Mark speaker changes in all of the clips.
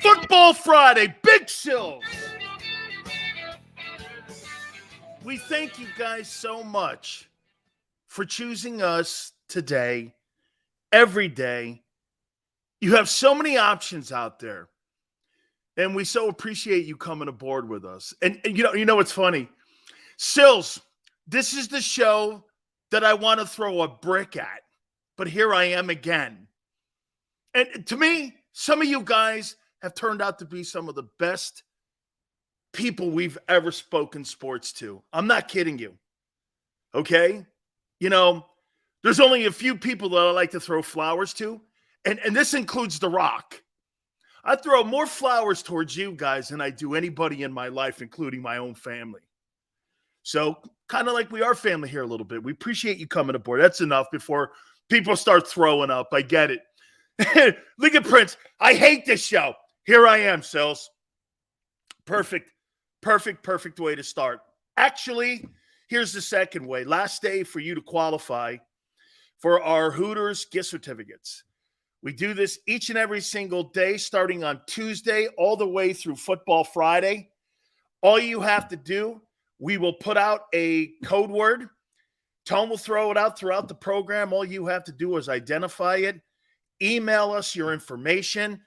Speaker 1: Football Friday, Big Sills. We thank you guys so much for choosing us today, every day. You have so many options out there, and we so appreciate you coming aboard with us. And you know what's funny? Sills, this is the show that I want to throw a brick at, but here I am again. And to me, some of you guys have turned out to be some of the best people we've ever spoken sports to. I'm not kidding you. Okay? You know, there's only a few people that I like to throw flowers to, and this includes The Rock. I throw more flowers towards you guys than I do anybody in my life, including my own family. So, kind of like we are family here a little bit. We appreciate you coming aboard. That's enough before people start throwing up. I get it. Look at Prince. I hate this show. Here I am, Sills. Perfect way to start. Actually, here's the second way. Last day for you to qualify for our Hooters gift certificates. We do this each and every single day, starting on Tuesday all the way through Football Friday. All you have to do, we will put out a code word. Tone will throw it out throughout the program. All you have to do is identify it, email us your information,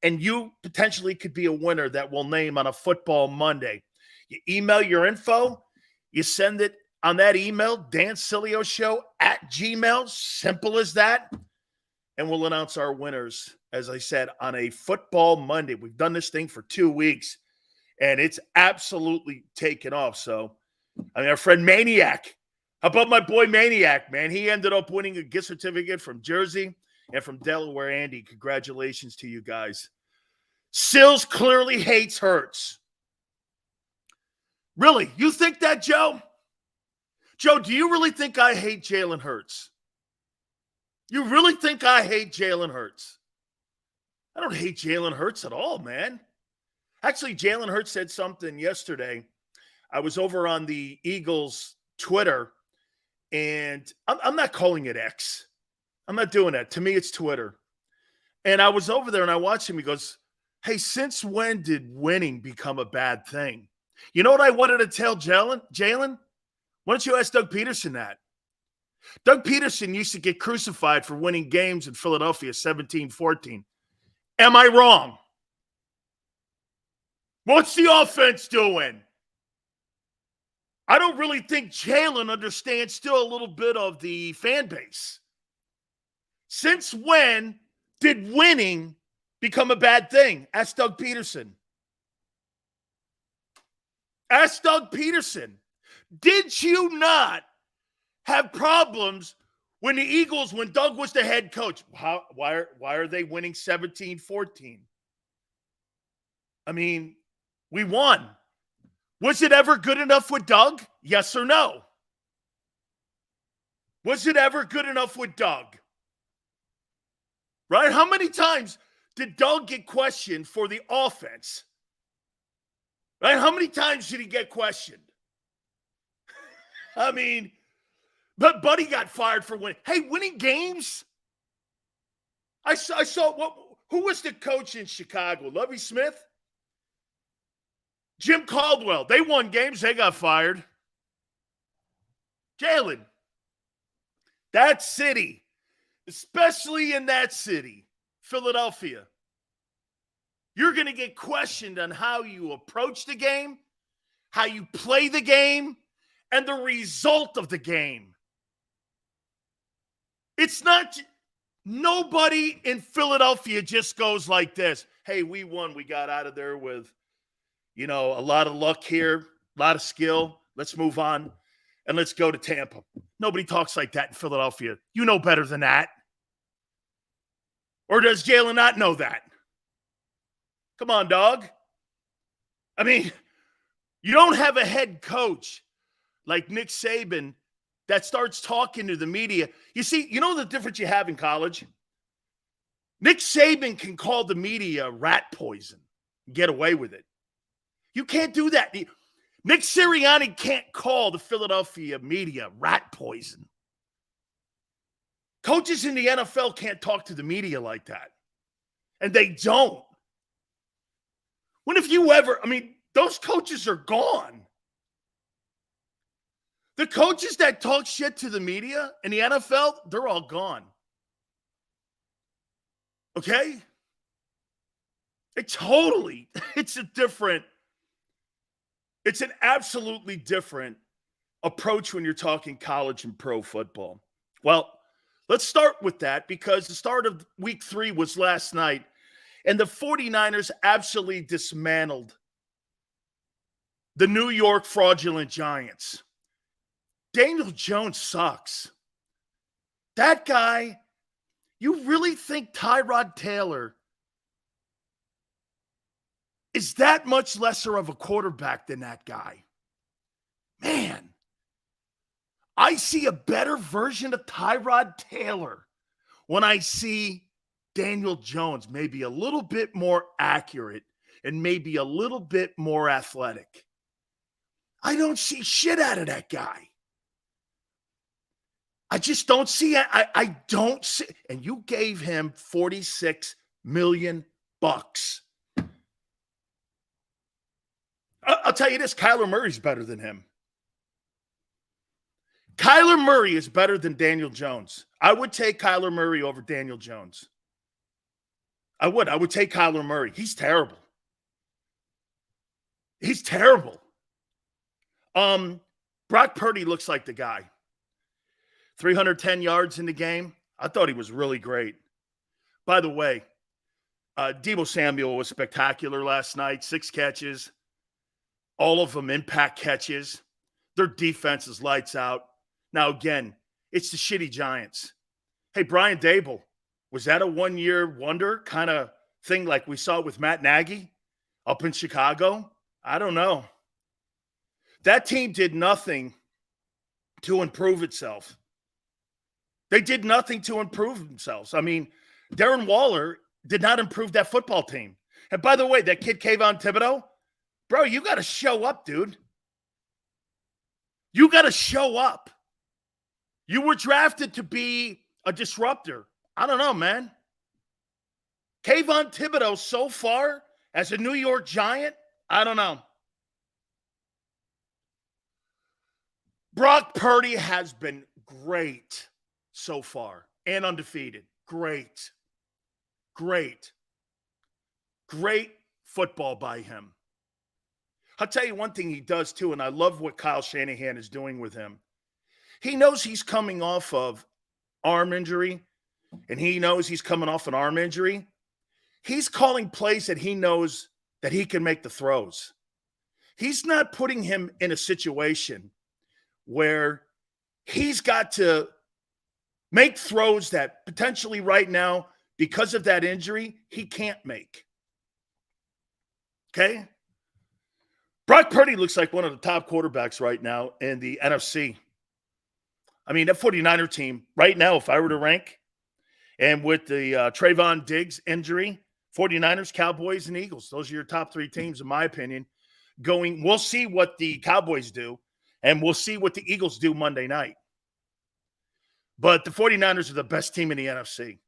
Speaker 1: and you potentially could be a winner that we'll name on a Football Monday. You email your info, you send it on that email, Dan Sileo Show @gmail. Simple as that. And we'll announce our winners, as I said, on a Football Monday. We've done this thing for 2 weeks, and it's absolutely taken off. So, I mean, our friend Maniac, how about my boy Maniac, man? He ended up winning a gift certificate from Jersey and from Delaware. Andy, congratulations to you guys. Sills clearly hates Hurts. Really? You think that, Joe? Joe, do you really think I hate Jalen Hurts? You really think I hate Jalen Hurts? I don't hate Jalen Hurts at all, man. Actually, Jalen Hurts said something yesterday. I was over on the Eagles' Twitter, and I'm not calling it X. I'm not doing that. To me, it's Twitter. And I was over there, and I watched him. He goes, hey, since when did winning become a bad thing? You know what I wanted to tell Jalen? Why don't you ask Doug Peterson that? Doug Peterson used to get crucified for winning games in Philadelphia 17-14. Am I wrong? What's the offense doing? I don't really think Jalen understands still a little bit of the fan base. Since when did winning become a bad thing? Ask Doug Peterson. Ask Doug Peterson. Did you not have problems when the Eagles, when Doug was the head coach? Why are they winning 17-14? I mean, we won. Was it ever good enough with Doug? Yes or no? Was it ever good enough with Doug? Right? How many times did Doug get questioned for the offense? Right? How many times did he get questioned? I mean, but Buddy got fired for winning. Hey, winning games? I saw who was the coach in Chicago? Lovie Smith? Jim Caldwell. They won games. They got fired. Jalen. That city, especially in that city, Philadelphia, you're going to get questioned on how you approach the game, how you play the game, and the result of the game. It's not, nobody in Philadelphia just goes like this. Hey, we won. We got out of there with, a lot of luck here, a lot of skill. Let's move on and let's go to Tampa. Nobody talks like that in Philadelphia. You know better than that. Or does Jalen not know that? Come on, dog. I mean, you don't have a head coach like Nick Saban that starts talking to the media. You see, you know the difference you have in college? Nick Saban can call the media rat poison and get away with it. You can't do that. Nick Sirianni can't call the Philadelphia media rat poison. Coaches in the NFL can't talk to the media like that. And they don't. When have you ever, those coaches are gone. The coaches that talk shit to the media in the NFL, they're all gone. Okay? It's an absolutely different approach when you're talking college and pro football. Well, let's start with that because the start of week 3 was last night, and the 49ers absolutely dismantled the New York fraudulent Giants. Daniel Jones sucks. That guy, you really think Tyrod Taylor is that much lesser of a quarterback than that guy? Man, I see a better version of Tyrod Taylor when I see Daniel Jones, maybe a little bit more accurate and maybe a little bit more athletic. I don't see shit out of that guy. I just don't see it. I don't see. And you gave him $46 million. I'll tell you this, Kyler Murray's better than him. Kyler Murray is better than Daniel Jones. I would take Kyler Murray over Daniel Jones. I would take Kyler Murray. He's terrible. He's terrible. Brock Purdy looks like the guy. 310 yards in the game. I thought he was really great. By the way, Deebo Samuel was spectacular last night. 6 catches. All of them impact catches. Their defense is lights out. Now, again, it's the shitty Giants. Hey, Brian Dable, was that a one-year wonder kind of thing like we saw with Matt Nagy up in Chicago? I don't know. That team did nothing to improve itself. They did nothing to improve themselves. Darren Waller did not improve that football team. And by the way, that kid Kayvon Thibodeau, bro, you got to show up, dude. You got to show up. You were drafted to be a disruptor. I don't know, man. Kayvon Thibodeau so far as a New York Giant, I don't know. Brock Purdy has been great so far and undefeated. Great. Great football by him. I'll tell you one thing he does too, and I love what Kyle Shanahan is doing with him. He knows he's coming off of arm injury, and he knows he's coming off an arm injury. He's calling plays that he knows that he can make the throws. He's not putting him in a situation where he's got to make throws that potentially right now, because of that injury, he can't make. Okay? Brock Purdy looks like one of the top quarterbacks right now in the NFC. That 49er team, right now, if I were to rank, and with the Trayvon Diggs injury, 49ers, Cowboys, and Eagles, those are your top 3 teams, in my opinion. We'll see what the Cowboys do, and we'll see what the Eagles do Monday night. But the 49ers are the best team in the NFC.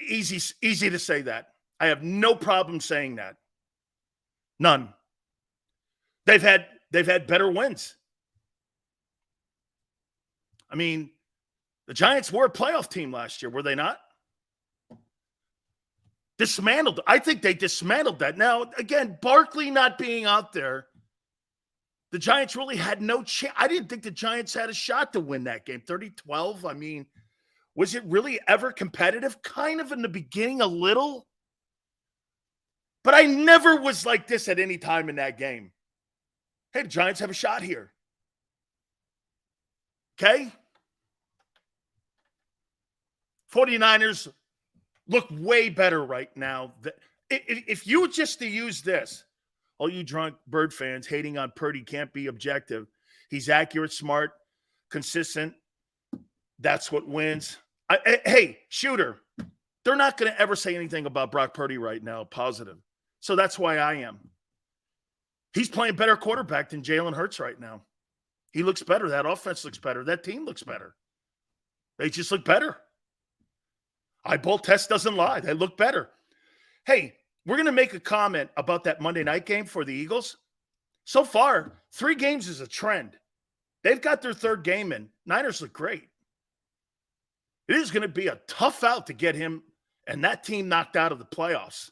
Speaker 1: Easy to say that. I have no problem saying that. None. They've had better wins. The Giants were a playoff team last year, were they not? Dismantled. I think they dismantled that. Now, again, Barkley not being out there, the Giants really had no chance. I didn't think the Giants had a shot to win that game. 30-12. Was it really ever competitive? Kind of in the beginning, a little. But I never was like this at any time in that game. Hey, the Giants have a shot here. Okay? 49ers look way better right now. If you just to use this, all you drunk Bird fans hating on Purdy can't be objective. He's accurate, smart, consistent. That's what wins. Hey, shooter, they're not going to ever say anything about Brock Purdy right now, positive. So that's why I am. He's playing better quarterback than Jalen Hurts right now. He looks better. That offense looks better. That team looks better. They just look better. Eyeball test doesn't lie. They look better. Hey, we're going to make a comment about that Monday night game for the Eagles. So far, 3 games is a trend. They've got their 3rd game in. Niners look great. It is going to be a tough out to get him and that team knocked out of the playoffs.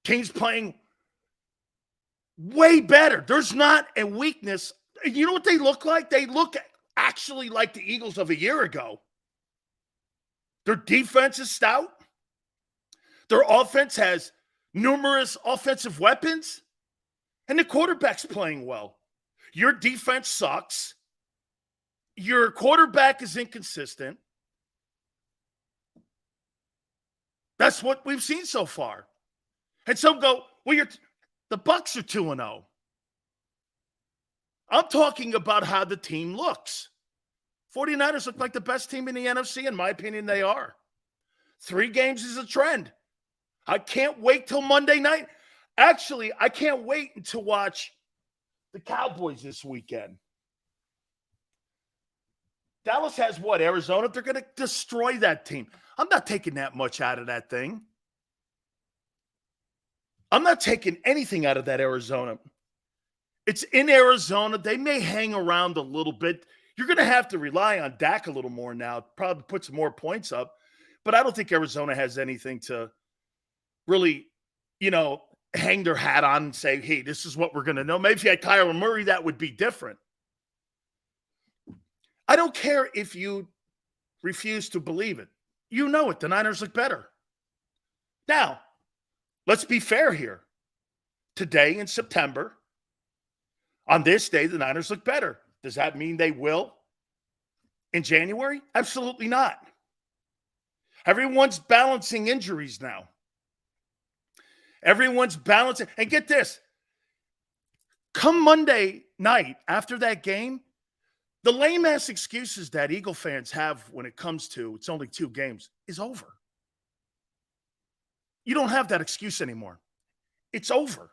Speaker 1: Team's playing way better. There's not a weakness. You know what they look like? They look actually like the Eagles of a year ago. Their defense is stout. Their offense has numerous offensive weapons. And the quarterback's playing well. Your defense sucks. Your quarterback is inconsistent. That's what we've seen so far. And some go, well, the Bucs are 2-0. I'm talking about how the team looks. 49ers look like the best team in the NFC. In my opinion, they are. 3 games is a trend. I can't wait till Monday night. Actually, I can't wait to watch the Cowboys this weekend. Dallas has what, Arizona? They're going to destroy that team. I'm not taking that much out of that thing. I'm not taking anything out of that Arizona. It's in Arizona. They may hang around a little bit. You're going to have to rely on Dak a little more now, probably put some more points up. But I don't think Arizona has anything to really, hang their hat on and say, hey, this is what we're going to know. Maybe if you had Kyler Murray, that would be different. I don't care if you refuse to believe it. You know it. The Niners look better. Now, let's be fair here. Today in September, on this day, the Niners look better. Does that mean they will in January? Absolutely not. Everyone's balancing injuries now. Everyone's balancing. And get this. Come Monday night after that game, the lame-ass excuses that Eagle fans have when it comes to it's only 2 games is over. You don't have that excuse anymore. It's over.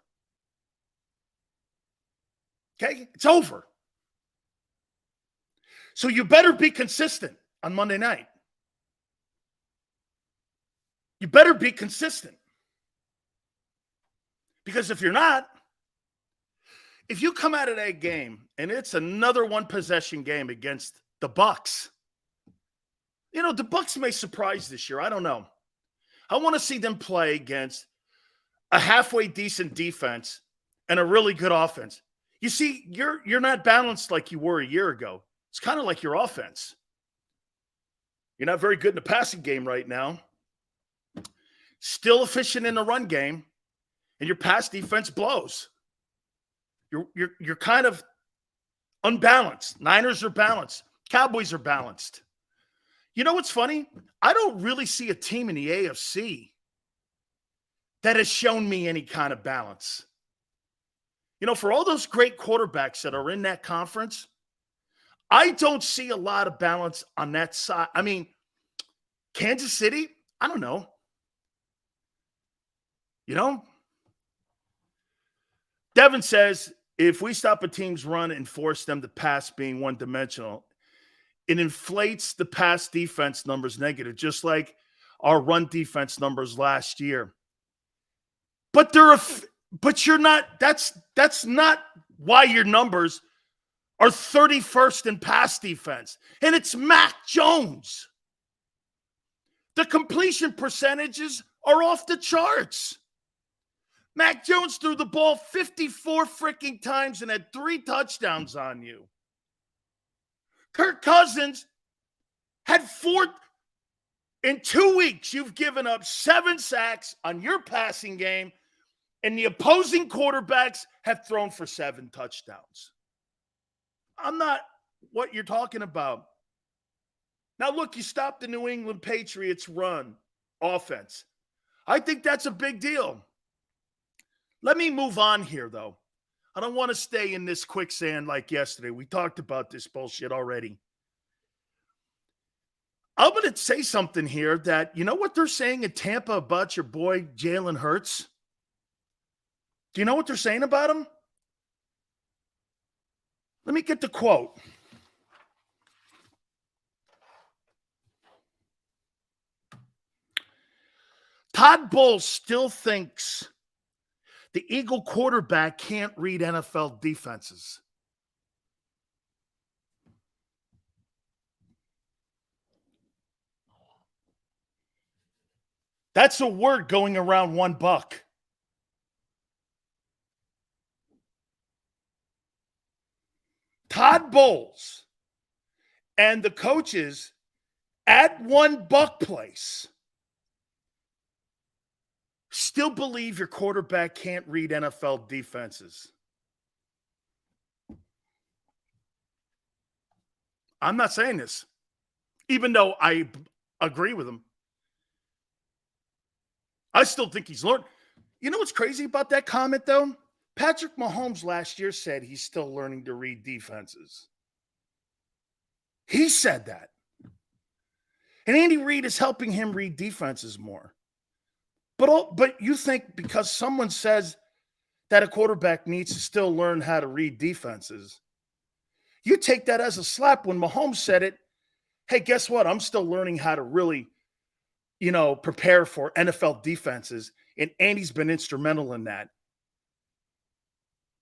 Speaker 1: Okay? It's over. So you better be consistent on Monday night. You better be consistent. Because if you're not, if you come out of that game and it's another 1-possession game against the Bucs, the Bucs may surprise this year. I don't know. I want to see them play against a halfway decent defense and a really good offense. You see, you're not balanced like you were a year ago. It's kind of like your offense. You're not very good in the passing game right now. Still efficient in the run game, and your pass defense blows. You're kind of unbalanced. Niners are balanced. Cowboys are balanced. You know what's funny? I don't really see a team in the AFC that has shown me any kind of balance. For all those great quarterbacks that are in that conference, I don't see a lot of balance on that side. I mean, Kansas City, I don't know. Devin says, if we stop a team's run and force them to pass being one-dimensional, it inflates the pass defense numbers negative, just like our run defense numbers last year. But you're not, that's not why your numbers are 31st in pass defense. And it's Mac Jones. The completion percentages are off the charts. Mac Jones threw the ball 54 freaking times and had 3 touchdowns on you. Kirk Cousins had 4. In 2 weeks, you've given up 7 sacks on your passing game, and the opposing quarterbacks have thrown for 7 touchdowns. I'm not what you're talking about. Now, look, you stopped the New England Patriots' run offense. I think that's a big deal. Let me move on here, though. I don't want to stay in this quicksand like yesterday. We talked about this bullshit already. I'm going to say something here that, you know what they're saying in Tampa about your boy Jalen Hurts? Do you know what they're saying about him? Let me get the quote. Todd Bowles still thinks the Eagle quarterback can't read NFL defenses. That's a word going around $1. Todd Bowles and the coaches at $1 place still believe your quarterback can't read NFL defenses. I'm not saying this, even though I agree with him. I still think he's learned. You know what's crazy about that comment, though? Patrick Mahomes last year said he's still learning to read defenses. He said that. And Andy Reid is helping him read defenses more. But you think because someone says that a quarterback needs to still learn how to read defenses, you take that as a slap when Mahomes said it. Hey, guess what? I'm still learning how to really, prepare for NFL defenses. And Andy's been instrumental in that.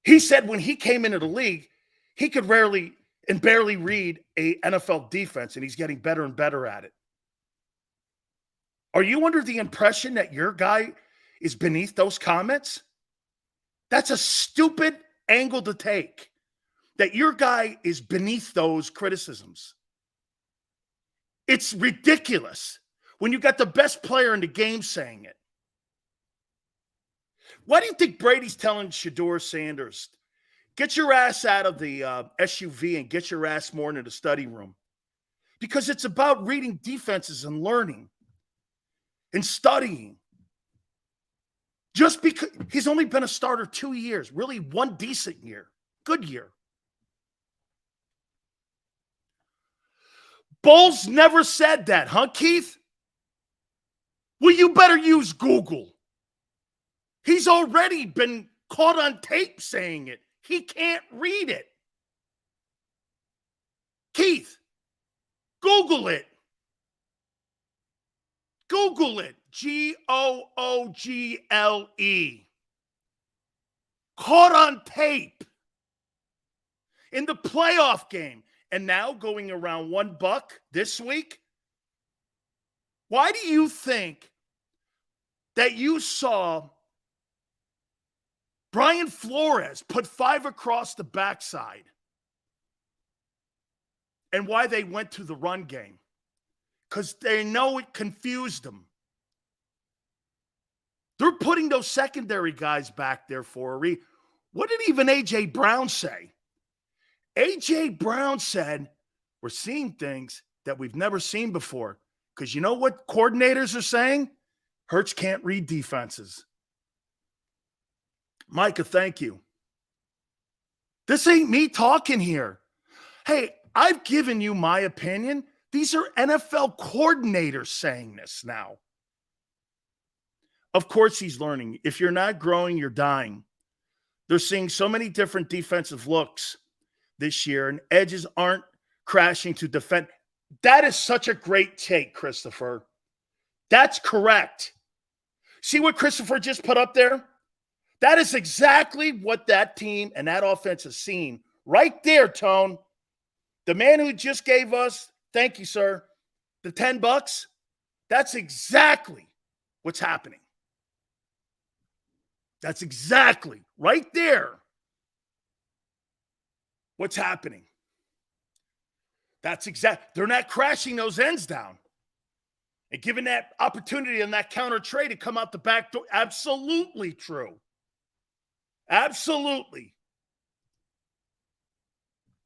Speaker 1: He said when he came into the league, he could rarely and barely read a NFL defense, and he's getting better and better at it. Are you under the impression that your guy is beneath those comments? That's a stupid angle to take, that your guy is beneath those criticisms. It's ridiculous when you got the best player in the game saying it. Why do you think Brady's telling Shedeur Sanders, get your ass out of the SUV and get your ass more into the study room? Because it's about reading defenses and learning and studying. Just because he's only been a starter 2 years, really one decent year, good year. Bowles never said that, huh, Keith? Well, you better use Google. He's already been caught on tape saying it. He can't read it. Keith, Google it. Google it. Google. Caught on tape in the playoff game. And now going around $1 this week. Why do you think that you saw Brian Flores put 5 across the backside? And why they went to the run game? Because they know it confused them. They're putting those secondary guys back there for a reason. What did even A.J. Brown say? A.J. Brown said, we're seeing things that we've never seen before. Because you know what coordinators are saying? Hurts can't read defenses. Micah, thank you. This ain't me talking here. Hey, I've given you my opinion. These are NFL coordinators saying this now. Of course he's learning. If you're not growing, you're dying. They're seeing so many different defensive looks this year, and edges aren't crashing to defend. That is such a great take, Christopher. That's correct. See what Christopher just put up there? That is exactly what that team and that offense has seen. Right there, Tone. The man who just gave us, thank you, sir, the $10, that's exactly what's happening. That's exactly right there what's happening. That's exact. They're not crashing those ends down. And given that opportunity and that counter trade to come out the back door, absolutely true. Absolutely.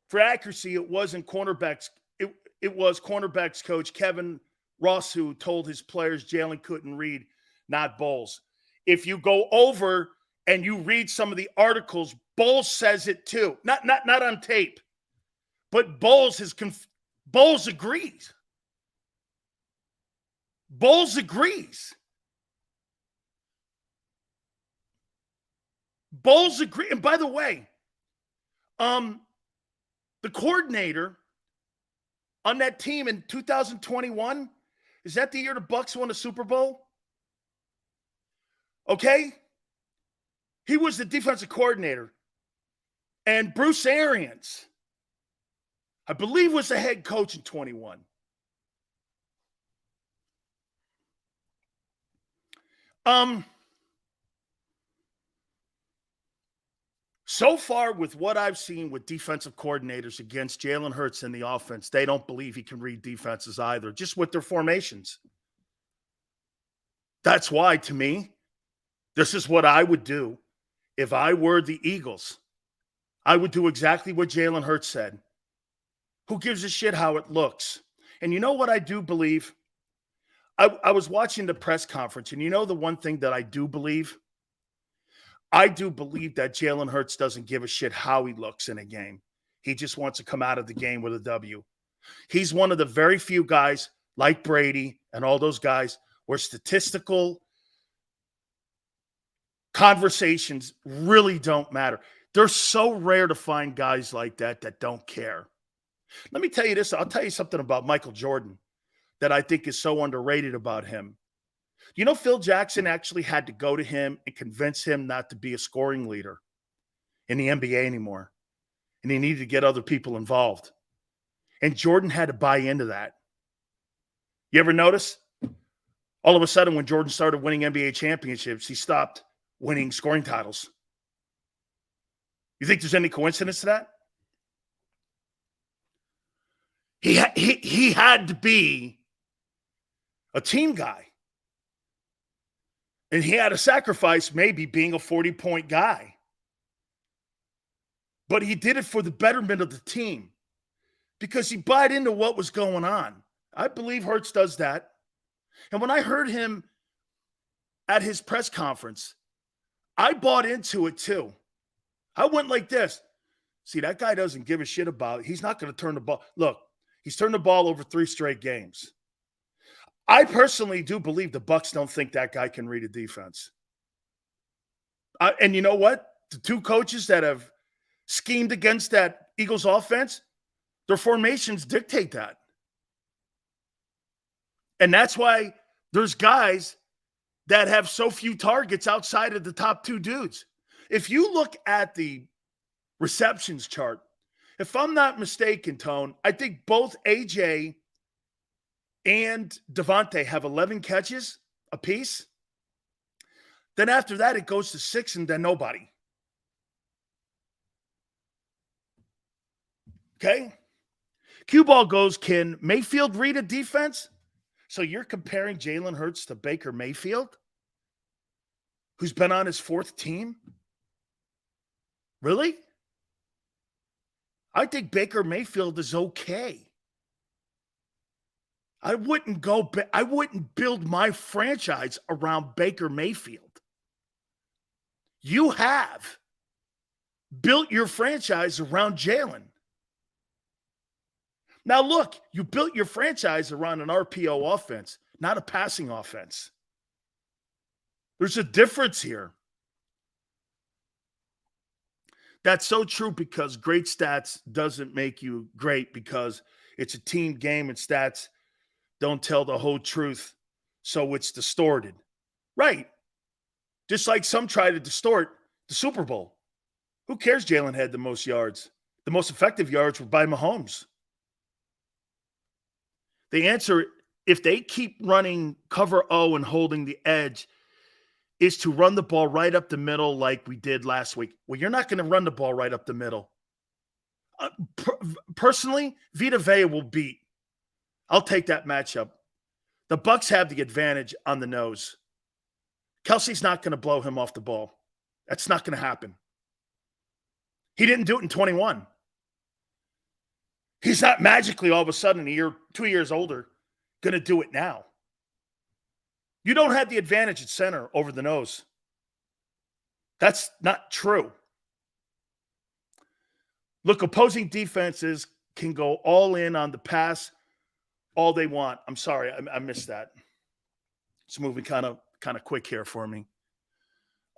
Speaker 1: For accuracy, it wasn't cornerbacks. It was cornerbacks coach Kevin Ross who told his players Jalen couldn't read, not Bowles. If you go over and you read some of the articles, Bowles says it too. Not on tape, but Bowles Bowles agrees. Bowles agrees. Bowles agree. And by the way, the coordinator on that team in 2021, is that the year the Bucs won the Super Bowl? Okay? He was the defensive coordinator. And Bruce Arians, I believe, was the head coach in 21. So far, with what I've seen with defensive coordinators against Jalen Hurts in the offense, they don't believe he can read defenses either, just with their formations. That's why, to me, this is what I would do if I were the Eagles. I would do exactly what Jalen Hurts said. Who gives a shit how it looks? And you know what I do believe? I was watching the press conference, and you know the one thing that I do believe? I do believe that Jalen Hurts doesn't give a shit how he looks in a game. He just wants to come out of the game with a W. He's one of the very few guys, like Brady and all those guys, where statistical conversations really don't matter. They're so rare to find guys like that don't care. Let me tell you this. I'll tell you something about Michael Jordan that I think is so underrated about him. You know, Phil Jackson actually had to go to him and convince him not to be a scoring leader in the NBA anymore. And he needed to get other people involved. And Jordan had to buy into that. You ever notice? All of a sudden, when Jordan started winning NBA championships, he stopped winning scoring titles. You think there's any coincidence to that? He had to be a team guy. And he had to sacrifice maybe being a 40-point guy. But he did it for the betterment of the team because he bought into what was going on. I believe Hurts does that. And when I heard him at his press conference, I bought into it too. I went like this. See, that guy doesn't give a shit about it. He's not going to turn the ball. Look, he's turned the ball over 3 straight games. I personally do believe the Bucs don't think that guy can read a defense. And you know what? The 2 coaches that have schemed against that Eagles offense, their formations dictate that. And that's why there's guys that have so few targets outside of the top 2 dudes. If you look at the receptions chart, if I'm not mistaken, Tone, I think both AJ and Devontae have 11 catches apiece. Then after that, it goes to 6 and then nobody. Okay? Cue ball goes, can Mayfield read a defense? So you're comparing Jalen Hurts to Baker Mayfield, who's been on his 4th team? Really? I think Baker Mayfield is okay. I wouldn't build my franchise around Baker Mayfield. You have built your franchise around Jalen. Now look, you built your franchise around an RPO offense, not a passing offense. There's a difference here. That's so true because great stats doesn't make you great because it's a team game and stats don't tell the whole truth, so it's distorted. Right. Just like some try to distort the Super Bowl. Who cares Jalen had the most yards? The most effective yards were by Mahomes. The answer, if they keep running cover O and holding the edge, is to run the ball right up the middle like we did last week. Well, you're not going to run the ball right up the middle. Personally, Vita Vea will beat. I'll take that matchup. The Bucs have the advantage on the nose. Kelsey's not going to blow him off the ball. That's not going to happen. He didn't do it in 21. He's not magically all of a sudden 2 years older going to do it now. You don't have the advantage at center over the nose. That's not true. Look, opposing defenses can go all in on the pass all they want. I'm sorry, I missed that. It's moving kind of quick here for me.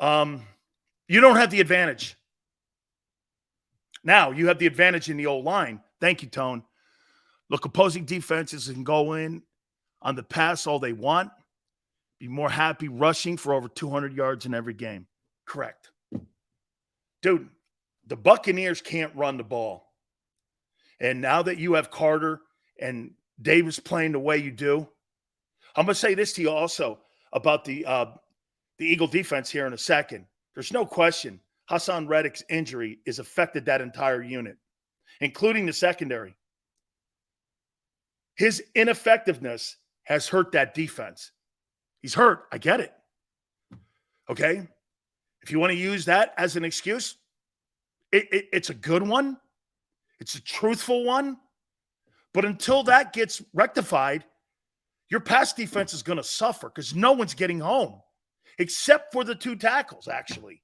Speaker 1: You don't have the advantage. Now, you have the advantage in the O-line. Thank you, Tone. Look, opposing defenses can go in on the pass all they want be more happy rushing for over 200 yards in every game. Correct. Dude, the Buccaneers can't run the ball. And now that you have Carter and Davis playing the way you do, I'm going to say this to you also about the Eagle defense here in a second. There's no question Hassan Reddick's injury has affected that entire unit, including the secondary. His ineffectiveness has hurt that defense. He's hurt. I get it. Okay? If you want to use that as an excuse, it's a good one. It's a truthful one. But until that gets rectified, your pass defense is going to suffer because no one's getting home except for the two tackles, actually.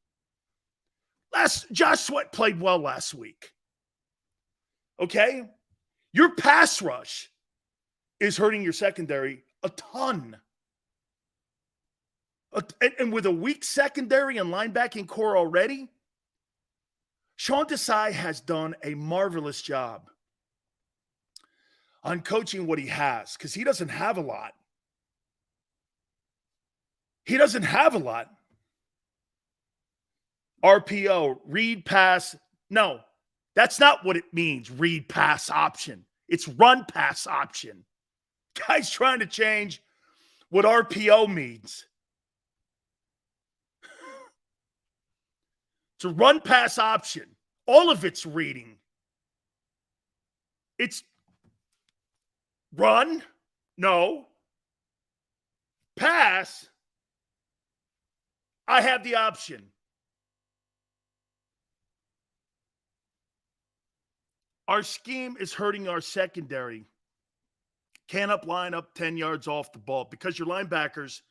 Speaker 1: Josh Sweat played well last week. Okay? Your pass rush is hurting your secondary a ton. And with a weak secondary and linebacking core already, Sean Desai has done a marvelous job on coaching what he has because he doesn't have a lot. He doesn't have a lot. RPO, read, pass. No, that's not what it means, read, pass, option. It's run, pass, option. Guy's trying to change what RPO means. It's a run, pass, option. All of it's reading. It's run, no. Pass, I have the option. Our scheme is hurting our secondary. Can't line up 10 yards off the ball because your linebackers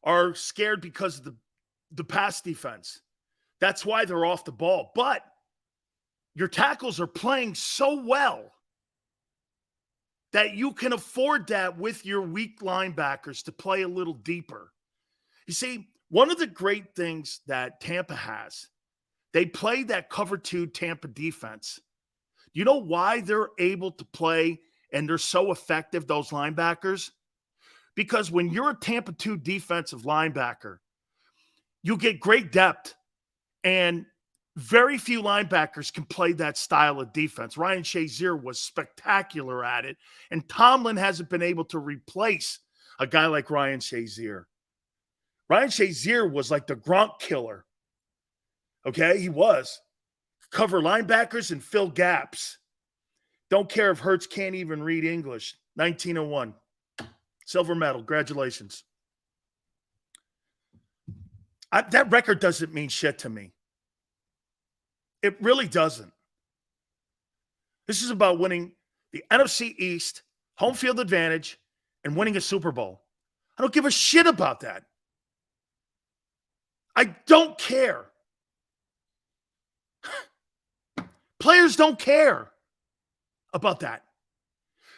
Speaker 1: are scared because of the pass defense. That's why they're off the ball. But your tackles are playing so well that you can afford that with your weak linebackers to play a little deeper. You see, one of the great things that Tampa has, they play that cover 2 Tampa defense. You know why they're able to play and they're so effective, those linebackers? Because when you're a Tampa 2 defensive linebacker, you get great depth. And very few linebackers can play that style of defense. Ryan Shazier was spectacular at it. And Tomlin hasn't been able to replace a guy like Ryan Shazier. Ryan Shazier was like the Gronk killer. Okay, he was. Cover linebackers and fill gaps. Don't care if Hurts can't even read English. 1901. Silver medal. Congratulations. That record doesn't mean shit to me. It really doesn't. This is about winning the NFC East, home field advantage, and winning a Super Bowl. I don't give a shit about that. I don't care. Players don't care about that.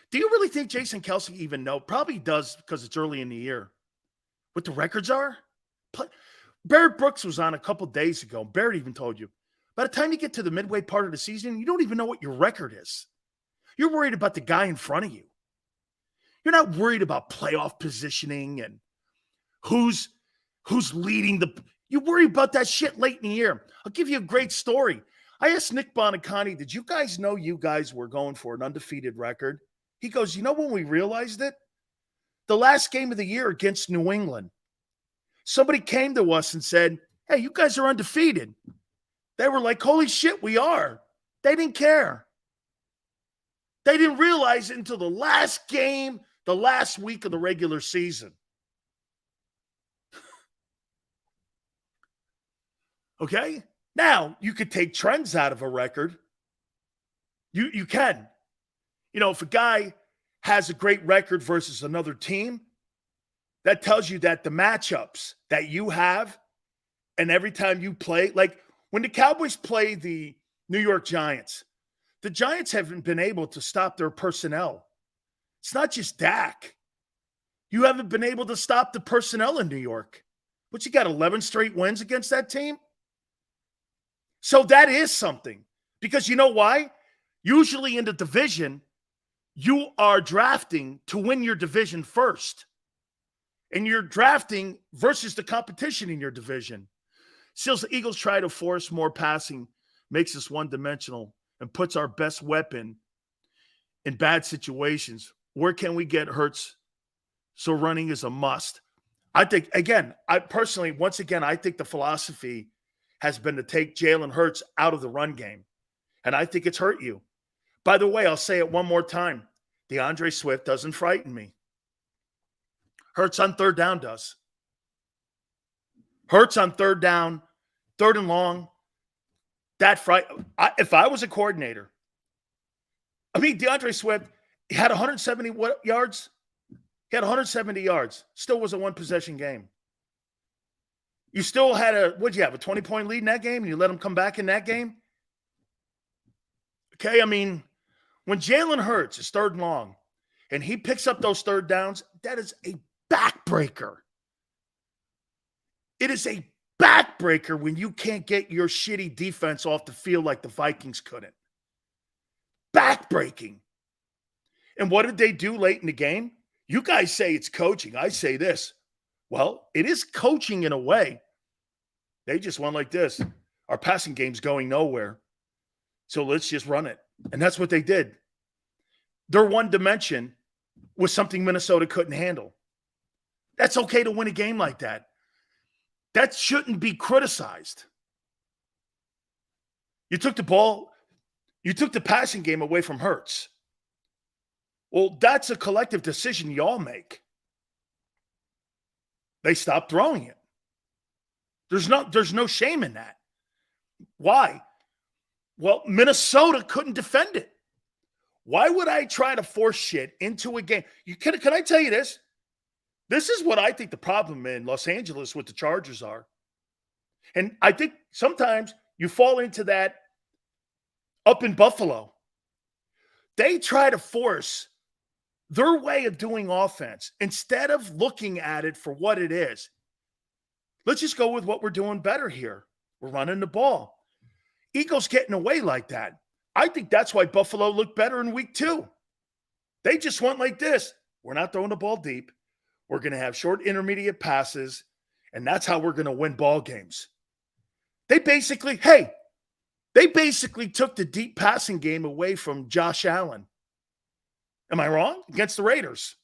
Speaker 1: Do you really think Jason Kelce even know? Probably does because it's early in the year. What the records are? Barrett Brooks was on a couple days ago. Barrett even told you, by the time you get to the midway part of the season, you don't even know what your record is. You're worried about the guy in front of you. You're not worried about playoff positioning and who's leading the – you worry about that shit late in the year. I'll give you a great story. I asked Nick Bonicani, did you guys know you guys were going for an undefeated record? He goes, you know when we realized it? The last game of the year against New England. Somebody came to us and said, hey, you guys are undefeated. They were like, holy shit, we are. They didn't care. They didn't realize it until the last game, the last week of the regular season. Okay? Now, you could take trends out of a record. You can. You know, if a guy has a great record versus another team, that tells you that the matchups that you have and every time you play, like when the Cowboys play the New York Giants, the Giants haven't been able to stop their personnel. It's not just Dak. You haven't been able to stop the personnel in New York. But you got 11 straight wins against that team? So that is something. Because you know why? Usually in the division, you are drafting to win your division first. and you're drafting versus the competition in your division. Still, the Eagles try to force more passing, makes us one-dimensional, and puts our best weapon in bad situations. Where can we get Hurts? So running is a must. I think, again, I personally, once again, I think the philosophy has been to take Jalen Hurts out of the run game. And I think it's hurt you. By the way, I'll say it one more time. DeAndre Swift doesn't frighten me. Hurts on third down does. Hurts on third down, third and long. If I was a coordinator, DeAndre Swift, he had 170 yards. He had 170 yards. Still was a one-possession game. You still had a 20-point lead in that game, and you let him come back in that game? Okay, when Jalen Hurts is third and long, and he picks up those third downs, that is a backbreaker. It is a backbreaker when you can't get your shitty defense off the field like the Vikings couldn't. Backbreaking. And what did they do late in the game? You guys say it's coaching. I say this. Well, it is coaching in a way. They just went like this. Our passing game's going nowhere. So let's just run it. And that's what they did. Their one dimension was something Minnesota couldn't handle. That's okay to win a game like that. That shouldn't be criticized. You took the passing game away from Hurts. Well, that's a collective decision you all make. They stopped throwing it. There's no shame in that. Why? Well, Minnesota couldn't defend it. Why would I try to force shit into a game? Can I tell you this? This is what I think the problem in Los Angeles with the Chargers are. And I think sometimes you fall into that up in Buffalo. They try to force their way of doing offense instead of looking at it for what it is. Let's just go with what we're doing better here. We're running the ball. Eagles getting away like that. I think that's why Buffalo looked better in week 2. They just went like this. We're not throwing the ball deep. We're going to have short intermediate passes, and that's how we're going to win ball games. They basically took the deep passing game away from Josh Allen. Am I wrong? Against the Raiders.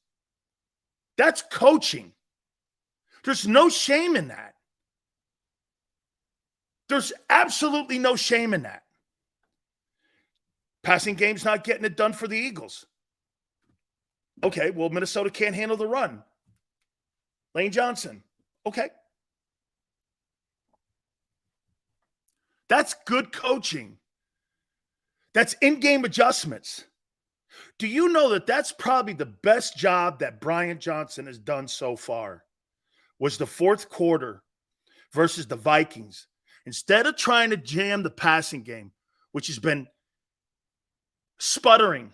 Speaker 1: That's coaching. There's no shame in that. There's absolutely no shame in that. Passing game's not getting it done for the Eagles. Okay, well, Minnesota can't handle the run. Lane Johnson. Okay. That's good coaching. That's in-game adjustments. Do you know that that's probably the best job that Brian Johnson has done so far? Was the fourth quarter versus the Vikings. Instead of trying to jam the passing game, which has been sputtering,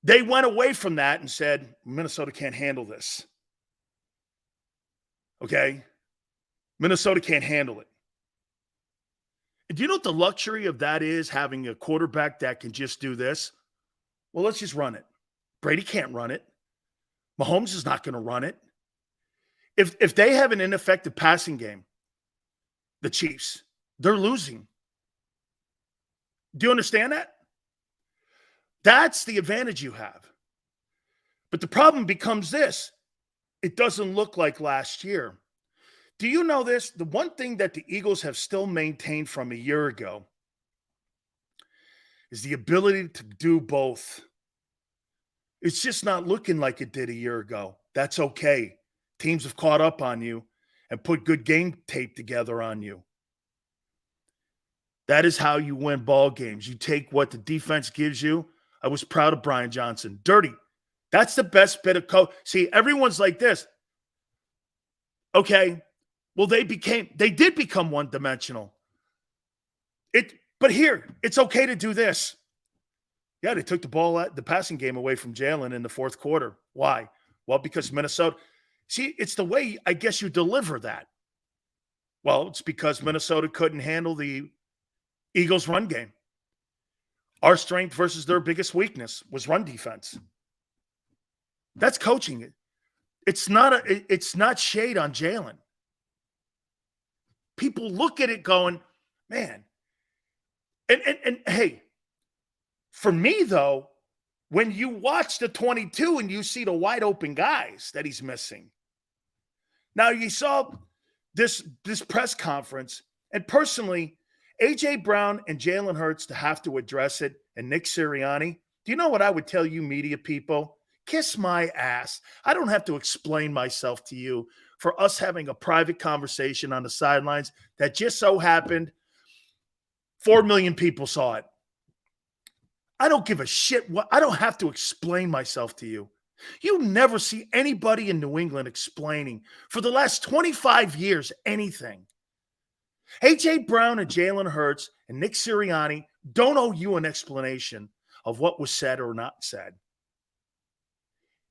Speaker 1: they went away from that and said, Minnesota can't handle this. Okay? Minnesota can't handle it. And do you know what the luxury of that is, having a quarterback that can just do this? Well, let's just run it. Brady can't run it. Mahomes is not going to run it. If they have an ineffective passing game, the Chiefs, they're losing. Do you understand that? That's the advantage you have. But the problem becomes this. It doesn't look like last year. Do you know this? The one thing that the Eagles have still maintained from a year ago is the ability to do both. It's just not looking like it did a year ago. That's okay. Teams have caught up on you and put good game tape together on you. That is how you win ball games. You take what the defense gives you. I was proud of Brian Johnson. Dirty. That's the best bit of coach. See, everyone's like this. Okay. Well, they did become one-dimensional. But here, it's okay to do this. Yeah, they took the passing game away from Jalen in the fourth quarter. Why? Well, because Minnesota. See, it's the way, I guess, you deliver that. Well, it's because Minnesota couldn't handle the Eagles' run game. Our strength versus their biggest weakness was run defense. That's coaching it. It's not shade on Jalen. People look at it going, man. And hey, for me though, when you watch the 22 and you see the wide open guys that he's missing. Now you saw this press conference, and personally, A.J. Brown and Jalen Hurts to have to address it, and Nick Sirianni. Do you know what I would tell you, media people? Kiss my ass. I don't have to explain myself to you for us having a private conversation on the sidelines that just so happened 4 million people saw it. I don't give a shit. I don't have to explain myself to you. You never see anybody in New England explaining for the last 25 years anything. A.J. Brown and Jalen Hurts and Nick Sirianni don't owe you an explanation of what was said or not said.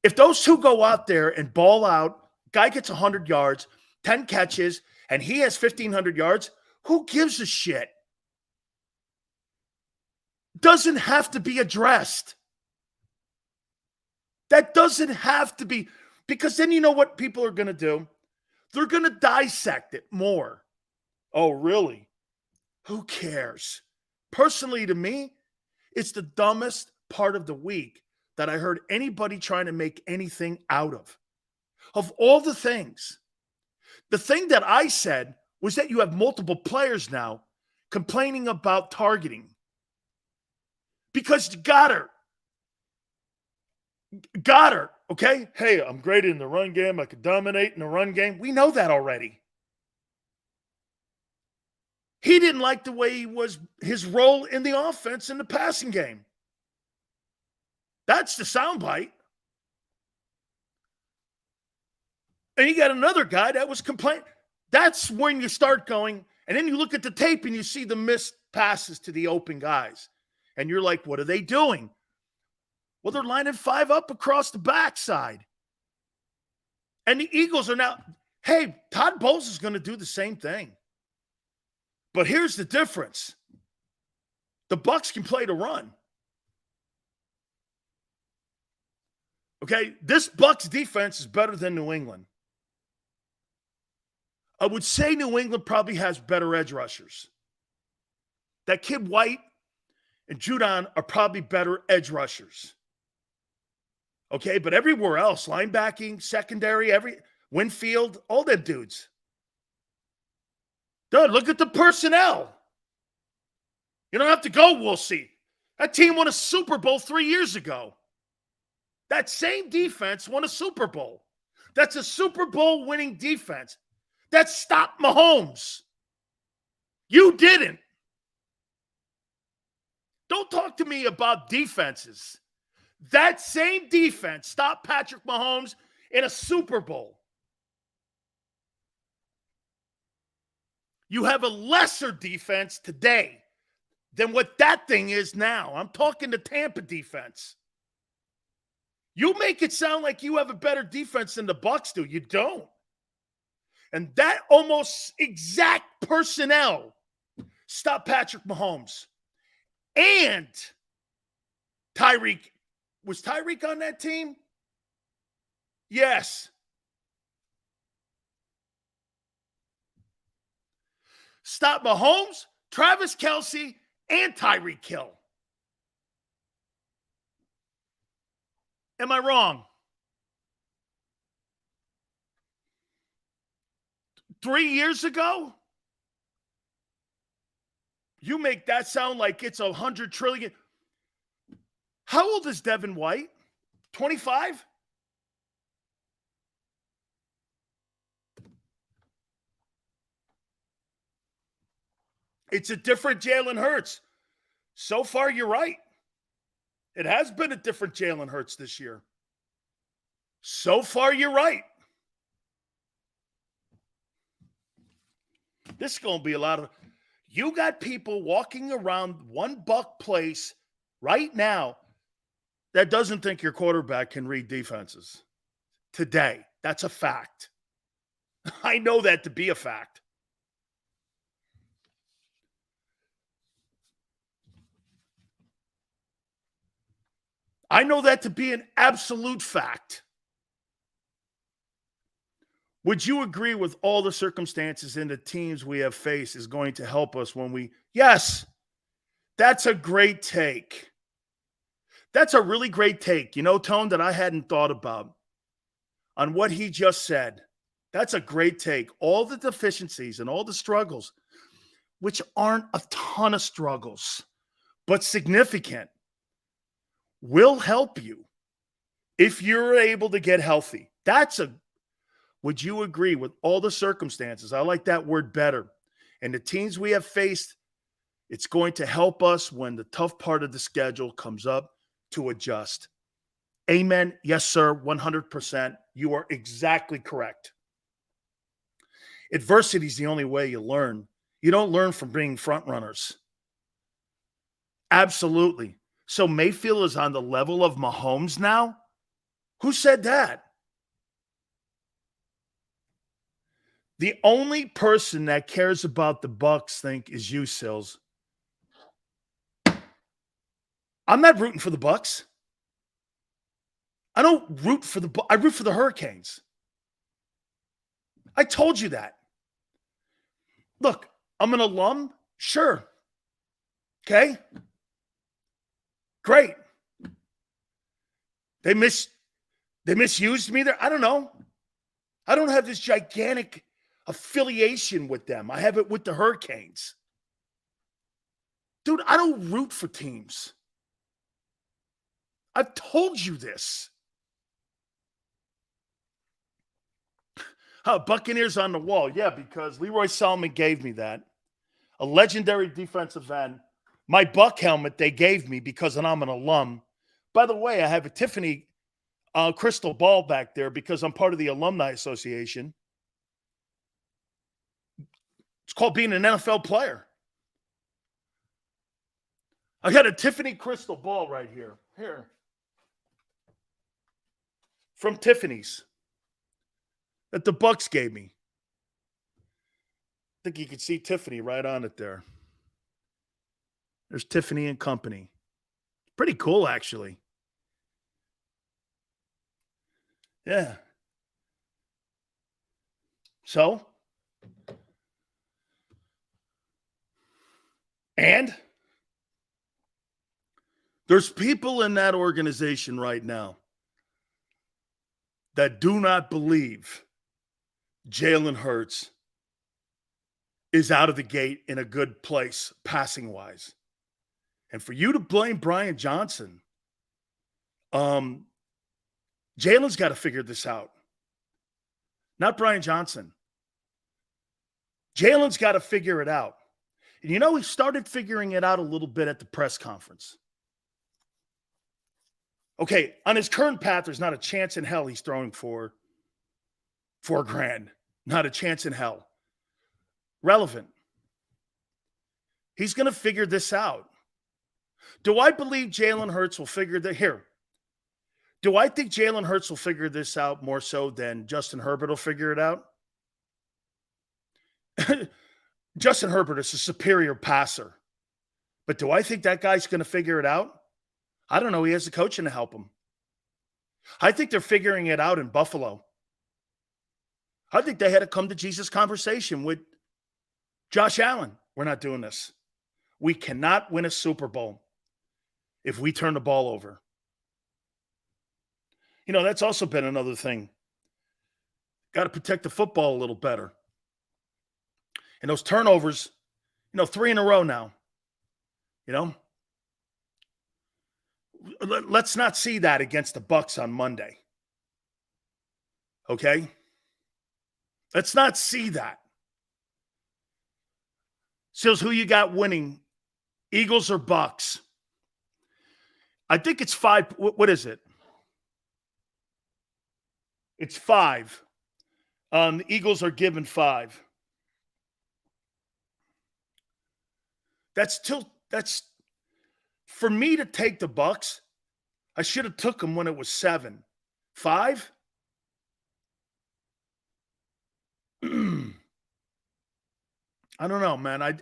Speaker 1: If those two go out there and ball out, guy gets 100 yards, 10 catches, and he has 1,500 yards, who gives a shit? Doesn't have to be addressed. That doesn't have to be, because then you know what people are going to do? They're going to dissect it more. Oh, really? Who cares? Personally, to me, it's the dumbest part of the week that I heard anybody trying to make anything out of. Of all the things, the thing that I said was that you have multiple players now complaining about targeting. Because Goddard, okay? Hey, I'm great in the run game. I could dominate in the run game. We know that already. He didn't like the way he was, his role in the offense in the passing game. That's the soundbite. And you got another guy that was complaining. That's when you start going, and then you look at the tape and you see the missed passes to the open guys. And you're like, what are they doing? Well, they're lining 5 up across the backside. And the Eagles are now, hey, Todd Bowles is going to do the same thing. But here's the difference. The Bucs can play the run. Okay, this Bucs defense is better than New England. I would say New England probably has better edge rushers. That kid White and Judon are probably better edge rushers. Okay, but everywhere else, linebacking, secondary, Winfield, all them dudes. Dude, look at the personnel. You don't have to go, we'll see. That team won a Super Bowl 3 years ago. That same defense won a Super Bowl. That's a Super Bowl winning defense. That stopped Mahomes. You didn't. Don't talk to me about defenses. That same defense stopped Patrick Mahomes in a Super Bowl. You have a lesser defense today than what that thing is now. I'm talking the Tampa defense. You make it sound like you have a better defense than the Bucs do. You don't. And that almost exact personnel stopped Patrick Mahomes. And Tyreek. Was Tyreek on that team? Yes. Stop Mahomes, Travis Kelce, and Tyreek Hill. Am I wrong? 3 years ago? You make that sound like it's 100 trillion. How old is Devin White? 25? It's a different Jalen Hurts. So far, you're right. It has been a different Jalen Hurts this year. So far, you're right. This is going to be a lot of... You got people walking around one Buck place right now that doesn't think your quarterback can read defenses. Today. That's a fact. I know that to be a fact. I know that to be an absolute fact. Would you agree with all the circumstances and the teams we have faced is going to help us when we, yes, that's a great take. That's a really great take, Tone, that I hadn't thought about on what he just said. That's a great take. All the deficiencies and all the struggles, which aren't a ton of struggles, but significant, will help you if you're able to get healthy. Would you agree with all the circumstances? I like that word better. And the teams we have faced, it's going to help us when the tough part of the schedule comes up to adjust. Amen. Yes, sir. 100%. You are exactly correct. Adversity is the only way you learn. You don't learn from being front runners. Absolutely. So Mayfield is on the level of Mahomes now? Who said that? The only person that cares about the Bucs, think, is you, Sills. I'm not rooting for the Bucs. I don't root for I root for the Hurricanes. I told you that. Look, I'm an alum. Sure. Okay. Great. They misused me there. I don't know. I don't have this gigantic affiliation with them. I have it with the Hurricanes. Dude, I don't root for teams. I've told you this. Buccaneers on the wall. Yeah, because Leroy Solomon gave me that. A legendary defensive end. My Buck helmet they gave me because I'm an alum. By the way, I have a Tiffany crystal ball back there because I'm part of the Alumni Association. It's called being an NFL player. I got a Tiffany crystal ball right here. Here. From Tiffany's. That the Bucs gave me. I think you can see Tiffany right on it there. There's Tiffany and Company. Pretty cool, actually. Yeah. So? And? There's people in that organization right now that do not believe Jalen Hurts is out of the gate in a good place passing-wise. And for you to blame Brian Johnson, Jalen's got to figure this out. Not Brian Johnson. Jalen's got to figure it out. And he started figuring it out a little bit at the press conference. Okay, on his current path, there's not a chance in hell he's throwing for $4,000. Not a chance in hell. Relevant. He's going to figure this out. Do I believe Jalen Hurts will figure that here? Do I think Jalen Hurts will figure this out more so than Justin Herbert will figure it out? Justin Herbert is a superior passer. But do I think that guy's going to figure it out? I don't know. He has the coaching to help him. I think they're figuring it out in Buffalo. I think they had a come to Jesus conversation with Josh Allen. We're not doing this. We cannot win a Super Bowl if we turn the ball over. That's also been another thing. Got to protect the football a little better. And those turnovers, 3 in a row now. Let's not see that against the Bucs on Monday. Okay? Let's not see that. Sills, who you got winning? Eagles or Bucs? I think it's 5. What is it? It's 5. The Eagles are given 5. That's for me to take the Bucs. I should have took them when it was 7. 5? I don't know, man. I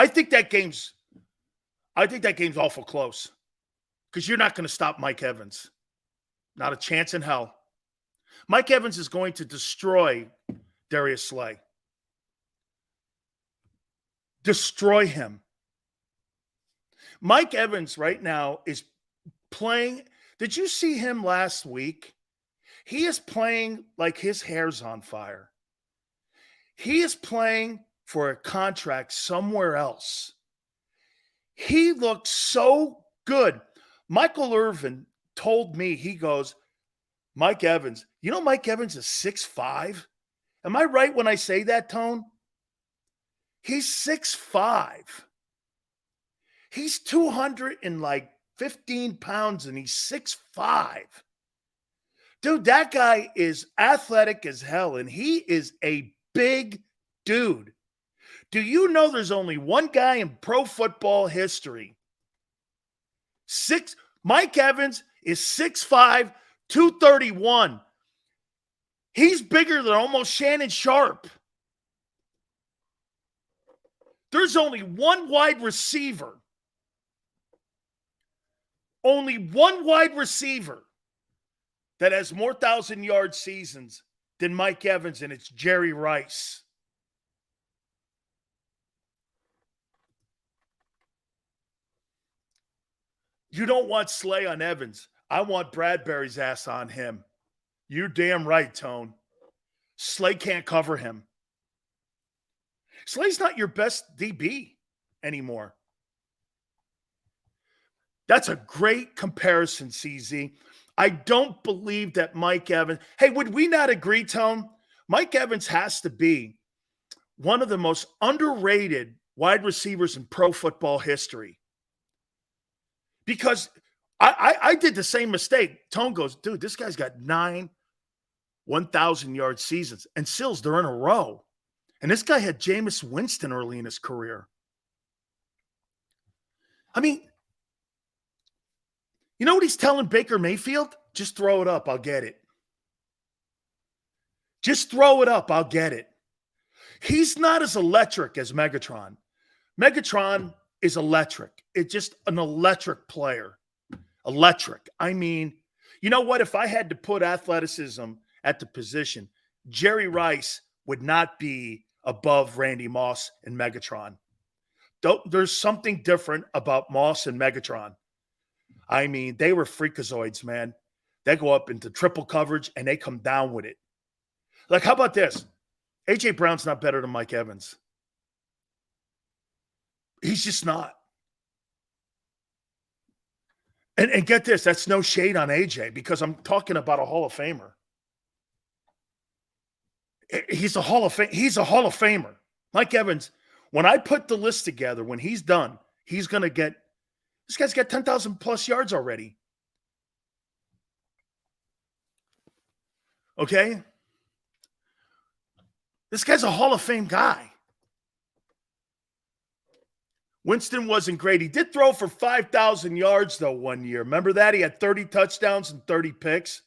Speaker 1: think that game's awful close because you're not going to stop Mike Evans. Not a chance in hell. Mike Evans is going to destroy Darius Slay. Destroy him. Mike Evans right now is playing. Did you see him last week? He is playing like his hair's on fire. He is playing for a contract somewhere else. He looks so good. Michael Irvin told me, he goes, Mike Evans, you know Mike Evans is 6'5"? Am I right when I say that, Tone? He's 6'5". He's 215 pounds and he's 6'5". Dude, that guy is athletic as hell and he is a big dude. Do you know there's only one guy in pro football history? Mike Evans is 6'5", 231. He's bigger than almost Shannon Sharp. There's only one wide receiver. Only one wide receiver that has more 1,000-yard seasons than Mike Evans, and it's Jerry Rice. You don't want Slay on Evans. I want Bradbury's ass on him. You're damn right, Tone. Slay can't cover him. Slay's not your best DB anymore. That's a great comparison, CZ. I don't believe that Mike Evans. Hey, would we not agree, Tone? Mike Evans has to be one of the most underrated wide receivers in pro football history. Because I did the same mistake. Tone goes, dude, this guy's got 9 1,000-yard seasons. And Sills, they're in a row. And this guy had Jameis Winston early in his career. I mean, you know what he's telling Baker Mayfield? Just throw it up. I'll get it. Just throw it up. I'll get it. He's not as electric as Megatron. Megatron is electric. It's just an electric player. Electric. I mean, you know what? If I had to put athleticism at the position, Jerry Rice would not be above Randy Moss and Megatron. There's something different about Moss and Megatron. I mean, they were freakazoids, man. They go up into triple coverage and they come down with it. Like, how about this? A.J. Brown's not better than Mike Evans. He's just not. And get this, that's no shade on A.J. because I'm talking about a Hall of Famer. He's a Hall of Famer. Mike Evans, when I put the list together, when he's done, he's going to get – this guy's got 10,000 plus yards already. Okay? This guy's a Hall of Fame guy. Winston wasn't great. He did throw for 5,000 yards, though, one year. Remember that? He had 30 touchdowns and 30 picks.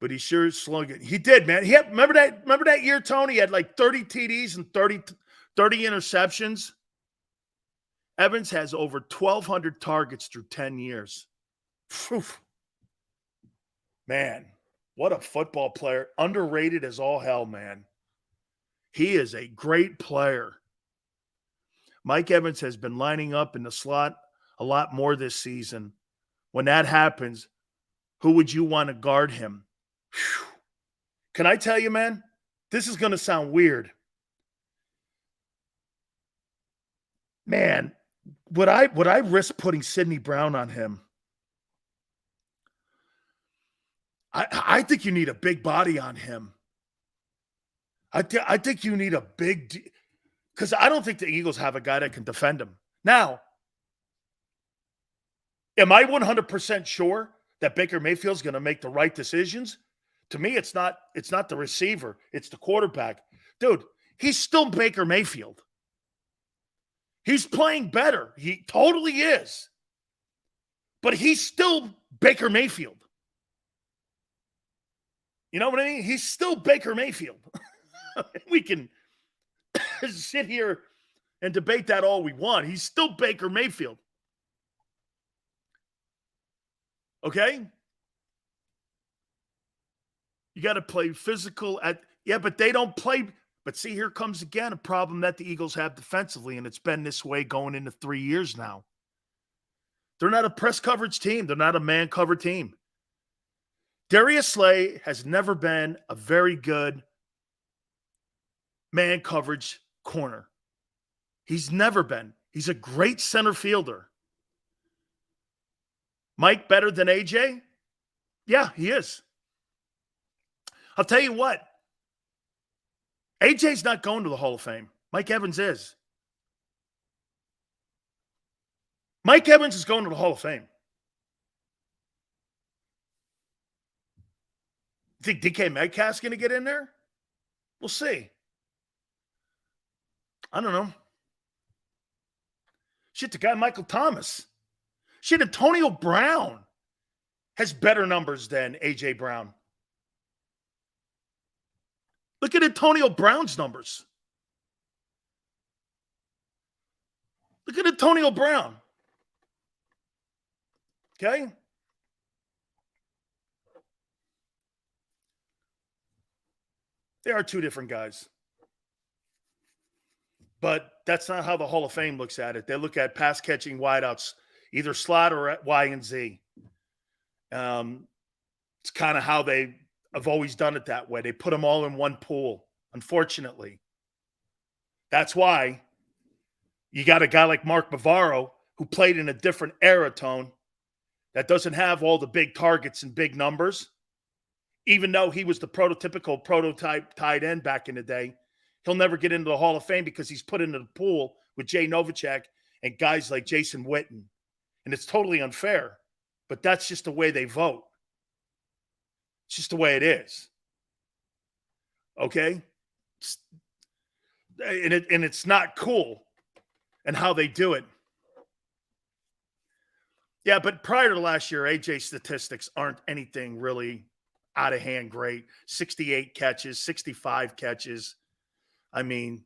Speaker 1: But he sure slung it. He did, man. Remember that year, Tony? He had like 30 TDs and 30 interceptions. Evans has over 1,200 targets through 10 years. Whew. Man, what a football player. Underrated as all hell, man. He is a great player. Mike Evans has been lining up in the slot a lot more this season. When that happens, who would you want to guard him? Whew. Can I tell you, man? This is going to sound weird. Man, would I risk putting Sidney Brown on him? I think you need a big body on him. I think you need a big because I don't think the Eagles have a guy that can defend him. Now, am I 100% sure that Baker Mayfield's going to make the right decisions? To me, it's not the receiver. It's the quarterback. Dude, he's still Baker Mayfield. He's playing better. He totally is. But he's still Baker Mayfield. You know what I mean? He's still Baker Mayfield. We can sit here and debate that all we want. He's still Baker Mayfield. Okay? You got to play physical but they don't play. But see, here comes again a problem that the Eagles have defensively, and it's been this way going into 3 years now. They're not a press coverage team. They're not a man cover team. Darius Slay has never been a very good man coverage corner. He's never been. He's a great center fielder. Mike better than AJ? Yeah, he is. I'll tell you what. AJ's not going to the Hall of Fame. Mike Evans is. Mike Evans is going to the Hall of Fame. Think DK Metcalf's going to get in there? We'll see. I don't know. Shit, the guy Michael Thomas. Shit, Antonio Brown has better numbers than A.J. Brown. Look at Antonio Brown's numbers. Look at Antonio Brown. Okay? They are two different guys. But that's not how the Hall of Fame looks at it. They look at pass-catching wideouts, either slot or at Y and Z. It's kind of how they have always done it that way. They put them all in one pool, unfortunately. That's why you got a guy like Mark Bavaro who played in a different era, Tone, that doesn't have all the big targets and big numbers. Even though he was the prototype tight end back in the day, he'll never get into the Hall of Fame because he's put into the pool with Jay Novacek and guys like Jason Witten. And it's totally unfair, but that's just the way they vote. It's just the way it is. Okay? And it's not cool and how they do it. Yeah, but prior to last year, AJ's statistics aren't anything really out of hand great. 68 catches, 65 catches. I mean,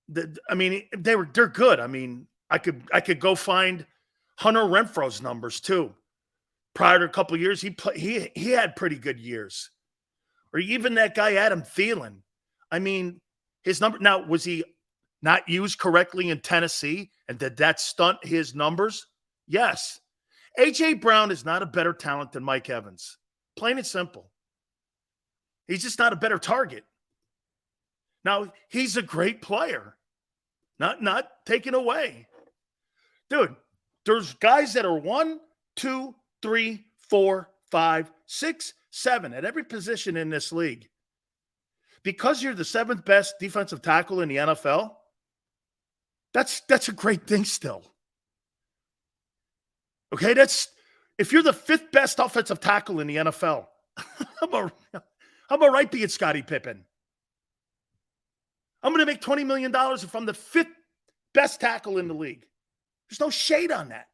Speaker 1: they're good. I mean, I could go find Hunter Renfro's numbers too. Prior to a couple of years, he had pretty good years. Or even that guy Adam Thielen. I mean, his number now, was he not used correctly in Tennessee, and did that stunt his numbers? Yes. A.J. Brown is not a better talent than Mike Evans. Plain and simple. He's just not a better target. Now, he's a great player. Not taken away. Dude, there's guys that are 1, 2, 3, 4, 5, 6, 7 at every position in this league. Because you're the 7th best defensive tackle in the NFL, that's a great thing still. Okay, if you're the 5th best offensive tackle in the NFL, I'm all right being Scottie Pippen. I'm going to make $20 million if I'm the 5th best tackle in the league. There's no shade on that.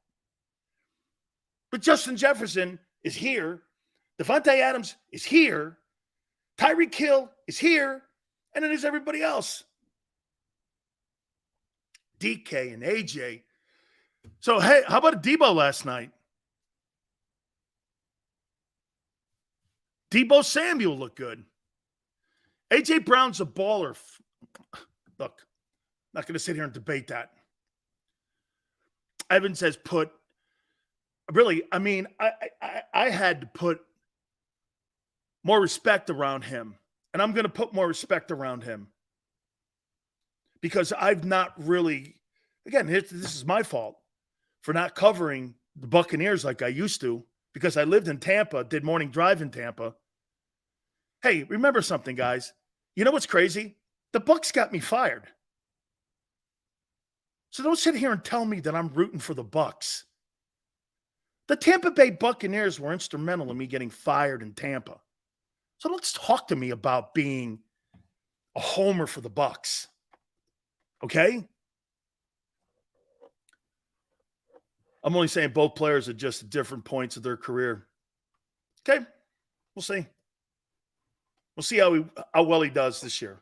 Speaker 1: But Justin Jefferson is here. Devontae Adams is here. Tyreek Hill is here. And then there's everybody else. DK and AJ. So, hey, how about Debo last night? Debo Samuel looked good. AJ Brown's a baller. Look, I'm not going to sit here and debate that. Evans has put, really, I mean, I had to put more respect around him. And I'm going to put more respect around him. Because I've not really, again, this is my fault for not covering the Buccaneers like I used to. Because I lived in Tampa, did morning drive in Tampa. Hey, remember something, guys. You know what's crazy? The Bucs got me fired. So don't sit here and tell me that I'm rooting for the Bucs. The Tampa Bay Buccaneers were instrumental in me getting fired in Tampa. So don't talk to me about being a homer for the Bucs. Okay? I'm only saying both players are just at different points of their career. Okay? We'll see. We'll see how well he does this year.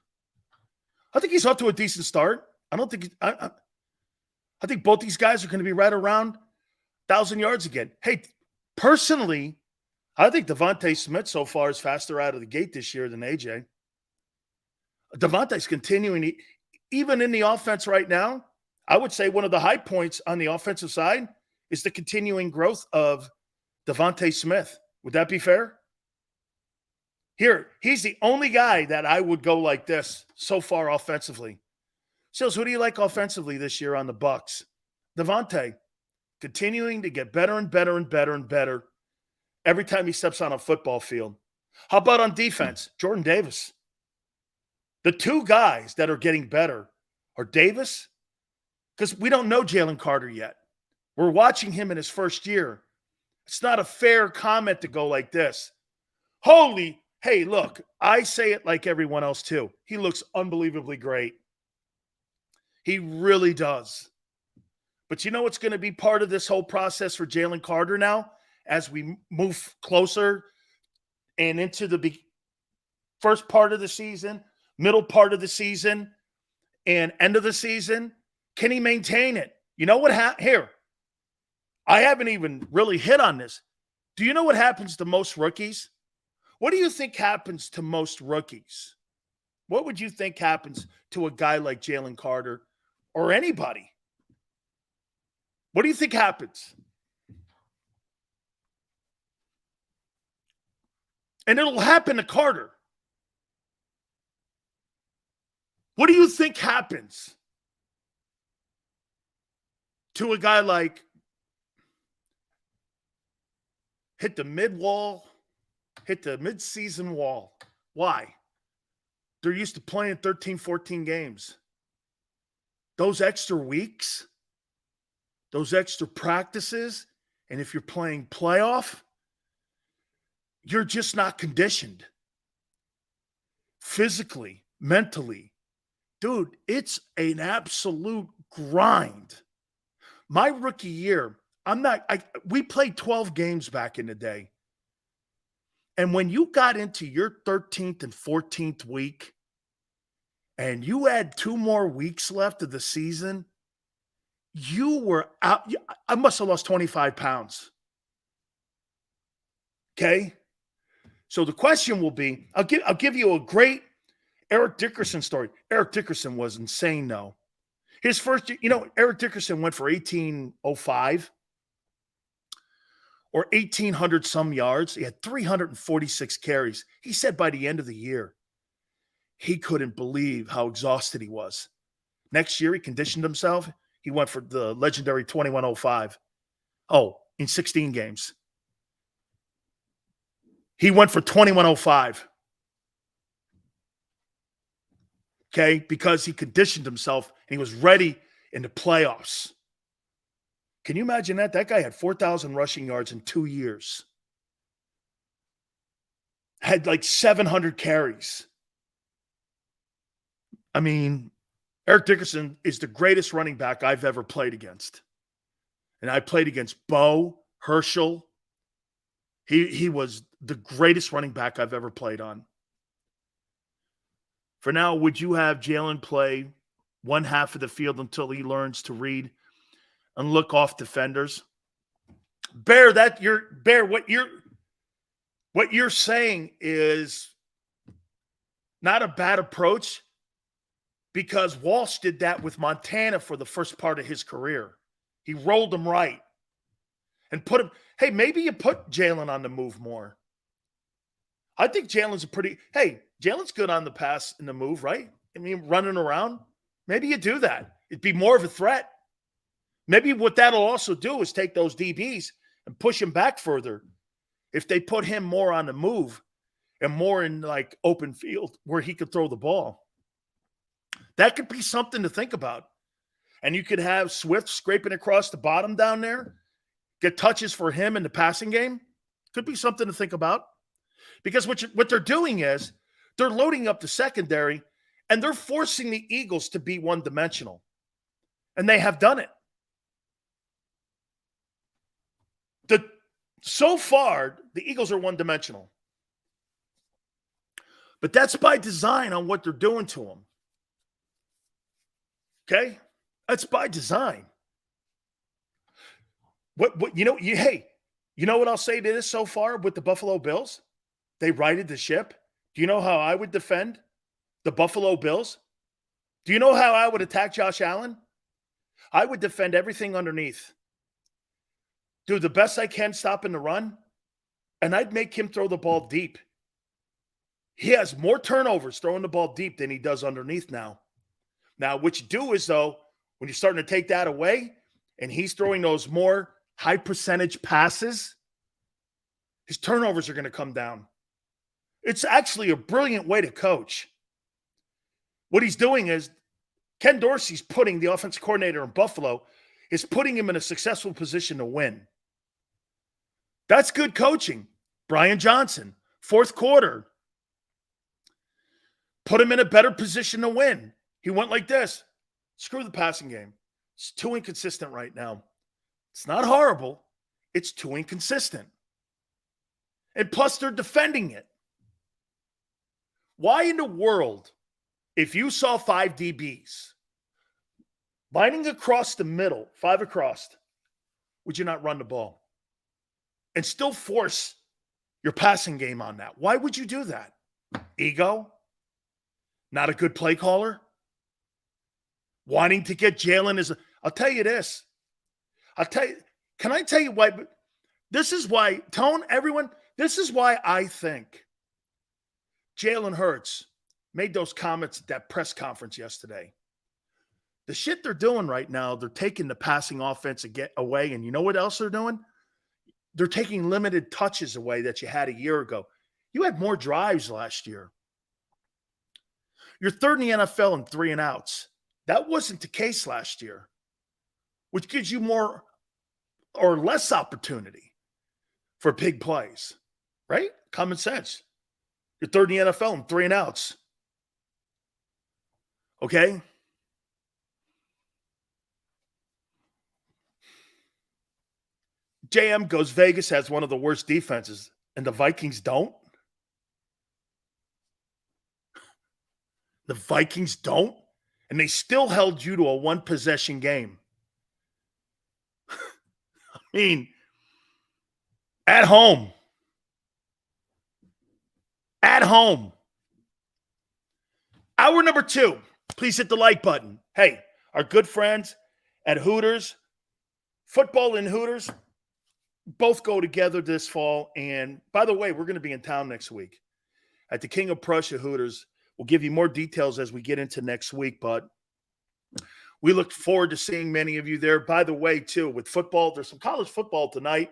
Speaker 1: I think he's off to a decent start. I think both these guys are going to be right around 1,000 yards again. Hey, personally, I think Devontae Smith so far is faster out of the gate this year than AJ. Devontae's continuing, even in the offense right now. I would say one of the high points on the offensive side is the continuing growth of Devontae Smith. Would that be fair? Here, he's the only guy that I would go like this so far offensively. Sills, who do you like offensively this year on the Bucs? Devontae, continuing to get better and better and better and better every time he steps on a football field. How about on defense? Jordan Davis. The two guys that are getting better are Davis, because we don't know Jalen Carter yet. We're watching him in his first year. It's not a fair comment to go like this. Hey, look, I say it like everyone else too. He looks unbelievably great. He really does. But you know what's going to be part of this whole process for Jalen Carter now as we move closer and into the first part of the season, middle part of the season, and end of the season? Can he maintain it? You know what here? I haven't even really hit on this. Do you know what happens to most rookies? What do you think happens to most rookies? What would you think happens to a guy like Jalen Carter or anybody? What do you think happens? And it'll happen to Carter. What do you think happens to a guy like hit the mid-wall, hit the mid-season wall? Why? They're used to playing 13, 14 games. Those extra weeks, those extra practices, and if you're playing playoff, you're just not conditioned. Physically, mentally. Dude, it's an absolute grind. My rookie year, we played 12 games back in the day. And when you got into your 13th and 14th week, and you had 2 more weeks left of the season, you were out. I must have lost 25 pounds. Okay? So the question will be, I'll give you a great Eric Dickerson story. Eric Dickerson was insane, though. His first, Eric Dickerson went for 1805 or 1,800 some yards. He had 346 carries. He said by the end of the year, he couldn't believe how exhausted he was. Next year, he conditioned himself. He went for the legendary 2105. Oh, in 16 games. He went for 2105. Okay, because he conditioned himself and he was ready in the playoffs. Can you imagine that? That guy had 4,000 rushing yards in 2 years. Had like 700 carries. I mean, Eric Dickerson is the greatest running back I've ever played against. And I played against Bo, Herschel. He was the greatest running back I've ever played on. For now, would you have Jalen play one half of the field until he learns to read and look off defenders? Bear, what you're saying is not a bad approach, because Walsh did that with Montana for the first part of his career. He rolled him right and put him. Hey, maybe you put Jalen on the move more. I think Jalen's Jalen's good on the pass and the move, right? I mean, running around. Maybe you do that. It'd be more of a threat. Maybe what that'll also do is take those DBs and push him back further. If they put him more on the move and more in like open field where he could throw the ball. That could be something to think about. And you could have Swift scraping across the bottom down there, get touches for him in the passing game. Could be something to think about. Because what they're doing is they're loading up the secondary and they're forcing the Eagles to be one-dimensional. And they have done it. So far, the Eagles are one-dimensional. But that's by design on what they're doing to them. Okay? That's by design. You know what I'll say to this so far with the Buffalo Bills? They righted the ship. Do you know how I would defend the Buffalo Bills? Do you know how I would attack Josh Allen? I would defend everything underneath. Do the best I can stopping the run, and I'd make him throw the ball deep. He has more turnovers throwing the ball deep than he does underneath now. Now, what you do is, though, when you're starting to take that away and he's throwing those more high percentage passes, his turnovers are going to come down. It's actually a brilliant way to coach. What he's doing is Ken Dorsey's putting the offensive coordinator in Buffalo, is putting him in a successful position to win. That's good coaching. Brian Johnson, fourth quarter, put him in a better position to win. He went like this. Screw the passing game. It's too inconsistent right now. It's not horrible. It's too inconsistent. And plus, they're defending it. Why in the world, if you saw 5 DBs lining across the middle, 5 across, would you not run the ball and still force your passing game on that? Why would you do that? Ego? Not a good play caller? Wanting to get Jalen I'll tell you this. Can I tell you why? This is why, everyone, this is why I think Jalen Hurts made those comments at that press conference yesterday. The shit they're doing right now, they're taking the passing offense away, and you know what else they're doing? They're taking limited touches away that you had a year ago. You had more drives last year. You're third in the NFL in 3 and outs. That wasn't the case last year, which gives you more or less opportunity for big plays, right? Common sense. You're third in the NFL in 3 and outs. Okay? JM goes, Vegas has one of the worst defenses, and the Vikings don't? The Vikings don't? And they still held you to a 1-possession game. I mean, at home. At home. Hour number 2. Please hit the like button. Hey, our good friends at Hooters, football and Hooters, both go together this fall. And by the way, we're going to be in town next week at the King of Prussia Hooters. We'll give you more details as we get into next week, but we look forward to seeing many of you there. By the way, too, with football, there's some college football tonight.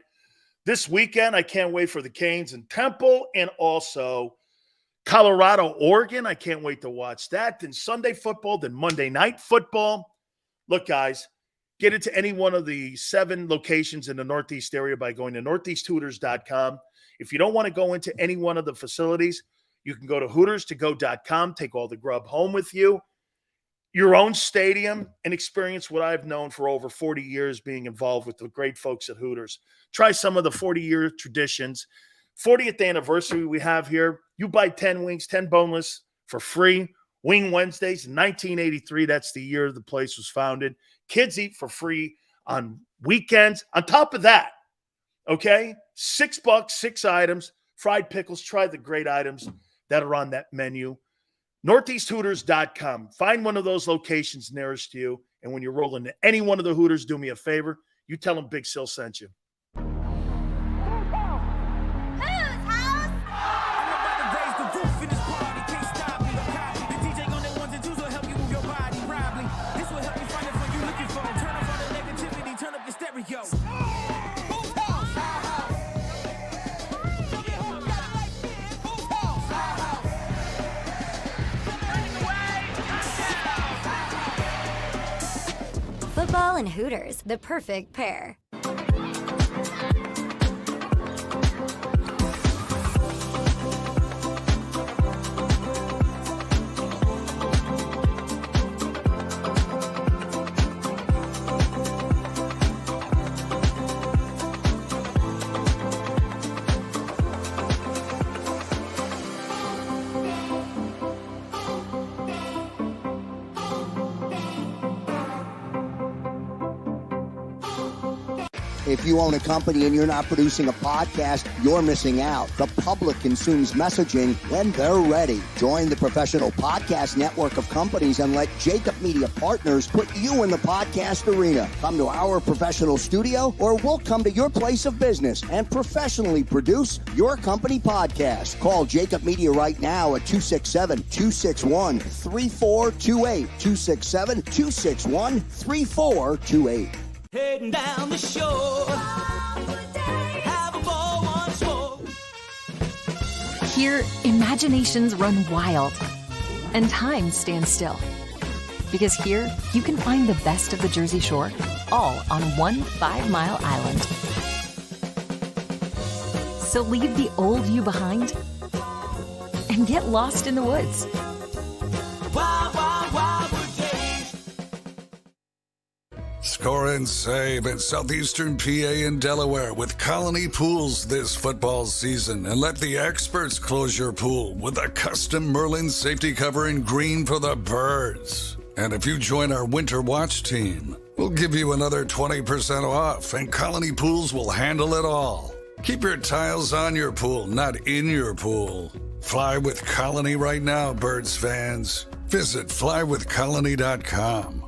Speaker 1: This weekend, I can't wait for the Canes in Temple, and also Colorado, Oregon. I can't wait to watch that. Then Sunday football, then Monday night football. Look, guys, get into any one of the 7 locations in the Northeast area by going to northeasthooters.com. If you don't want to go into any one of the facilities, you can go to hooterstogo.com, take all the grub home with you, your own stadium, and experience what I've known for over 40 years being involved with the great folks at Hooters. Try some of the 40-year traditions. 40th anniversary we have here. You buy 10 wings, 10 boneless for free. Wing Wednesdays, 1983. That's the year the place was founded. Kids eat for free on weekends. On top of that, okay, $6, 6 items, fried pickles. Try the great items that are on that menu. NortheastHooters.com. Find one of those locations nearest you. And when you're rolling to any one of the Hooters, do me a favor. You tell them Big Sil sent you.
Speaker 2: Football and Hooters, the perfect pair.
Speaker 3: If you own a company and you're not producing a podcast, you're missing out. The public consumes messaging when they're ready. Join the professional podcast network of companies and let JAKIB Media Partners put you in the podcast arena. Come to our professional studio, or we'll come to your place of business and professionally produce your company podcast. Call JAKIB Media right now at 267-261-3428. 267-261-3428.
Speaker 4: Heading down the shore, have a ball once more.
Speaker 5: Here, imaginations run wild and time stands still. Because here, you can find the best of the Jersey Shore, all on one 5-mile island. So leave the old you behind and get lost in the woods.
Speaker 4: Wild, wild, wildwood days.
Speaker 6: Score and save in southeastern PA and Delaware with Colony Pools this football season, and let the experts close your pool with a custom Merlin safety cover in green for the birds. And if you join our Winter Watch team, we'll give you another 20% off, and Colony Pools will handle it all. Keep your tiles on your pool, not in your pool. Fly with Colony right now, birds fans. Visit flywithcolony.com.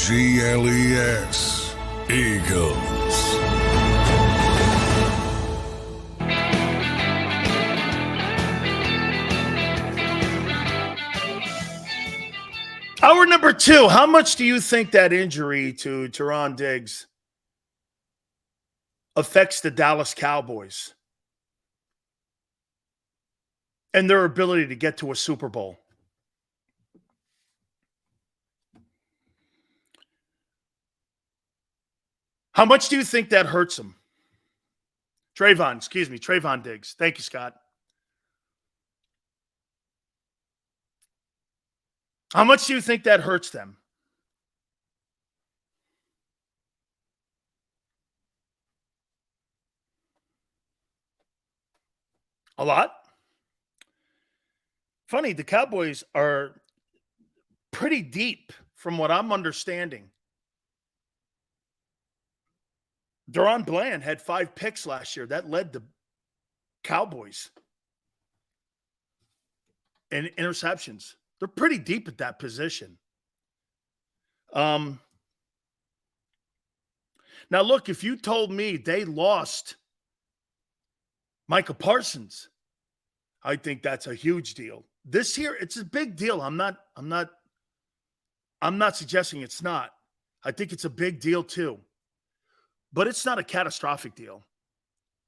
Speaker 6: EAGLES, Eagles.
Speaker 1: Hour number 2. How much do you think that injury to Teron Diggs affects the Dallas Cowboys and their ability to get to a Super Bowl? How much do you think that hurts him? Trayvon Diggs. Thank you, Scott. How much do you think that hurts them? A lot. Funny, the Cowboys are pretty deep from what I'm understanding. Deron Bland had 5 picks last year. That led the Cowboys in interceptions. They're pretty deep at that position. Now, look, if you told me they lost Micah Parsons, I think that's a huge deal. This year, it's a big deal. I'm not suggesting it's not. I think it's a big deal too. But it's not a catastrophic deal.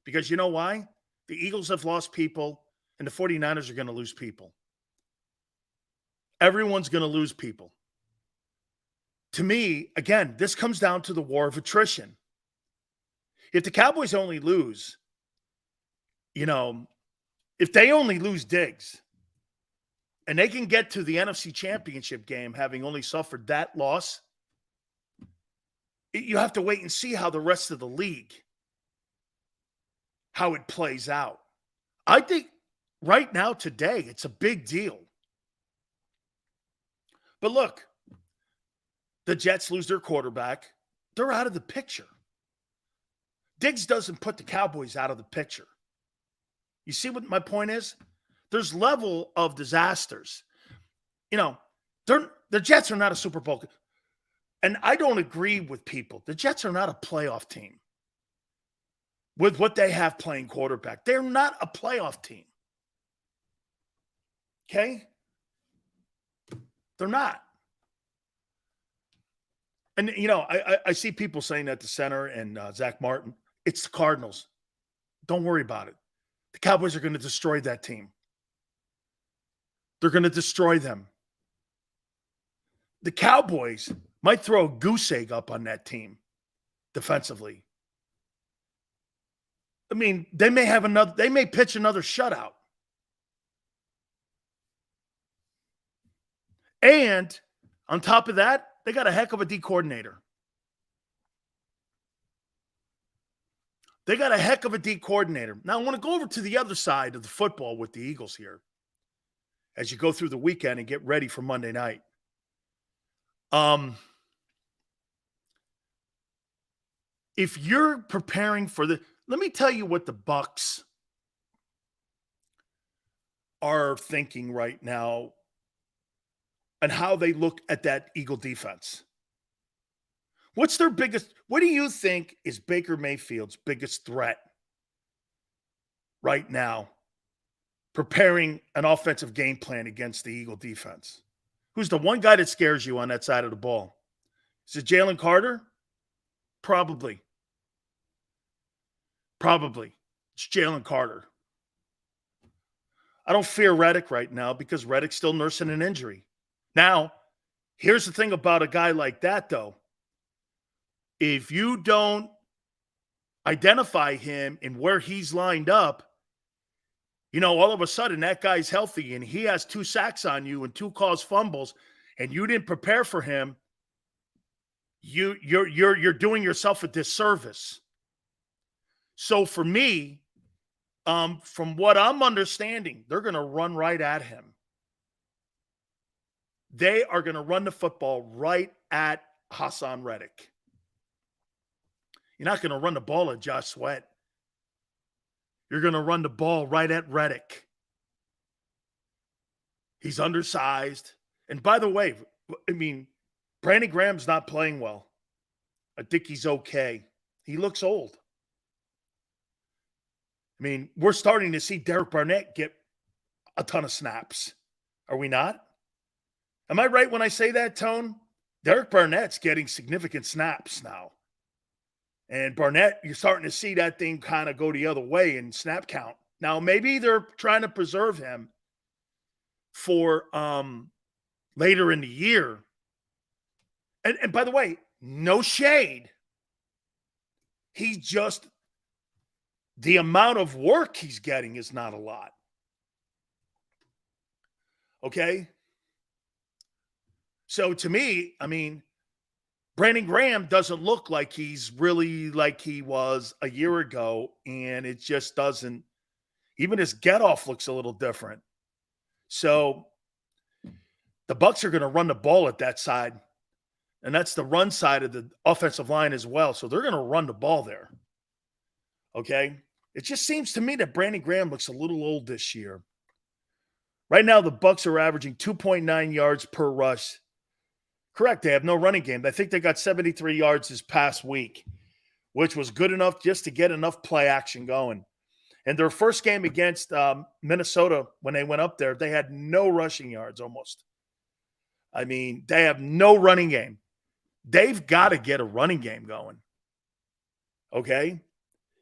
Speaker 1: Because you know why? The Eagles have lost people, and the 49ers are going to lose people. Everyone's going to lose people. To me, again, this comes down to the war of attrition. If the Cowboys only lose, if they only lose Diggs, and they can get to the NFC Championship game having only suffered that loss, you have to wait and see how the rest of the league, how it plays out. I think right now, today, it's a big deal. But look, the Jets lose their quarterback. They're out of the picture. Diggs doesn't put the Cowboys out of the picture. You see what my point is? There's level of disasters. The Jets are not a Super Bowl. And I don't agree with people. The Jets are not a playoff team with what they have playing quarterback. They're not a playoff team. Okay? They're not. And, I see people saying that the center and Zach Martin, it's the Cardinals. Don't worry about it. The Cowboys are going to destroy that team. They're going to destroy them. The Cowboys might throw a goose egg up on that team defensively. I mean, they may pitch another shutout. And on top of that, they got a heck of a D coordinator. They got a heck of a D coordinator. Now, I want to go over to the other side of the football with the Eagles here as you go through the weekend and get ready for Monday night. If you're preparing for let me tell you what the Bucs are thinking right now and how they look at that Eagle defense. What do you think is Baker Mayfield's biggest threat right now, preparing an offensive game plan against the Eagle defense? Who's the one guy that scares you on that side of the ball? Is it Jalen Carter? Probably. It's Jalen Carter. I don't fear Reddick right now because Reddick's still nursing an injury. Now, here's the thing about a guy like that, though. If you don't identify him and where he's lined up, all of a sudden that guy's healthy and he has 2 sacks on you and 2 caused fumbles, and you didn't prepare for him, you're doing yourself a disservice. So for me, from what I'm understanding, they're going to run right at him. They are going to run the football right at Hassan Reddick. You're not going to run the ball at Josh Sweat. You're going to run the ball right at Reddick. He's undersized. And by the way, Brandon Graham's not playing well. I think he's okay. He looks old. We're starting to see Derek Barnett get a ton of snaps. Are we not? Am I right when I say that, Tone? Derek Barnett's getting significant snaps now. And Barnett, you're starting to see that thing kind of go the other way in snap count. Now, maybe they're trying to preserve him for later in the year. And by the way, no shade. He's just, the amount of work he's getting is not a lot. Okay? So to me, Brandon Graham doesn't look like he's really like he was a year ago, and it just doesn't. Even his get-off looks a little different. So the Bucs are going to run the ball at that side, and that's the run side of the offensive line as well. So they're going to run the ball there. Okay? It just seems to me that Brandon Graham looks a little old this year. Right now, the Bucs are averaging 2.9 yards per rush. Correct, they have no running game. I think they got 73 yards this past week, which was good enough just to get enough play action going. And their first game against Minnesota, when they went up there, they had no rushing yards almost. They have no running game. They've got to get a running game going. Okay?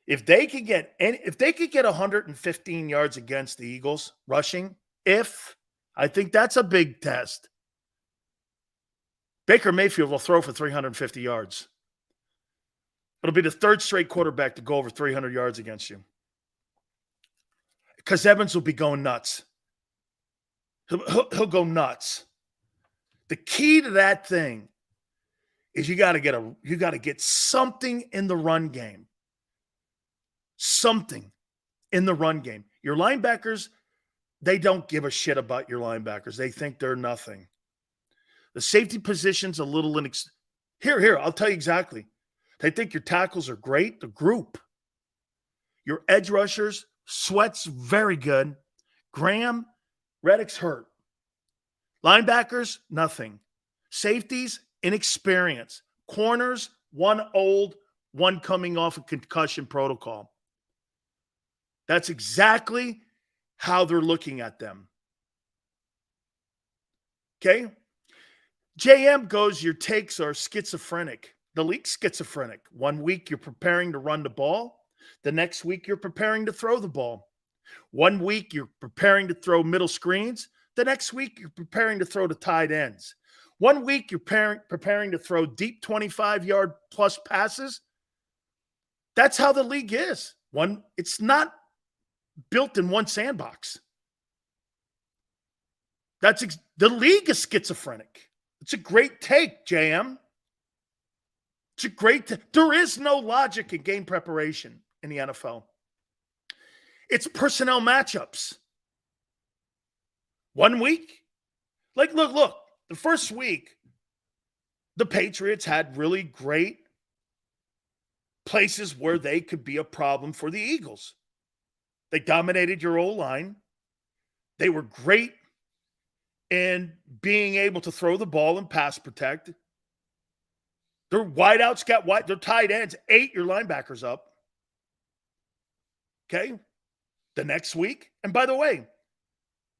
Speaker 1: If they could get 115 yards against the Eagles rushing, I think that's a big test. Baker Mayfield will throw for 350 yards. It'll be the 3rd straight quarterback to go over 300 yards against you. Because Evans will be going nuts. He'll go nuts. The key to that thing is you got to get something in the run game. Something in the run game. Your linebackers, they don't give a shit about your linebackers. They think they're nothing. The safety position's a little Here, I'll tell you exactly. They think your tackles are great, the group. Your edge rushers, Sweat's very good. Graham, Reddick's hurt. Linebackers, nothing. Safeties, inexperience. Corners, one old, one coming off a concussion protocol. That's exactly how they're looking at them. Okay? JM goes, your takes are schizophrenic. The league's schizophrenic. 1 week you're preparing to run the ball. The next week you're preparing to throw the ball. 1 week you're preparing to throw middle screens. The next week you're preparing to throw to tight ends. 1 week you're preparing to throw deep 25-yard plus passes. That's how the league is. It's not built in one sandbox. The league is schizophrenic. It's a great take, JM. It's a great there is no logic in game preparation in the NFL. It's personnel matchups. 1 week, look, the first week, the Patriots had really great places where they could be a problem for the Eagles. They dominated your O-line. They were great in being able to throw the ball and pass protect. Their wideouts got wide. Their tight ends ate your linebackers up. Okay? The next week. And by the way,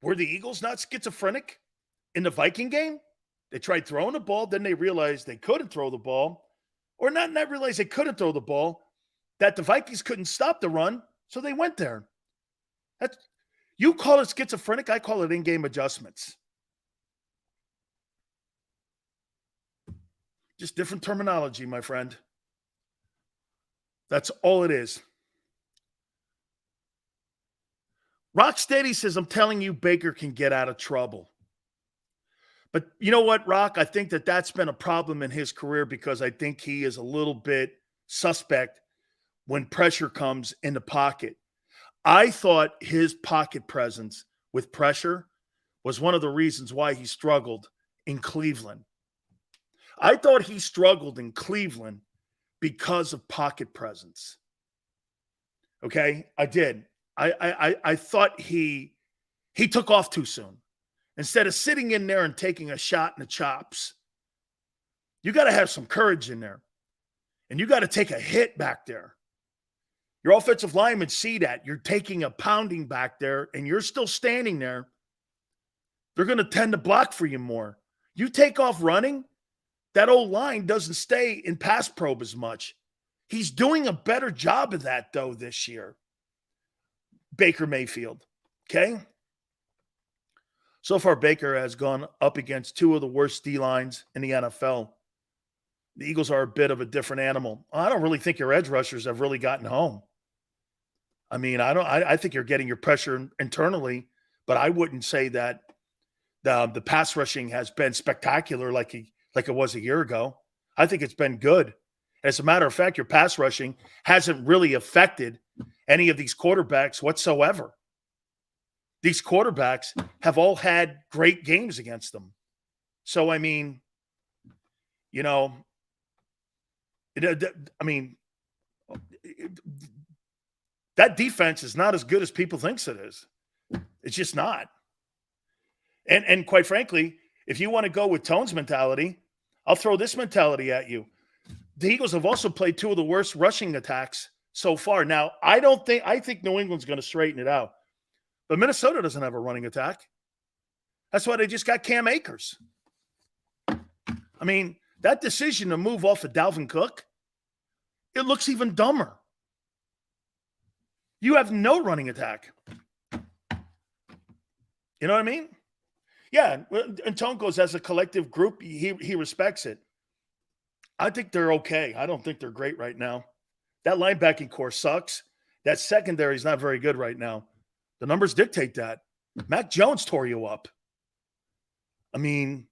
Speaker 1: were the Eagles not schizophrenic in the Viking game? They tried throwing the ball. Then they realized they couldn't throw the ball. Or not realize they couldn't throw the ball. That the Vikings couldn't stop the run. So they went there. You call it schizophrenic. I call it in-game adjustments. Just different terminology, my friend. That's all it is. Rocksteady says, I'm telling you, Baker can get out of trouble. But you know what, Rock? I think that's been a problem in his career because I think he is a little bit suspect when pressure comes in the pocket. I thought his pocket presence with pressure was one of the reasons why he struggled in Cleveland. I thought he struggled in Cleveland because of pocket presence. Okay? I did. I thought he took off too soon. Instead of sitting in there and taking a shot in the chops, you got to have some courage in there. And you got to take a hit back there. Your offensive linemen see that. You're taking a pounding back there, and you're still standing there. They're going to tend to block for you more. You take off running, that old line doesn't stay in pass probe as much. He's doing a better job of that, though, this year. Baker Mayfield, okay? So far, Baker has gone up against two of the worst D-lines in the NFL. The Eagles are a bit of a different animal. I don't really think your edge rushers have really gotten home. I mean, I think you're getting your pressure internally, but I wouldn't say that the pass rushing has been spectacular like it was a year ago. I think it's been good. As a matter of fact, your pass rushing hasn't really affected any of these quarterbacks whatsoever. These quarterbacks have all had great games against them. So, I mean, you know, that defense is not as good as people thinks it is. It's just not. And quite frankly, if you want to go with Tone's mentality, I'll throw this mentality at you. The Eagles have also played two of the worst rushing attacks so far. Now, I think New England's going to straighten it out. But Minnesota doesn't have a running attack. That's why they just got Cam Akers. I mean, that decision to move off of Dalvin Cook, it looks even dumber. You have no running attack. You know what I mean? Yeah, and Tone goes, as a collective group, he respects it. I think they're okay. I don't think they're great right now. That linebacking core sucks. That secondary is not very good right now. The numbers dictate that. Mac Jones tore you up. I mean,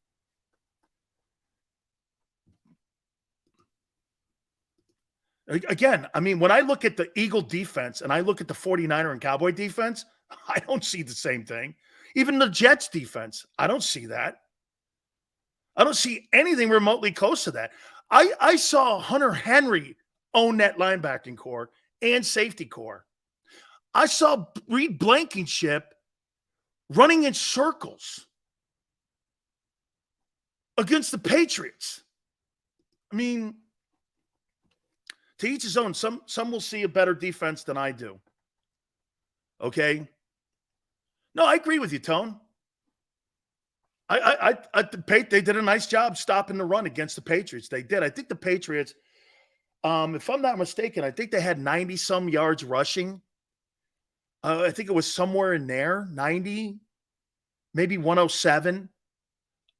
Speaker 1: again, when I look at the Eagle defense and I look at the 49er and Cowboy defense, I don't see the same thing. Even the Jets defense, I don't see that. I don't see anything remotely close to that. I saw Hunter Henry own that linebacking core and safety core. I saw Reed Blankenship running in circles against the Patriots. I mean, to each his own. Some will see a better defense than I do. Okay? No, I agree with you, Tone. They did a nice job stopping the run against the Patriots. They did. I think the Patriots, if I'm not mistaken, I think they had 90-some yards rushing. I think it was somewhere in there, 90, maybe 107.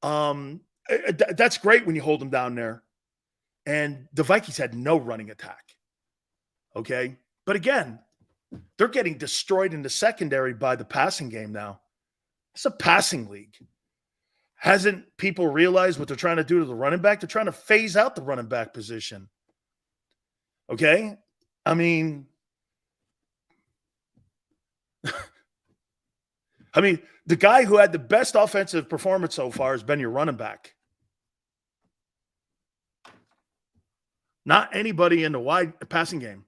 Speaker 1: That's great when you hold them down there. And the Vikings had no running attack. Okay? But again, they're getting destroyed in the secondary by the passing game now. It's a passing league. Hasn't people realized what they're trying to do to the running back? They're trying to phase out the running back position. Okay? I mean, the guy who had the best offensive performance so far has been your running back. Not anybody in the wide passing game.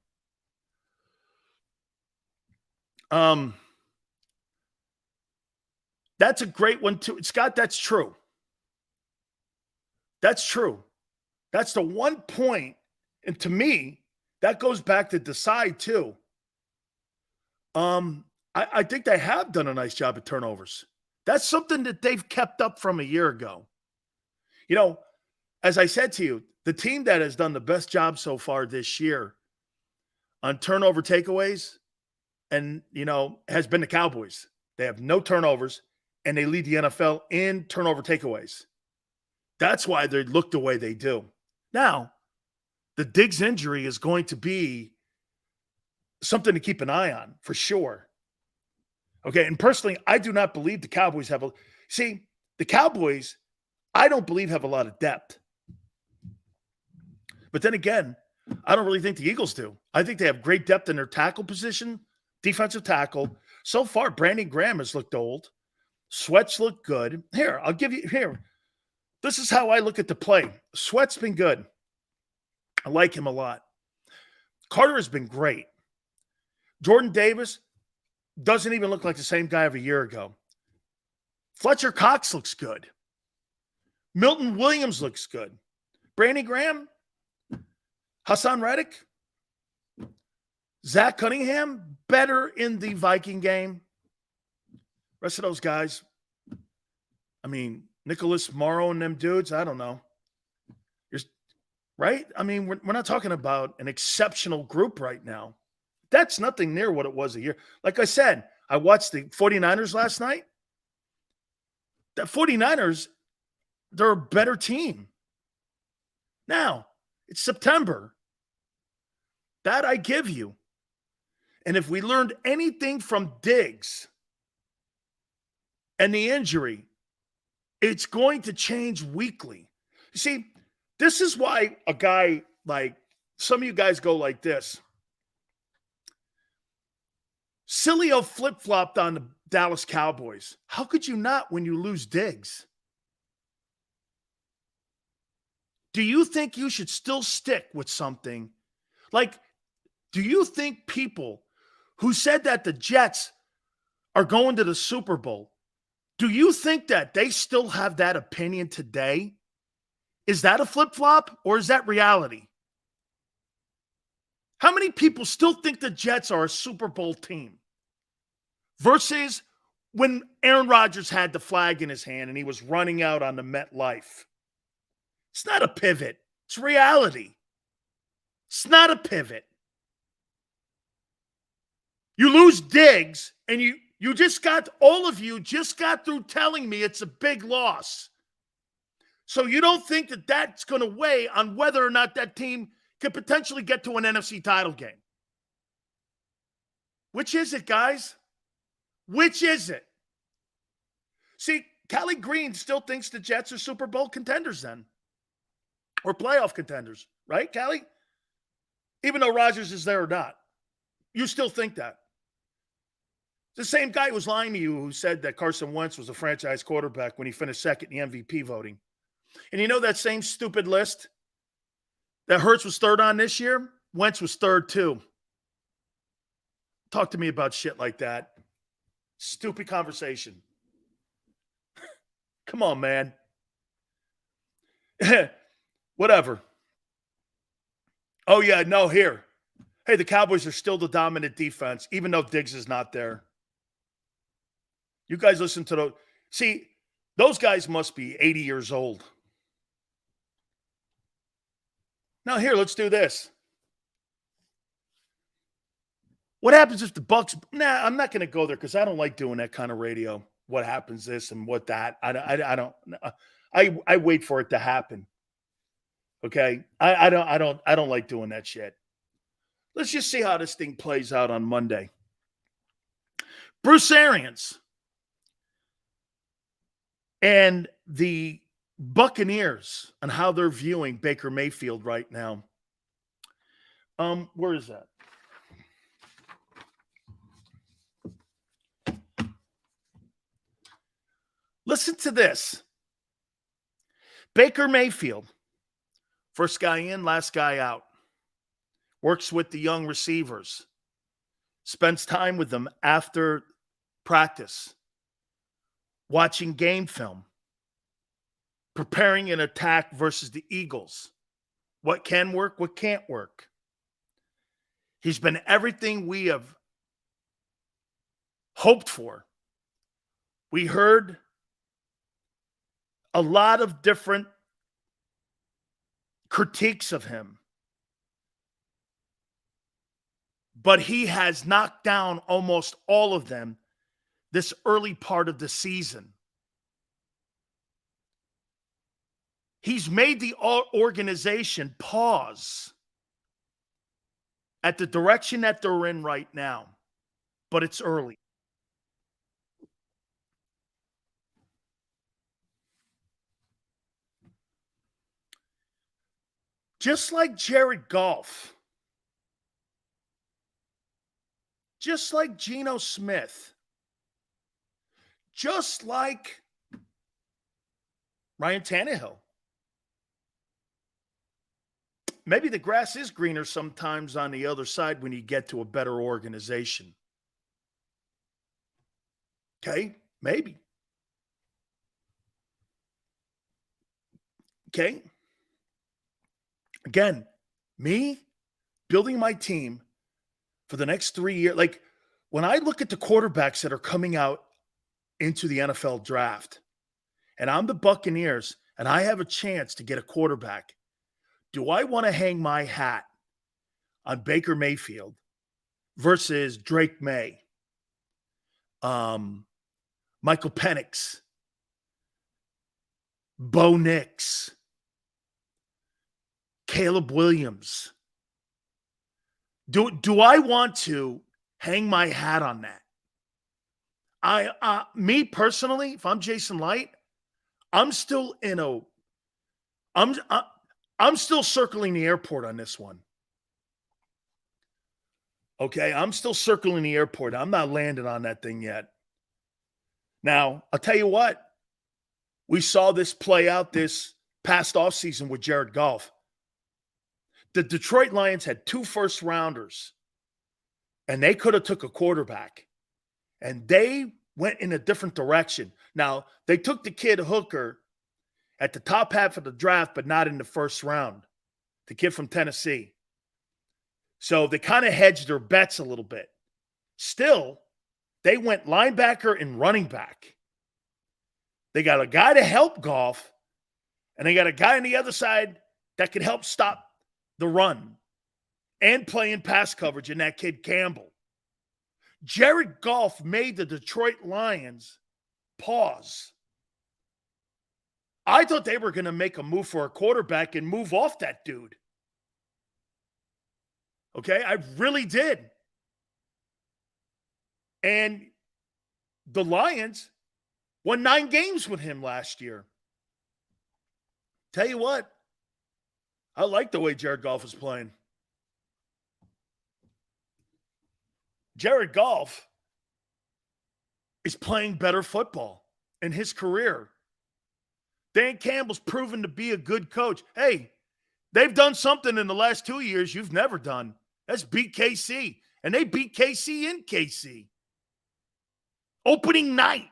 Speaker 1: That's a great one too. Scott, that's true. That's true. That's the one point, and to me, that goes back to decide too. I think they have done a nice job at turnovers. That's something that they've kept up from a year ago. You know, as I said to you, the team that has done the best job so far this year on turnover takeaways and, has been the Cowboys. They have no turnovers, and they lead the NFL in turnover takeaways. That's why they look the way they do. Now, the Diggs injury is going to be something to keep an eye on, for sure. Okay, and personally, I do not believe the Cowboys have the Cowboys, I don't believe have a lot of depth. But then again, I don't really think the Eagles do. I think they have great depth in their tackle position, defensive tackle. So far, Brandon Graham has looked old. Sweat's looked good. Here, I'll give you, here. This is how I look at the play. Sweat's been good. I like him a lot. Carter has been great. Jordan Davis doesn't even look like the same guy of a year ago. Fletcher Cox looks good. Milton Williams looks good. Brandon Graham, Hassan Reddick, Zach Cunningham, better in the Viking game. Rest of those guys, Nicholas Morrow and them dudes, I don't know. Right? We're not talking about an exceptional group right now. That's nothing near what it was a year. Like I said, I watched the 49ers last night. The 49ers, they're a better team. Now, it's September. That I give you. And if we learned anything from Diggs and the injury, it's going to change weekly. You see, this is why a guy like some of you guys go like this. Sileo flip-flopped on the Dallas Cowboys. How could you not when you lose Diggs? Do you think you should still stick with something? Like, do you think people who said that the Jets are going to the Super Bowl, do you think that they still have that opinion today? Is that a flip-flop or is that reality? How many people still think the Jets are a Super Bowl team? Versus when Aaron Rodgers had the flag in his hand and he was running out on the MetLife. It's not a pivot. It's reality. It's not a pivot. You lose Diggs and you just got, all of you just got through telling me it's a big loss. So you don't think that that's going to weigh on whether or not that team could potentially get to an NFC title game. Which is it, guys? Which is it? See, Callie Green still thinks the Jets are Super Bowl contenders then. Or playoff contenders, right, Callie? Even though Rodgers is there or not. You still think that. The same guy who was lying to you who said that Carson Wentz was a franchise quarterback when he finished second in the MVP voting. And you know that same stupid list that Hurts was third on this year? Wentz was third too. Talk to me about shit like that. Stupid conversation. Come on, man. Whatever. Oh, yeah, no, here. Hey, the Cowboys are still the dominant defense, even though Diggs is not there. You guys listen to those. See, those guys must be 80 years old. Now, here, let's do this. What happens if the Bucs? Nah, I'm not going to go there because I don't like doing that kind of radio. What happens this and what that? I don't. I wait for it to happen. Okay, I don't like doing that shit. Let's just see how this thing plays out on Monday. Bruce Arians And the Buccaneers and how they're viewing Baker Mayfield right now. Where is that? Listen to this. Baker Mayfield, first guy in, last guy out. Works with the young receivers. Spends time with them after practice. Watching game film. Preparing an attack versus the Eagles. What can work, what can't work. He's been everything we have hoped for. We heard a lot of different critiques of him. But he has knocked down almost all of them this early part of the season. He's made the organization pause at the direction that they're in right now, but it's early. Just like Jared Goff, just like Geno Smith, just like Ryan Tannehill. Maybe the grass is greener sometimes on the other side when you get to a better organization. Okay? Maybe. Okay? Again, me building my team for the next 3 years. Like, when I look at the quarterbacks that are coming out into the NFL draft, and I'm the Buccaneers, and I have a chance to get a quarterback, do I want to hang my hat on Baker Mayfield versus Drake May, Michael Penix, Bo Nix, Caleb Williams? Do I want to hang my hat on that? Me personally, if I'm Jason Light, I'm still I'm still circling the airport on this one. Okay, I'm still circling the airport. I'm not landing on that thing yet. Now, I'll tell you what. We saw this play out this past offseason with Jared Goff. The Detroit Lions had 2 first-rounders, and they could have took a quarterback, and they went in a different direction. Now, they took the kid Hooker at the top half of the draft, but not in the first round, the kid from Tennessee. So they kind of hedged their bets a little bit. Still, they went linebacker and running back. They got a guy to help Goff, and they got a guy on the other side that can help stop the run and play in pass coverage in that kid Campbell. Jared Goff made the Detroit Lions pause. I thought they were going to make a move for a quarterback and move off that dude. Okay, I really did. And the Lions won 9 games with him last year. Tell you what, I like the way Jared Goff is playing. Jared Goff is playing better football in his career. Dan Campbell's proven to be a good coach. Hey, they've done something in the last 2 years you've never done. That's beat KC. And they beat KC in KC. Opening night.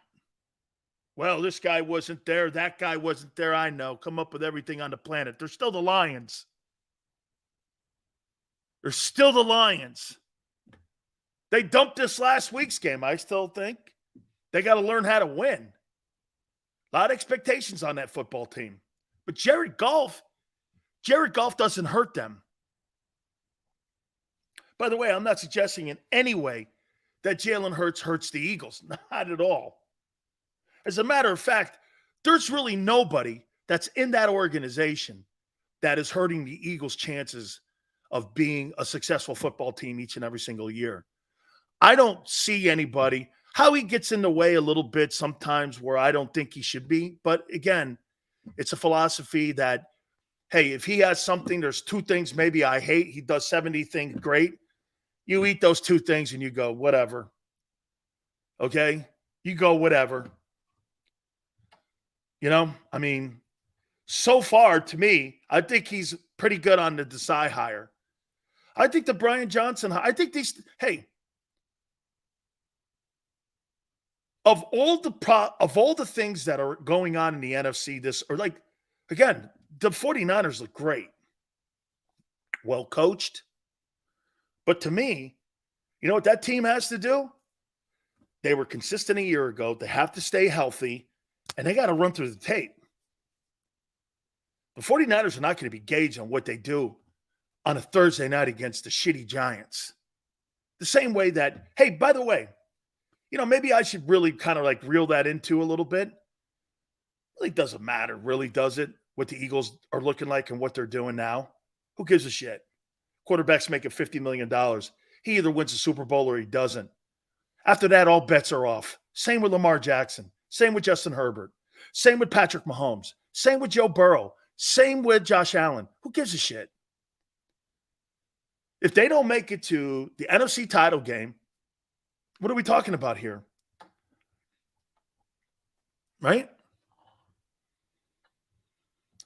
Speaker 1: Well, this guy wasn't there. That guy wasn't there. I know. Come up with everything on the planet. They're still the Lions. They're still the Lions. They dumped this last week's game, I still think. They got to learn how to win. A lot of expectations on that football team. But Jared Goff doesn't hurt them. By the way, I'm not suggesting in any way that Jalen Hurts hurts the Eagles. Not at all. As a matter of fact, there's really nobody that's in that organization that is hurting the Eagles' chances of being a successful football team each and every single year. I don't see anybody. Howie gets in the way a little bit sometimes where I don't think he should be. But again, it's a philosophy that, hey, if he has something, there's two things maybe I hate. He does 70 things great. You eat those two things and you go, whatever. Okay? You go, whatever. You know, I mean, so far to me, I think he's pretty good on the Desai hire. I think the Brian Johnson, I think these, hey, of all the things that are going on in the NFC, again, the 49ers look great. Well coached. But to me, you know what that team has to do? They were consistent a year ago. They have to stay healthy, and they got to run through the tape. The 49ers are not going to be gauged on what they do on a Thursday night against the shitty Giants. The same way that, hey, by the way, you know, maybe I should really kind of like reel that into a little bit. Really doesn't matter, really, does it? What the Eagles are looking like and what they're doing now. Who gives a shit? Quarterback's making $50 million. He either wins a Super Bowl or he doesn't. After that, all bets are off. Same with Lamar Jackson. Same with Justin Herbert. Same with Patrick Mahomes. Same with Joe Burrow. Same with Josh Allen. Who gives a shit? If they don't make it to the NFC title game, what are we talking about here? Right?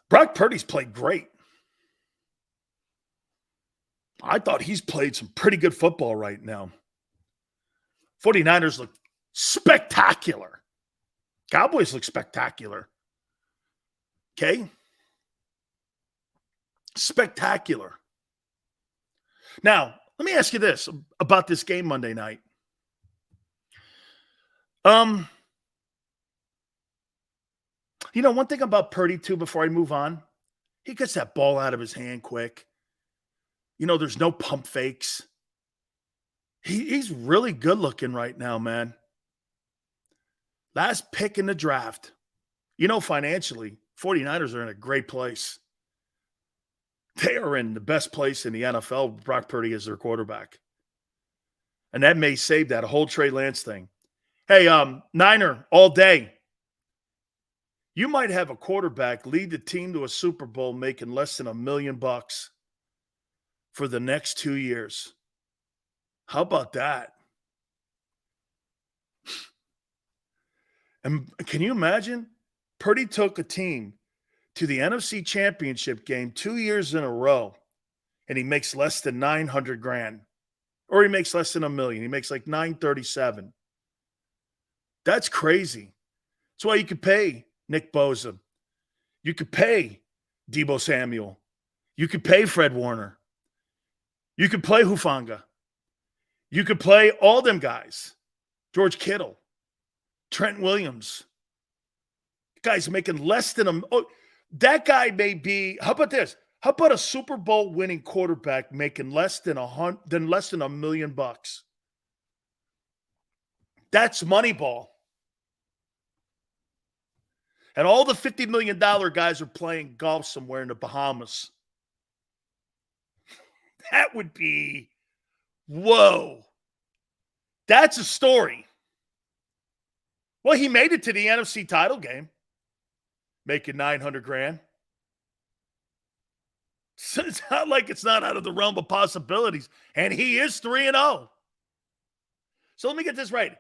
Speaker 1: Brock Purdy's played great. I thought he's played some pretty good football right now. 49ers look spectacular. Cowboys look spectacular. Okay? Spectacular. Now, let me ask you this about this game Monday night. You know, one thing about Purdy, too, before I move on, he gets that ball out of his hand quick. You know, there's no pump fakes. He's really good looking right now, man. Last pick in the draft. You know, financially, 49ers are in a great place. They are in the best place in the NFL. Brock Purdy is their quarterback. And that may save that whole Trey Lance thing. Hey, Niner, all day. You might have a quarterback lead the team to a Super Bowl making less than $1 million for the next 2 years. How about that? And can you imagine? Purdy took a team to the NFC Championship game 2 years in a row, and he makes less than $900,000. Or he makes less than $1 million. He makes like $937,000. That's crazy. That's why you could pay Nick Bosa. You could pay Deebo Samuel. You could pay Fred Warner. You could play Hufanga. You could play all them guys. George Kittle. Trent Williams. Guys making less than that guy may be, how about this? How about a Super Bowl winning quarterback making less than $1 million? That's Moneyball. And all the $50 million guys are playing golf somewhere in the Bahamas. That would be, whoa. That's a story. Well, he made it to the NFC title game, making $900,000. So it's not like it's not out of the realm of possibilities. And he is 3-0. So let me get this right.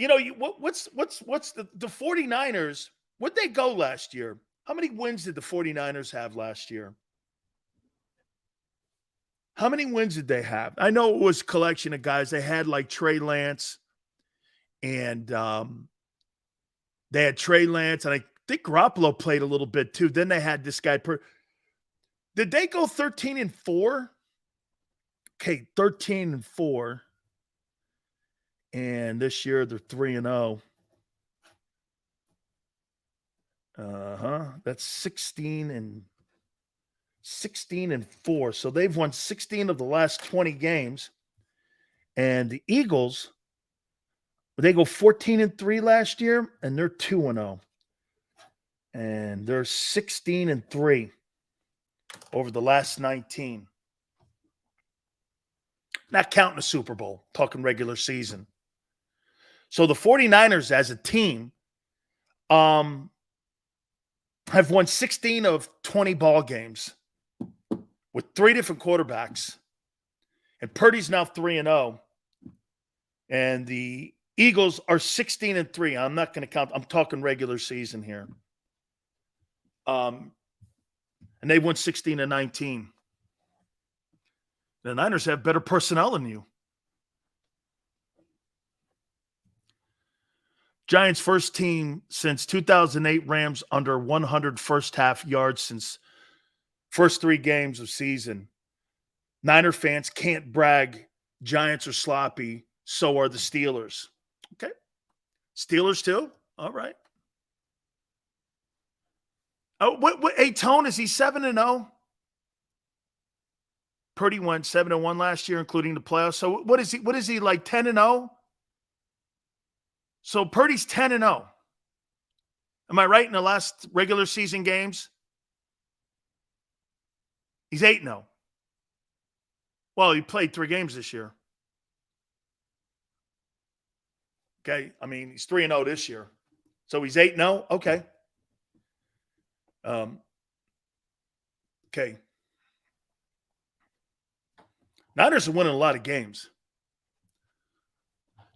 Speaker 1: You know, what's the 49ers, where'd they go last year? How many wins did the 49ers have last year? How many wins did they have? I know it was a collection of guys. They had like Trey Lance, and they had Trey Lance, and I think Garoppolo played a little bit too. Then they had this guy. Did they go 13-4? Okay, 13-4. And this year they're 3-0. That's 16-4. So they've won 16 of the last 20 games. And the Eagles, they go 14-3 last year, and they're 2-0. And they're 16-3 over the last 19. not counting the Super Bowl, talking regular season. So the 49ers as a team have won 16 of 20 ball games with 3 different quarterbacks. And Purdy's now 3-0. And the Eagles are 16-3. I'm not going to count. I'm talking regular season here. And they won 16-19. The Niners have better personnel than you. Giants first team since 2008, Rams under 100 first half yards since first 3 games of season. Niner fans can't brag. Giants are sloppy. So are the Steelers. Okay. Steelers too? All right. Oh, hey, Tone, is he 7-0? Purdy went 7-1 last year, including the playoffs. So what is he? What is he, like 10-0? So Purdy's 10-0. Am I right in the last regular season games? He's 8-0. Well, he played 3 games this year. Okay. I mean, he's 3-0 this year. So he's 8-0. Okay. Okay. Niners are winning a lot of games.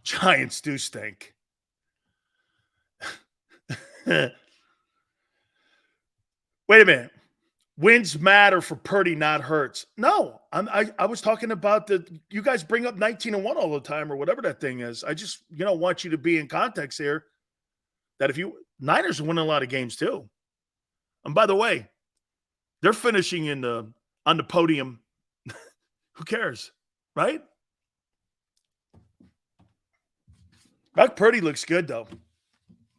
Speaker 1: Giants do stink. Wait a minute. Wins matter for Purdy, not Hurts. No, I was talking about you guys bring up 19-1 all the time or whatever that thing is. I just, want you to be in context here that Niners are winning a lot of games too. And by the way, they're finishing on the podium. Who cares, right? Brock Purdy looks good though.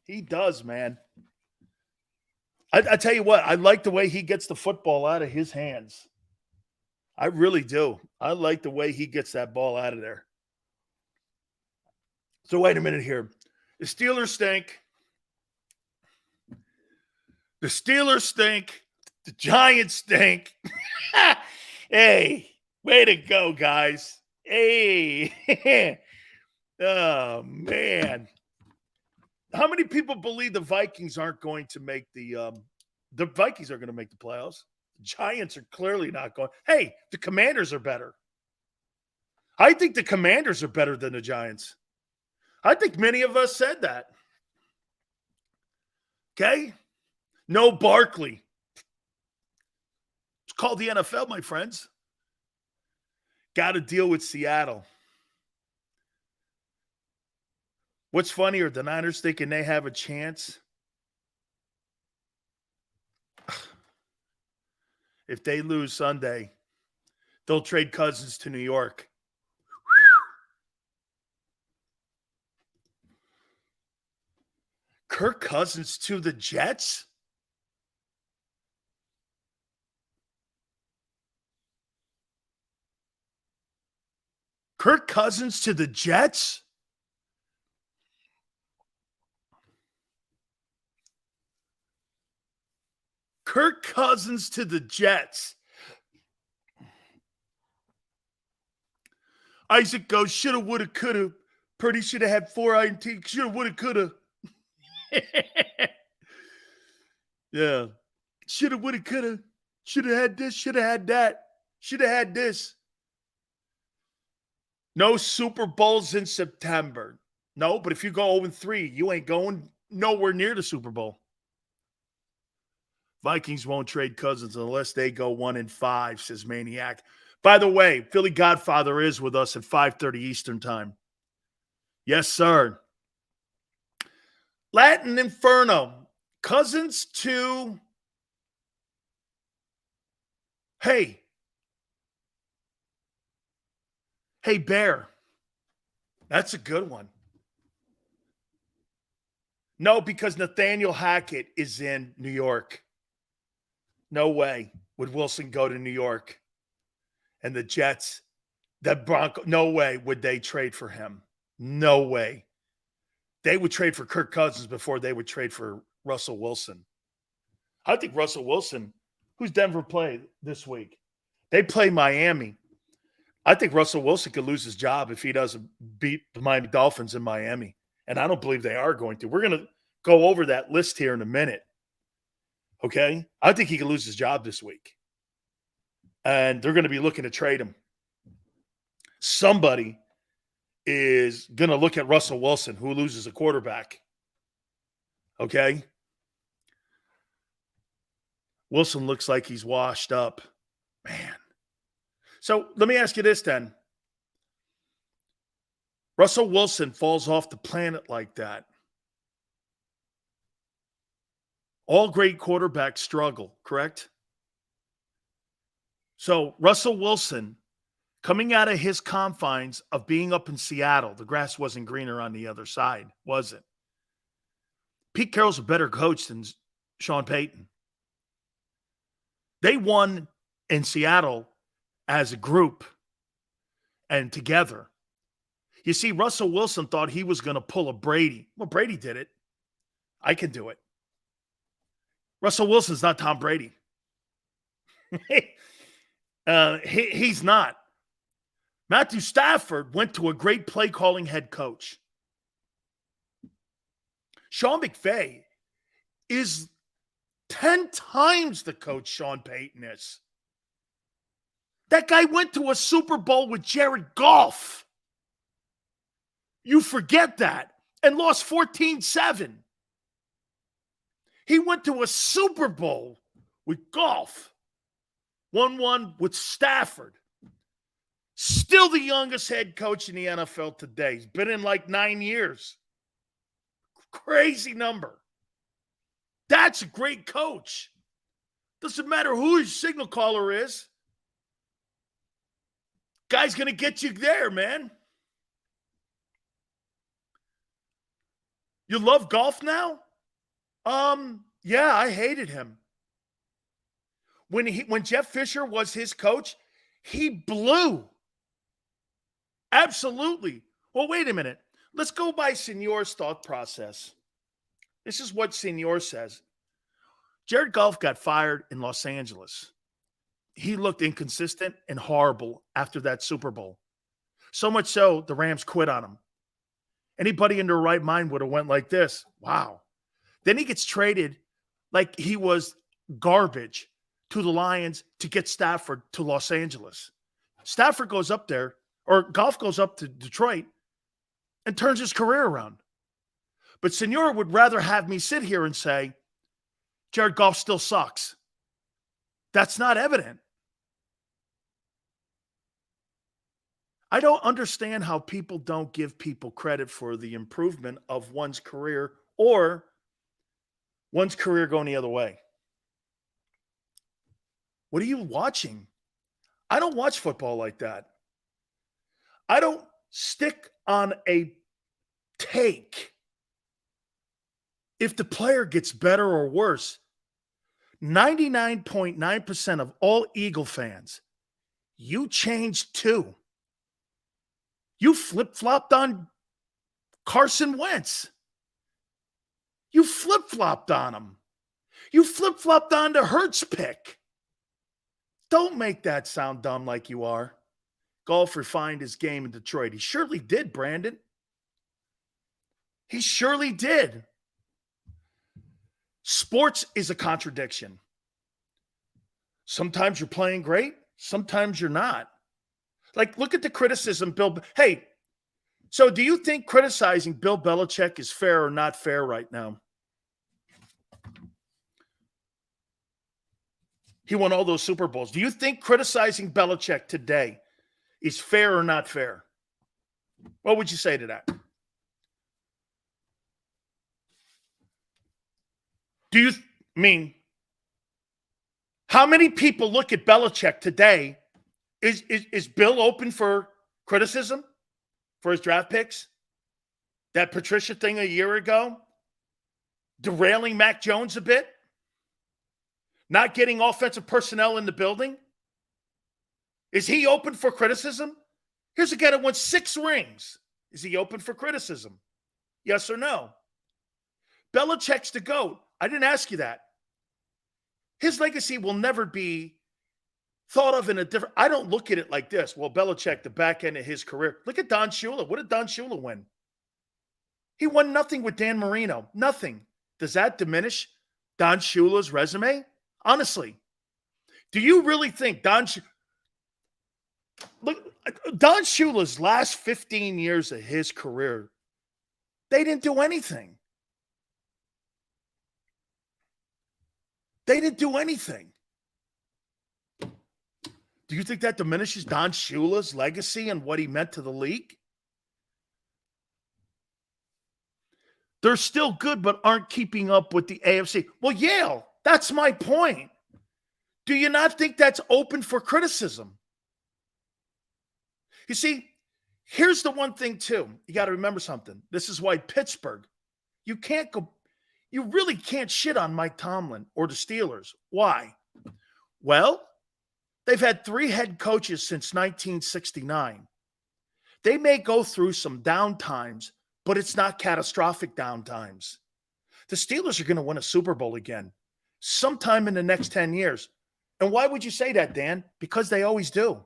Speaker 1: He does, man. I tell you what, I like the way he gets the football out of his hands. I really do. I like the way he gets that ball out of there. So wait a minute here. The Steelers stink. The Steelers stink. The Giants stink. Hey, way to go, guys. Hey. Oh, man. How many people believe the Vikings aren't going to make the Vikings are going to make the playoffs? The Giants are clearly not going. Hey, the Commanders are better. I think the Commanders are better than the Giants. I think many of us said that. Okay? No Barkley. It's called the NFL, my friends. Got to deal with Seattle. What's funnier, the Niners thinking they have a chance? If they lose Sunday, they'll trade Cousins to New York. Kirk Cousins to the Jets? Kirk Cousins to the Jets? Kirk Cousins to the Jets. Isaac goes, shoulda, woulda, coulda. Purdy should have had 4 INT. Shoulda, woulda, coulda. Yeah. Shoulda, woulda, coulda. Shoulda had this, shoulda had that. Shoulda had this. No Super Bowls in September. No, but if you go 0-3, you ain't going nowhere near the Super Bowl. Vikings won't trade Cousins unless they go 1-5, says Maniac. By the way, Philly Godfather is with us at 5:30 Eastern time. Yes, sir. Latin Inferno. Cousins to... Hey, Bear. That's a good one. No, because Nathaniel Hackett is in New York. No way would Wilson go to New York. And the Jets, no way would they trade for him. No way. They would trade for Kirk Cousins before they would trade for Russell Wilson. I think Russell Wilson, who's Denver play this week? They play Miami. I think Russell Wilson could lose his job if he doesn't beat the Miami Dolphins in Miami. And I don't believe they are going to. We're going to go over that list here in a minute. Okay? I think he could lose his job this week. And they're going to be looking to trade him. Somebody is going to look at Russell Wilson, who loses a quarterback. Okay? Wilson looks like he's washed up. Man. So let me ask you this then. Russell Wilson falls off the planet like that. All great quarterbacks struggle, correct? So Russell Wilson, coming out of his confines of being up in Seattle, the grass wasn't greener on the other side, was it? Pete Carroll's a better coach than Sean Payton. They won in Seattle as a group and together. You see, Russell Wilson thought he was going to pull a Brady. Well, Brady did it. I can do it. Russell Wilson's not Tom Brady. He's not. Matthew Stafford went to a great play-calling head coach. Sean McVay is 10 times the coach Sean Payton is. That guy went to a Super Bowl with Jared Goff. You forget that and lost 14-7. He went to a Super Bowl with Goff. 1-1 with Stafford. Still the youngest head coach in the NFL today. He's been in like 9 years. Crazy number. That's a great coach. Doesn't matter who his signal caller is. Guy's going to get you there, man. You love Goff now? Yeah, I hated him. When Jeff Fisher was his coach, he blew. Absolutely. Well, wait a minute. Let's go by Senor's thought process. This is what Senor says. Jared Goff got fired in Los Angeles. He looked inconsistent and horrible after that Super Bowl. So much so, the Rams quit on him. Anybody in their right mind would have went like this. Wow. Then he gets traded like he was garbage to the Lions to get Stafford to Los Angeles. Stafford goes up there, or Goff goes up to Detroit and turns his career around. But Senor would rather have me sit here and say, Jared Goff still sucks. That's not evident. I don't understand how people don't give people credit for the improvement of one's career or one's career going the other way. What are you watching? I don't watch football like that. I don't stick on a take if the player gets better or worse. 99.9% of all Eagle fans, you changed too. You flip-flopped on Carson Wentz. You flip-flopped on him. You flip-flopped on the Hurts pick. Don't make that sound dumb like you are. Goff refined his game in Detroit. He surely did, Brandon. He surely did. Sports is a contradiction. Sometimes you're playing great. Sometimes you're not. Like, look at the criticism, Bill. Hey, so do you think criticizing Bill Belichick is fair or not fair right now? He won all those Super Bowls. Do you think criticizing Belichick today is fair or not fair? What would you say to that? Do you mean how many people look at Belichick today? Is Bill open for criticism for his draft picks? That Patricia thing a year ago? Derailing Mac Jones a bit? Not getting offensive personnel in the building? Is he open for criticism? Here's a guy that won 6 rings. Is he open for criticism? Yes or no? Belichick's the GOAT. I didn't ask you that. His legacy will never be thought of in a different – I don't look at it like this. Well, Belichick, the back end of his career. Look at Don Shula. What did Don Shula win? He won nothing with Dan Marino. Nothing. Does that diminish Don Shula's resume? Honestly. Do you really think Don Shula's last 15 years of his career, they didn't do anything. They didn't do anything. Do you think that diminishes Don Shula's legacy and what he meant to the league? They're still good, but aren't keeping up with the AFC. Well, Yale, that's my point. Do you not think that's open for criticism? You see, here's the one thing, too. You got to remember something. This is why Pittsburgh, you really can't shit on Mike Tomlin or the Steelers. Why? Well, they've had 3 head coaches since 1969. They may go through some downtimes, but it's not catastrophic downtimes. The Steelers are going to win a Super Bowl again sometime in the next 10 years. And why would you say that, Dan? Because they always do.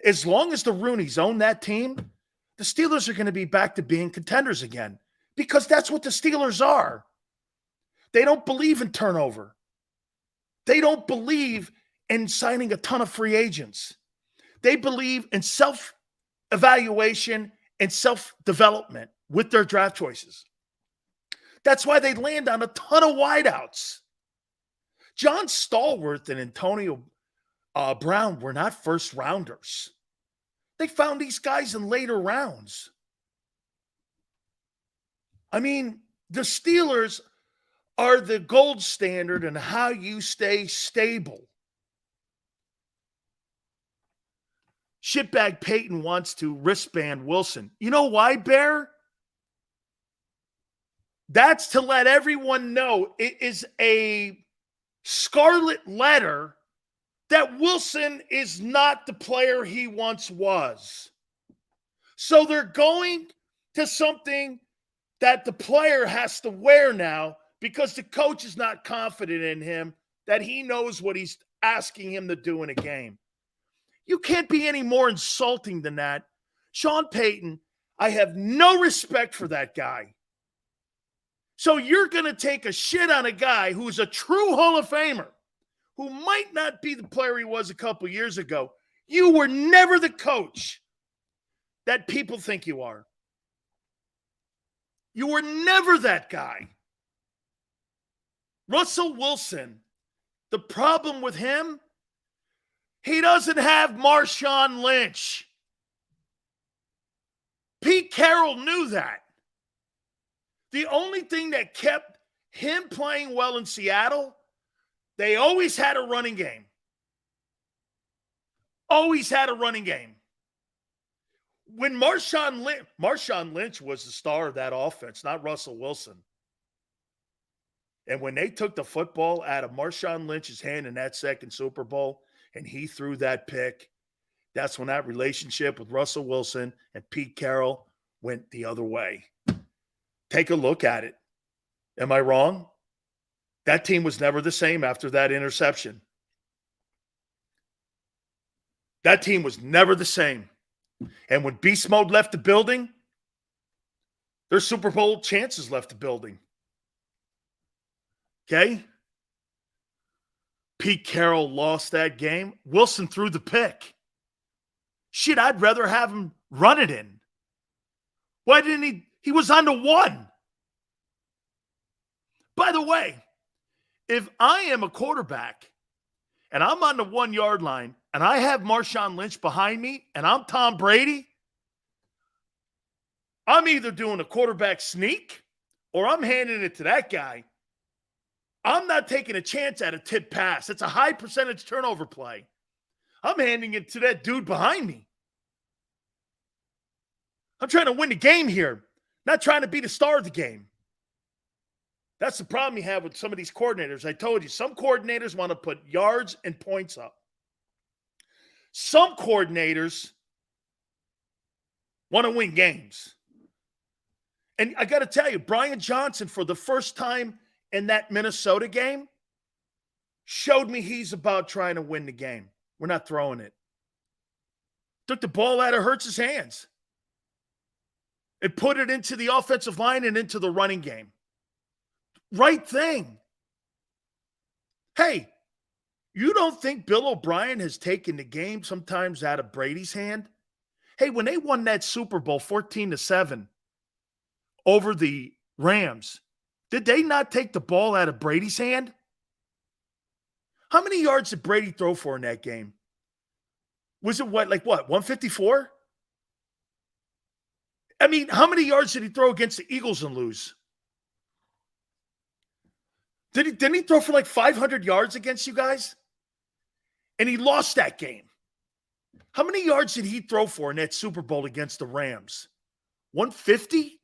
Speaker 1: As long as the Rooneys own that team, the Steelers are going to be back to being contenders again because that's what the Steelers are. They don't believe in turnover. They don't believe in signing a ton of free agents. They believe in self-evaluation and self-development with their draft choices. That's why they land on a ton of wideouts. John Stallworth and Antonio Brown were not first rounders. They found these guys in later rounds. I mean, the Steelers are the gold standard in how you stay stable. Shitbag Peyton wants to wristband Wilson. You know why, Bear? That's to let everyone know it is a scarlet letter that Wilson is not the player he once was. So they're going to something that the player has to wear now because the coach is not confident in him that he knows what he's asking him to do in a game. You can't be any more insulting than that. Sean Payton, I have no respect for that guy. So you're going to take a shit on a guy who's a true Hall of Famer, who might not be the player he was a couple years ago. You were never the coach that people think you are. You were never that guy. Russell Wilson, the problem with him, he doesn't have Marshawn Lynch. Pete Carroll knew that. The only thing that kept him playing well in Seattle, they always had a running game. Always had a running game. When Marshawn Lynch was the star of that offense, not Russell Wilson. And when they took the football out of Marshawn Lynch's hand in that second Super Bowl, and he threw that pick, that's when that relationship with Russell Wilson and Pete Carroll went the other way. Take a look at it. Am I wrong? That team was never the same after that interception. That team was never the same. And when Beast Mode left the building, their Super Bowl chances left the building. Okay? Pete Carroll lost that game. Wilson threw the pick. Shit, I'd rather have him run it in. Why didn't he? He was on the 1. By the way, if I am a quarterback and I'm on the 1 yard line and I have Marshawn Lynch behind me and I'm Tom Brady, I'm either doing a quarterback sneak or I'm handing it to that guy. I'm not taking a chance at a tip pass. It's a high percentage turnover play. I'm handing it to that dude behind me. I'm trying to win the game here, not trying to be the star of the game. That's the problem you have with some of these coordinators. I told you, some coordinators want to put yards and points up. Some coordinators want to win games. And I got to tell you, Brian Johnson, for the first time in that Minnesota game, showed me he's about trying to win the game. We're not throwing it. Took the ball out of Hurts' hands. It put it into the offensive line and into the running game. Right thing. Hey, you don't think Bill O'Brien has taken the game sometimes out of Brady's hand? Hey, when they won that Super Bowl 14-7 over the Rams, did they not take the ball out of Brady's hand? How many yards did Brady throw for in that game? Was it 154? I mean, how many yards did he throw against the Eagles and lose? Didn't he throw for like 500 yards against you guys? And he lost that game. How many yards did he throw for in that Super Bowl against the Rams? 150?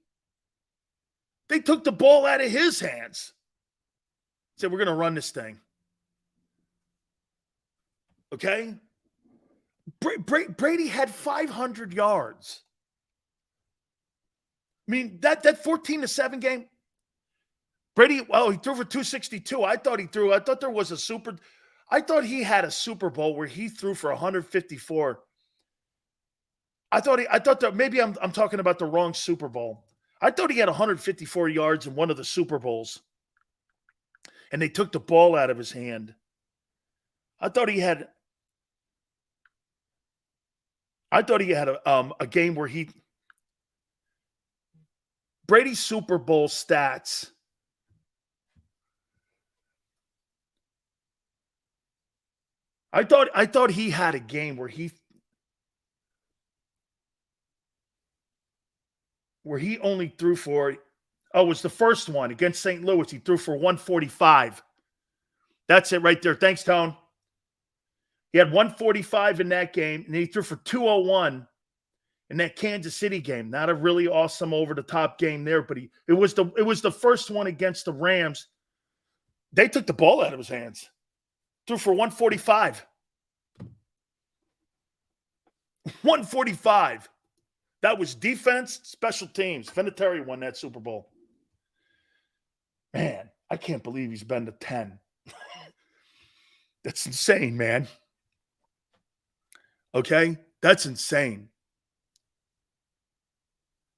Speaker 1: They took the ball out of his hands. Said, we're going to run this thing. Okay? Brady had 500 yards. I mean, that 14-7 game, Brady, he threw for 262. I thought he had a Super Bowl where he threw for 154. I thought that maybe I'm talking about the wrong Super Bowl. I thought he had 154 yards in one of the Super Bowls. And they took the ball out of his hand. I thought he had a game where Brady's Super Bowl stats. I thought he had a game where he only threw for, it was the first one against St. Louis. He threw for 145. That's it right there. Thanks, Tone. He had 145 in that game, and he threw for 201 in that Kansas City game. Not a really awesome over-the-top game there, but it was the first one against the Rams. They took the ball out of his hands. Threw for 145. 145. That was defense, special teams. Vinatieri won that Super Bowl. Man, I can't believe he's been to 10. That's insane, man. Okay? That's insane.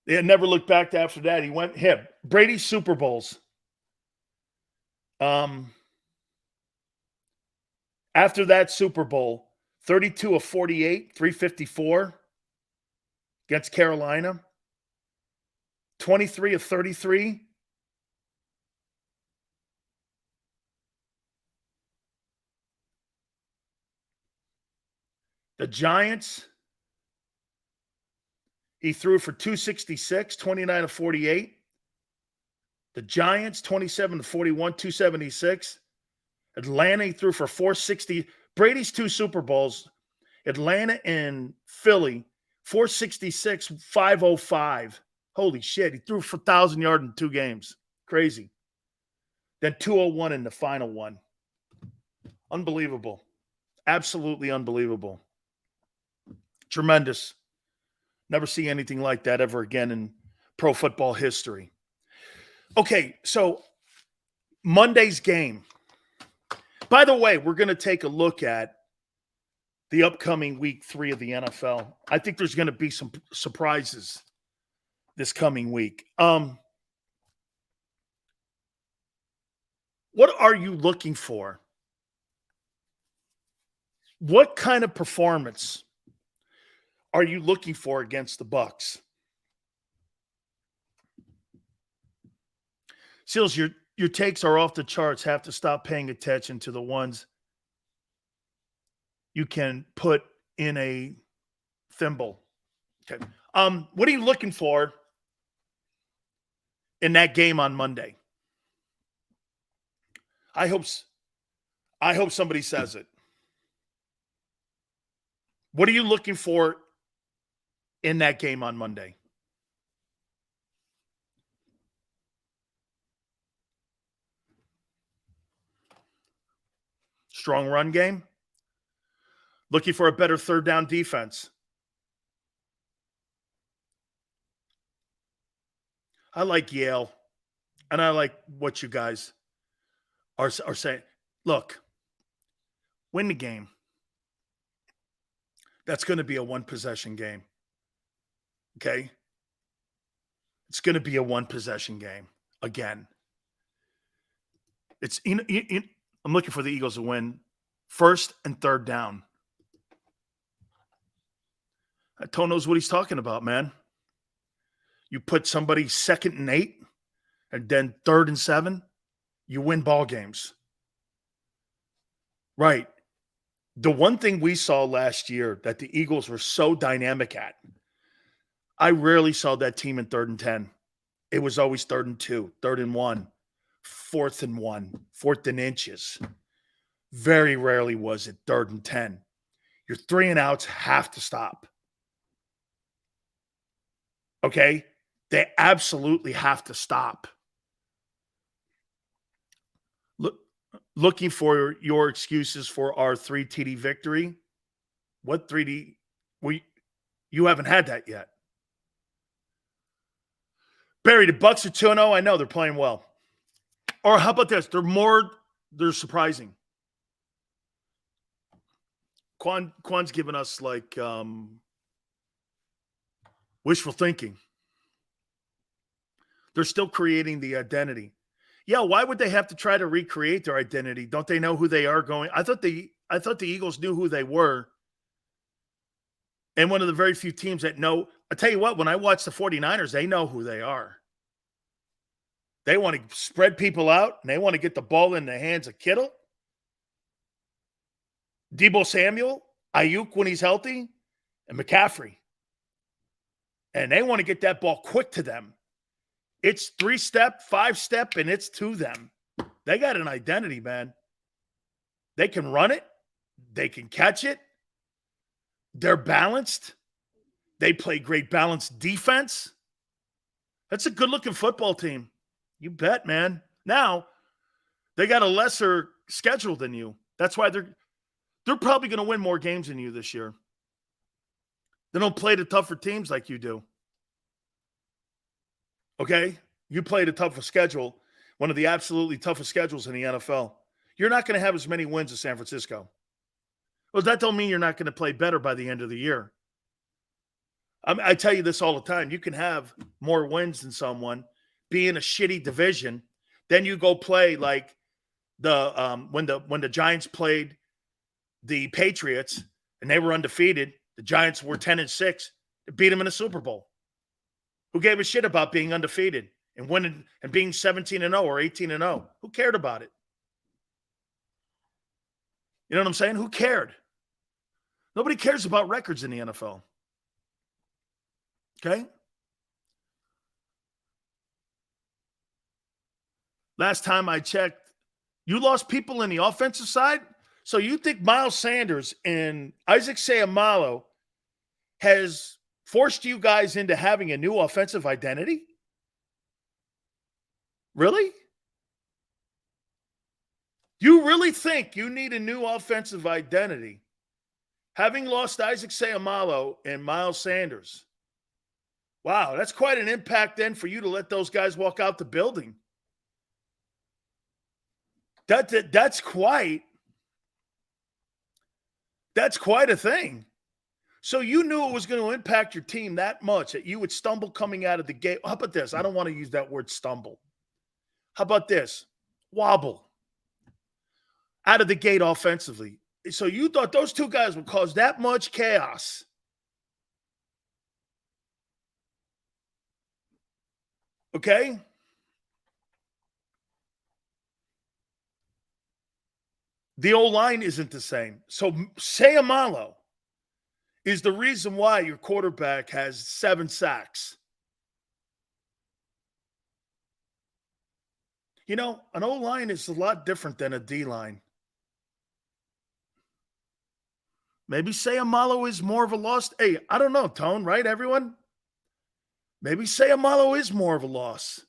Speaker 1: They had never looked back to after that. He went Brady's Super Bowls. After that Super Bowl, 32 of 48, 354 against Carolina. 23 of 33. The Giants, he threw for 266, 29 of 48. The Giants, 27 to 41, 276. Atlanta, he threw for 460. Brady's two Super Bowls, Atlanta and Philly, 466, 505. Holy shit, he threw for 1,000 yards in 2 games. Crazy. Then 201 in the final one. Unbelievable. Absolutely unbelievable. Tremendous. Never see anything like that ever again in pro football history. Okay, so Monday's game. By the way, we're going to take a look at the upcoming week 3 of the NFL. I think there's going to be some surprises this coming week. What are you looking for? What kind of performance are you looking for against the Bucs? Seals, your takes are off the charts. Have to stop paying attention to the ones you can put in a thimble. Okay. What are you looking for in that game on Monday? I hope somebody says it. What are you looking for in that game on Monday? Strong run game? Looking for a better third down defense? I like Yale, and I like what you guys are saying. Look, win the game. That's going to be a one-possession game. Okay? It's going to be a one-possession game again. It's I'm looking for the Eagles to win first and third down. Tone knows what he's talking about, man. You put somebody 2nd and 8 and then 3rd and 7, you win ball games. Right. The one thing we saw last year that the Eagles were so dynamic at, I rarely saw that team in 3rd and 10. It was always 3rd and 2, 3rd and 1, 4th and 1, 4th and inches. Very rarely was it 3rd and 10. Your 3 and outs have to stop. Okay? They absolutely have to stop. Looking for your excuses for our 3 TD victory. What 3D? You haven't had that yet. Barry, the Bucs are 2-0. I know they're playing well. Or how about this? They're surprising. Quan's giving us like wishful thinking. They're still creating the identity. Yeah, why would they have to try to recreate their identity? Don't they know who they are going? I thought the Eagles knew who they were. And one of the very few teams that know. I tell you what, when I watch the 49ers, they know who they are. They want to spread people out, and they want to get the ball in the hands of Kittle, Deebo Samuel, Ayuk when he's healthy, and McCaffrey. And they want to get that ball quick to them. It's 3-step, 5-step, and it's to them. They got an identity, man. They can run it. They can catch it. They're balanced. They play great balanced defense. That's a good-looking football team. You bet, man. Now, they got a lesser schedule than you. That's why they're probably going to win more games than you this year. They don't play the tougher teams like you do. Okay? You played a tougher schedule, one of the absolutely toughest schedules in the NFL. You're not going to have as many wins as San Francisco. Well, that don't mean you're not going to play better by the end of the year. I tell you this all the time. You can have more wins than someone, be in a shitty division, then you go play like when the Giants played the Patriots and they were undefeated. The Giants were 10-6. They beat them in a Super Bowl. Who gave a shit about being undefeated and winning and being 17-0 or 18-0? Who cared about it? You know what I'm saying? Who cared? Nobody cares about records in the NFL. Okay? Last time I checked, you lost people in the offensive side? So you think Miles Sanders and Isaac Seumalo has forced you guys into having a new offensive identity? Really? You really think you need a new offensive identity? Having lost Isaac Seumalo and Miles Sanders. Wow, that's quite an impact then for you to let those guys walk out the building. That's quite a thing. So you knew it was going to impact your team that much that you would stumble coming out of the gate. How about this? I don't want to use that word stumble. How about this? Wobble. Out of the gate offensively. So you thought those two guys would cause that much chaos. Okay? The O-line isn't the same. So Seumalo is the reason why your quarterback has 7 sacks. You know, an O-line is a lot different than a D-line. Maybe Seumalo is more of a loss. Hey, I don't know, Tone, right, everyone? Maybe Seumalo is more of a loss.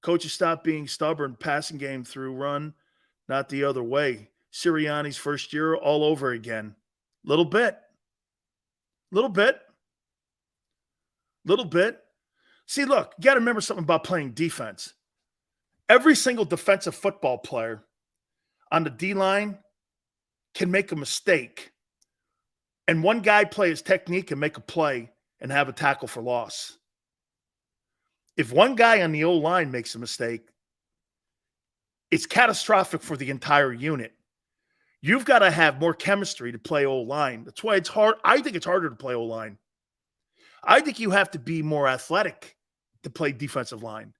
Speaker 1: Coaches stop being stubborn, passing game through run, not the other way. Sirianni's first year all over again. Little bit. See, look, you got to remember something about playing defense. Every single defensive football player, on the D-line can make a mistake, and one guy play his technique and make a play and have a tackle for loss. If one guy on the O-line makes a mistake, it's catastrophic for the entire unit. You've got to have more chemistry to play O-line. That's why it's hard. I think it's harder to play O-line. I think you have to be more athletic to play defensive line.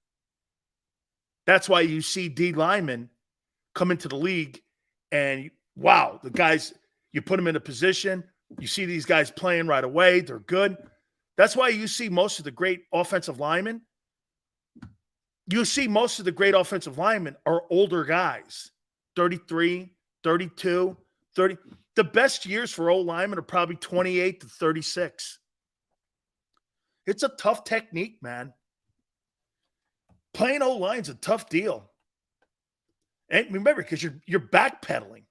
Speaker 1: That's why you see D linemen come into the league and, wow, the guys, you put them in a position, you see these guys playing right away, they're good. That's why you see most of the great offensive linemen. You see most of the great offensive linemen are older guys, 33, 32, 30. The best years for old linemen are probably 28 to 36. It's a tough technique, man. Playing O-line's a tough deal. And remember, because you're backpedaling.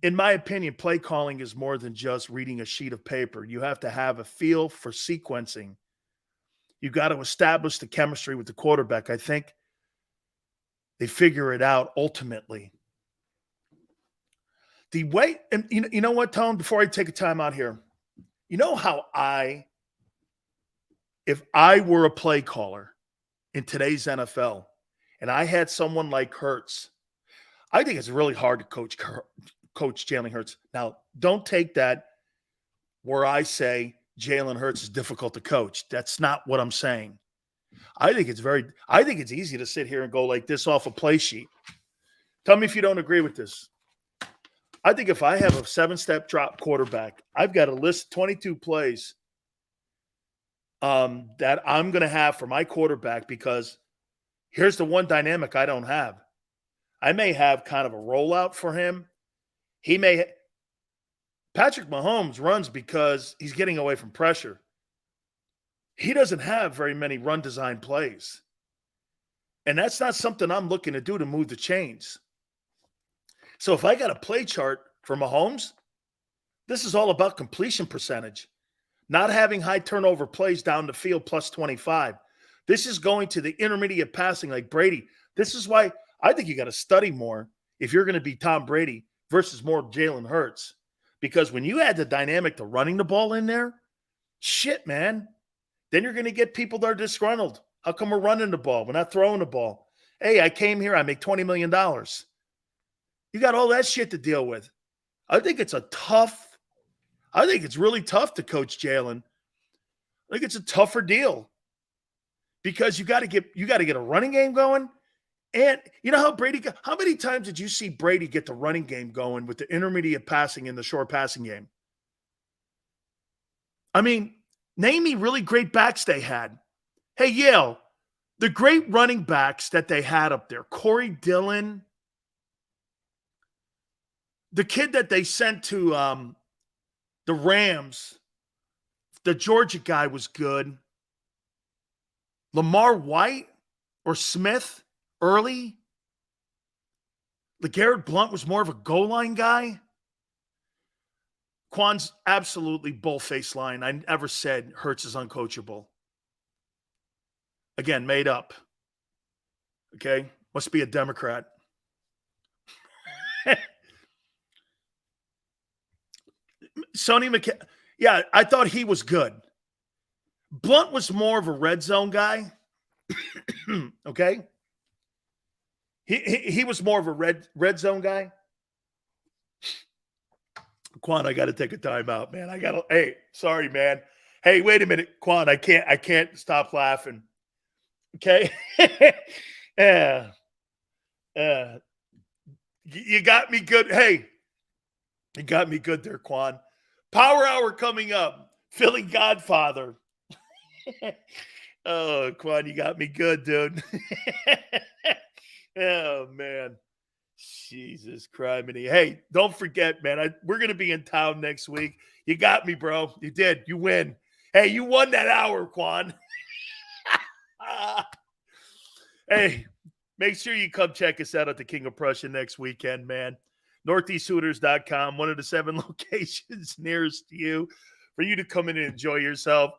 Speaker 1: In my opinion, play calling is more than just reading a sheet of paper. You have to have a feel for sequencing. You got to establish the chemistry with the quarterback. I think they figure it out ultimately. The way, and you know what, Tone, before I take a time out here, you know how if I were a play caller in today's NFL and I had someone like Hurts, I think it's really hard to coach Jalen Hurts. Now, don't take that where I say Jalen Hurts is difficult to coach. That's not what I'm saying. I think it's easy to sit here and go like this off a play sheet. Tell me if you don't agree with this. I think if I have a 7-step drop quarterback, I've got a list 22 plays that I'm going to have for my quarterback, because here's the one dynamic I don't have. I may have kind of a rollout for him. Patrick Mahomes runs because he's getting away from pressure. He doesn't have very many run design plays. And that's not something I'm looking to do to move the chains. So if I got a play chart for Mahomes, this is all about completion percentage, not having high turnover plays down the field plus 25. This is going to the intermediate passing like Brady. This is why I think you got to study more if you're going to be Tom Brady versus more Jalen Hurts. Because when you add the dynamic to running the ball in there, shit, man, then you're going to get people that are disgruntled. How come we're running the ball? We're not throwing the ball. Hey, I came here, I make $20 million. You got all that shit to deal with. I think it's really tough to coach Jalen. I think it's a tougher deal because you got to get a running game going. And you know how many times did you see Brady get the running game going with the intermediate passing and the short passing game? I mean, name me really great backs they had. Hey, Yale, the great running backs that they had up there, Corey Dillon, the kid that they sent to the Rams, the Georgia guy was good. Lamar White or Smith early. LeGarrette Blount was more of a goal line guy. Quan's absolutely bull-faced line. I never said Hurts is uncoachable. Again, made up. Okay? Must be a Democrat. Sonny McKay. Yeah, I thought he was good. Blunt was more of a red zone guy. Okay? He was more of a red zone guy. Quan, I got to take a timeout, man. Hey, sorry, man. Hey, wait a minute, Quan. I can't stop laughing. Okay? Yeah. You got me good. Hey, you got me good there, Quan. Power Hour coming up. Philly Godfather. Oh, Quan, you got me good, dude. Oh, man. Jesus Christ. Hey, don't forget, man. We're going to be in town next week. You got me, bro. You did. You win. Hey, you won that hour, Quan. Hey, make sure you come check us out at the King of Prussia next weekend, man. NortheastHooters.com, one of the 7 locations nearest to you for you to come in and enjoy yourself.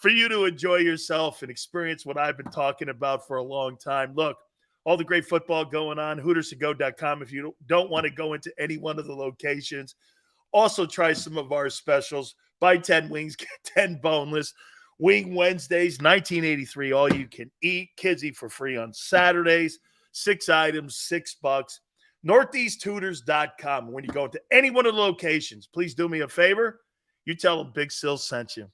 Speaker 1: for you to enjoy yourself and experience what I've been talking about for a long time. Look, all the great football going on, HootersToGo.com if you don't want to go into any one of the locations. Also try some of our specials. Buy 10 wings, get 10 boneless. Wing Wednesdays, $19.83, all you can eat. Kids eat for free on Saturdays. 6 items, $6. NortheastHooters.com. When you go into any one of the locations, please do me a favor. You tell them Big Sil sent you.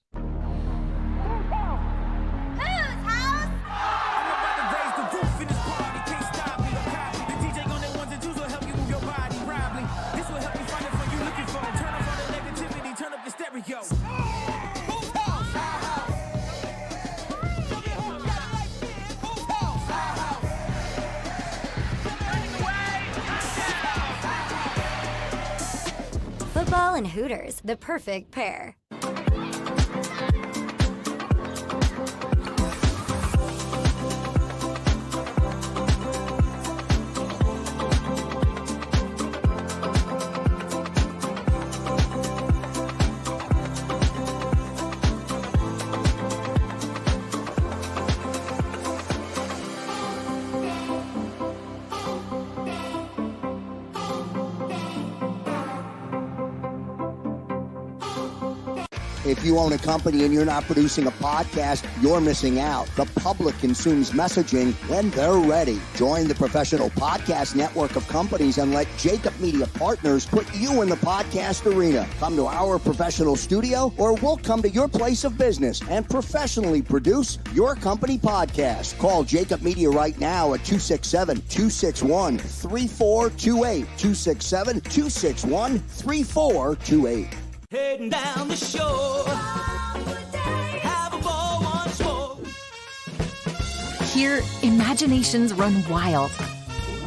Speaker 2: Football and Hooters, the perfect pair.
Speaker 3: If you own a company and you're not producing a podcast, you're missing out. The public consumes messaging when they're ready. Join the professional podcast network of companies and let JAKIB Media Partners put you in the podcast arena. Come to our professional studio or we'll come to your place of business and professionally produce your company podcast. Call JAKIB Media right now at 267-261-3428. 267-261-3428.
Speaker 4: Heading down the shore. Have a ball once more.
Speaker 5: Here, imaginations run wild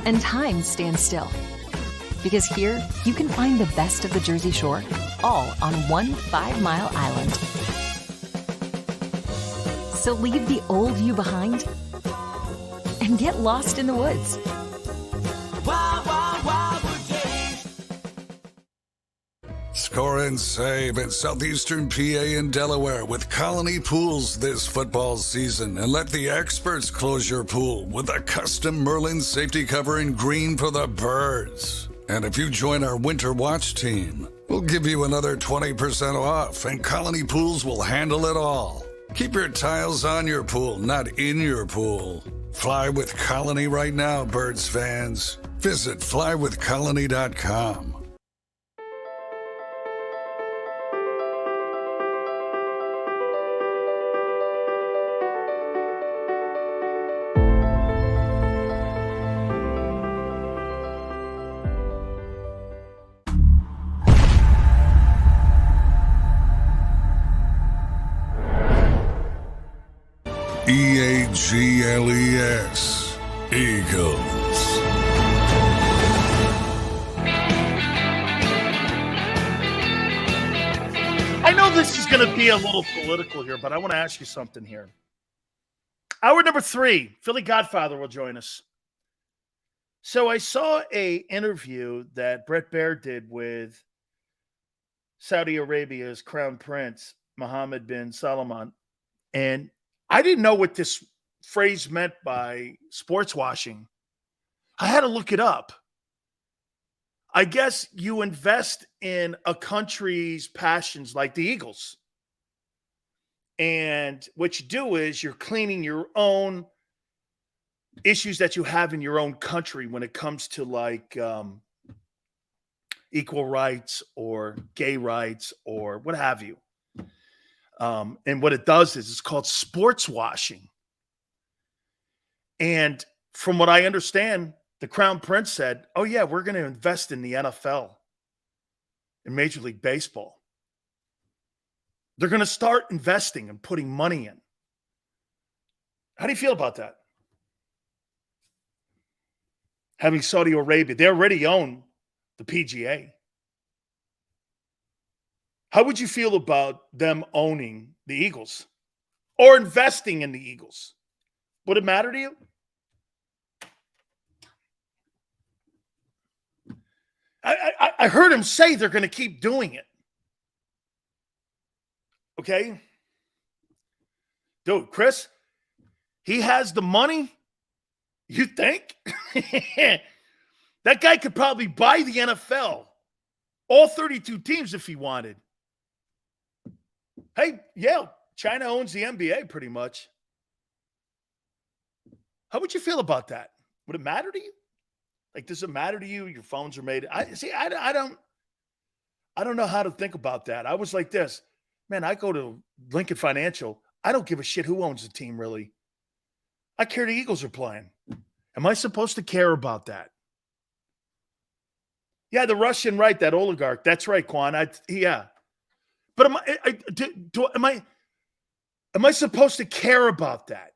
Speaker 5: and time stands still. Because here, you can find the best of the Jersey Shore, all on one 5-mile island. So leave the old you behind and get lost in the woods.
Speaker 4: Wild, wild, wild days.
Speaker 6: Score and save at Southeastern PA and Delaware with Colony Pools this football season, and let the experts close your pool with a custom Merlin safety cover in green for the birds. And if you join our Winter Watch team, we'll give you another 20% off, and Colony Pools will handle it all. Keep your tiles on your pool, not in your pool. Fly with Colony right now, Birds fans. Visit flywithcolony.com. EAGLES, Eagles.
Speaker 1: I know this is going to be a little political here, but I want to ask you something here. Hour number 3, Philly Godfather will join us. So I saw a interview that Brett Baer did with Saudi Arabia's Crown Prince, Mohammed bin Salman, and I didn't know what this phrase meant by sports washing. I had to look it up. I guess you invest in a country's passions like the Eagles. And what you do is you're cleaning your own issues that you have in your own country when it comes to like equal rights or gay rights or what have you. And what it does is it's called sports washing. And from what I understand, the Crown Prince said, oh, yeah, we're going to invest in the NFL, in Major League Baseball. They're going to start investing and putting money in. How do you feel about that? Having Saudi Arabia, they already own the PGA. How would you feel about them owning the Eagles or investing in the Eagles? Would it matter to you? I heard him say they're going to keep doing it. Okay? Dude, Chris, he has the money. You think? That guy could probably buy the NFL. All 32 teams if he wanted. Hey, yeah, China owns the NBA pretty much. How would you feel about that? Would it matter to you? Like, does it matter to you? Your phones are made. I don't know how to think about that. I was like this. Man, I go to Lincoln Financial. I don't give a shit who owns the team, really. I care the Eagles are playing. Am I supposed to care about that? Yeah, the Russian, right, that oligarch. That's right, Quan. Yeah. But am I supposed to care about that?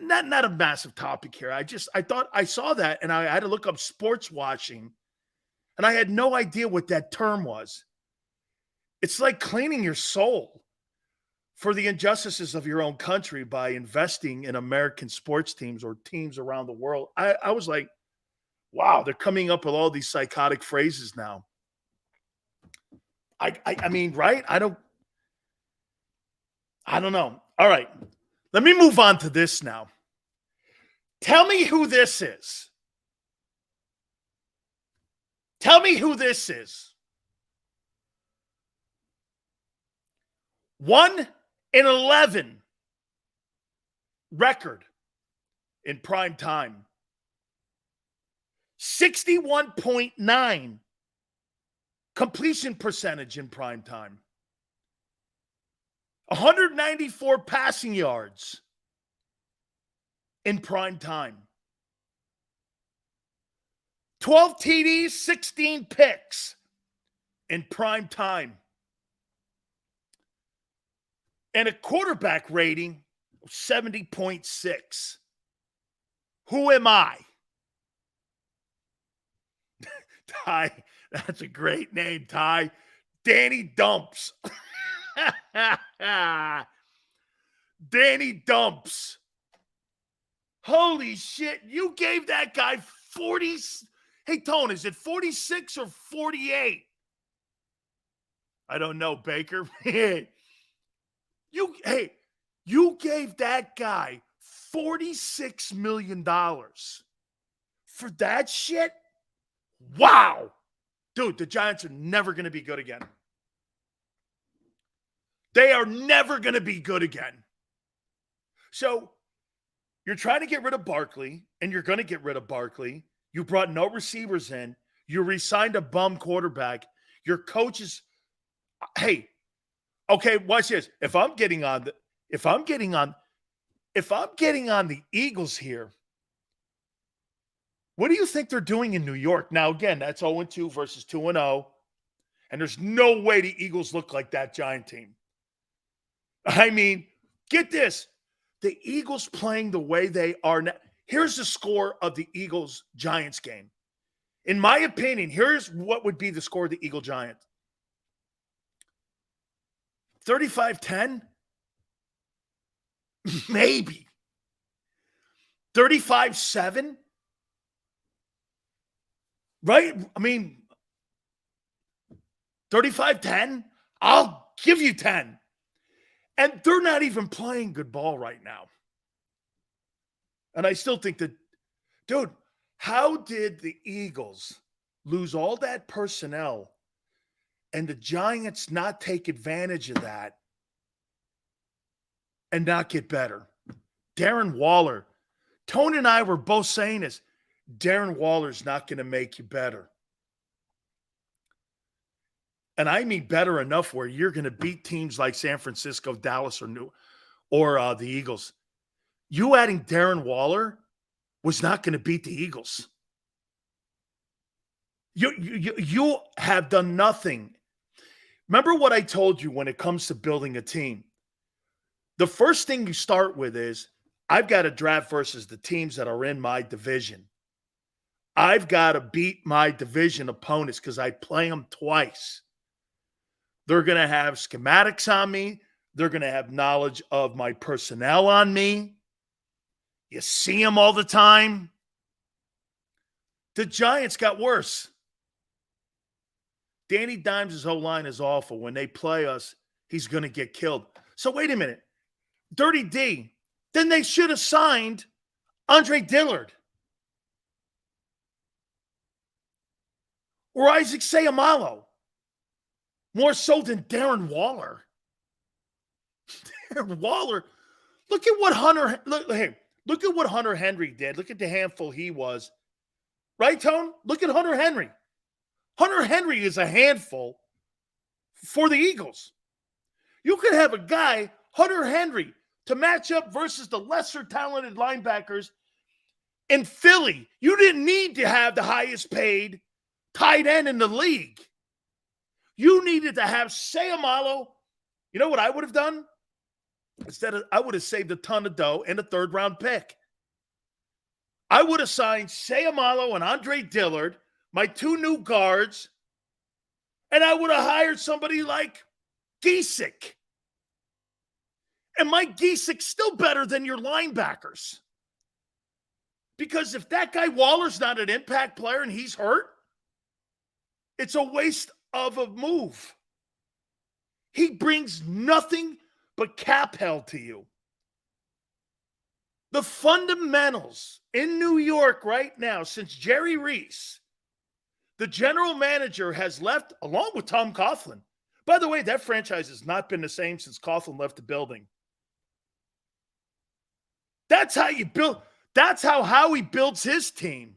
Speaker 1: Not a massive topic here. I thought I saw that and I had to look up sports washing and I had no idea what that term was. It's like cleaning your soul for the injustices of your own country by investing in American sports teams or teams around the world. I was like, wow, they're coming up with all these psychotic phrases now. I mean, right? I don't know. All right. Let me move on to this now. Tell me who this is. Tell me who this is. 1-11 record in prime time. 61.9 completion percentage in prime time. 194 passing yards in prime time. 12 TDs, 16 picks in prime time. And a quarterback rating of 70.6. Who am I? Ty, that's a great name, Ty. Danny Dumps. Danny Dumps. Holy shit. You gave that guy 40. Hey, Tone, is it 46 or 48? I don't know, Baker. You gave that guy $46 million for that shit? Wow. Dude, the Giants are never going to be good again. They are never going to be good again. So you're trying to get rid of Barkley, and you're going to get rid of Barkley. You brought no receivers in. You re-signed a bum quarterback. Your coaches, hey, okay, watch this. If I'm getting on the Eagles here, what do you think they're doing in New York? Now, again, that's 0-2 versus 2-0. And there's no way the Eagles look like that Giant team. I mean, get this. The Eagles playing the way they are now. Here's the score of the Eagles-Giants game. In my opinion, here's what would be the score of the Eagle-Giants. 35-10? Maybe. 35-7? Right? I mean, 35-10? I'll give you 10. And they're not even playing good ball right now. And I still think that, dude, how did the Eagles lose all that personnel and the Giants not take advantage of that and not get better? Darren Waller. Tony and I were both saying this. Darren Waller's not going to make you better. And I mean better enough where you're going to beat teams like San Francisco, Dallas, or the Eagles. You adding Darren Waller was not going to beat the Eagles. You have done nothing. Remember what I told you when it comes to building a team. The first thing you start with is, I've got to draft versus the teams that are in my division. I've got to beat my division opponents because I play them twice. They're going to have schematics on me. They're going to have knowledge of my personnel on me. You see them all the time. The Giants got worse. Danny Dimes' whole line is awful. When they play us, he's going to get killed. So wait a minute. Dirty D, then they should have signed Andre Dillard or Isaac Seumalo, more so than Darren Waller. Darren Waller, look at what look at what Hunter Henry did. Look at the handful he was. Right, Tone? Look at Hunter Henry. Hunter Henry is a handful for the Eagles. You could have a guy, Hunter Henry, to match up versus the lesser talented linebackers in Philly. You didn't need to have the highest paid tight end in the league. You needed to have Seumalo. You know what I would have done? I would have saved a ton of dough and a third-round pick. I would have signed Seumalo and Andre Dillard, my two new guards, and I would have hired somebody like Giesick. And Mike Giesick's still better than your linebackers. Because if that guy Waller's not an impact player and he's hurt, it's a waste of a move. He brings nothing but cap hell to you. The fundamentals in New York right now, since Jerry Reese, the general manager, has left, along with Tom Coughlin. By the way, that franchise has not been the same since Coughlin left the building. That's how you build. That's how Howie builds his team.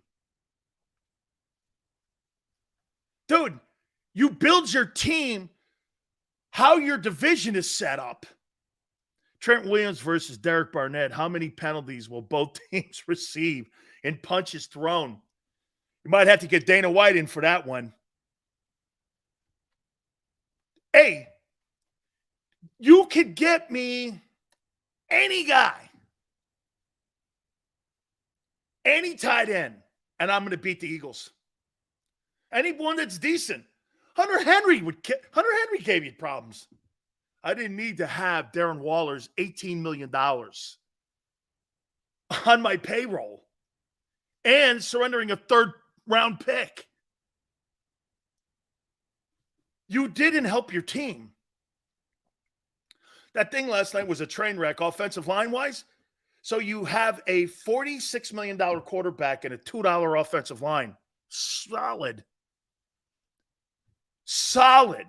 Speaker 1: Dude, you build your team how your division is set up. Trent Williams versus Derek Barnett. How many penalties will both teams receive in punches thrown? You might have to get Dana White in for that one. Hey, you could get me any guy, any tight end, and I'm going to beat the Eagles. Anyone that's decent. Hunter Henry gave you problems. I didn't need to have Darren Waller's $18 million on my payroll and surrendering a third-round pick. You didn't help your team. That thing last night was a train wreck, offensive line-wise. So you have a $46 million quarterback and a $2 offensive line. Solid. Solid.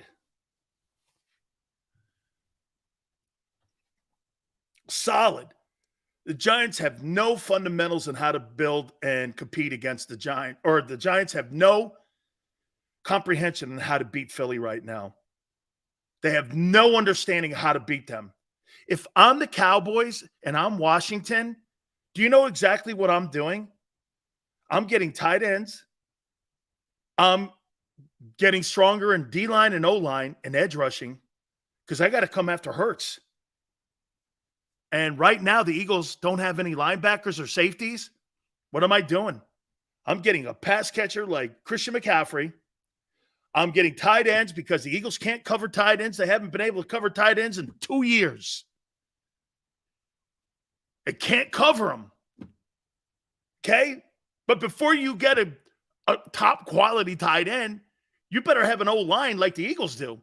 Speaker 1: The Giants have no fundamentals on how to build and compete against the Giants, or the Giants have no comprehension on how to beat Philly right now. They have no understanding of how to beat them. If I'm the Cowboys and I'm Washington, do you know exactly what I'm doing? I'm getting tight ends. I'm getting stronger in D-line and O-line and edge rushing because I got to come after Hurts. And right now, the Eagles don't have any linebackers or safeties. What am I doing? I'm getting a pass catcher like Christian McCaffrey. I'm getting tight ends because the Eagles can't cover tight ends. They haven't been able to cover tight ends in 2 years. They can't cover them. Okay? But before you get a top quality tight end, you better have an O-line like the Eagles do.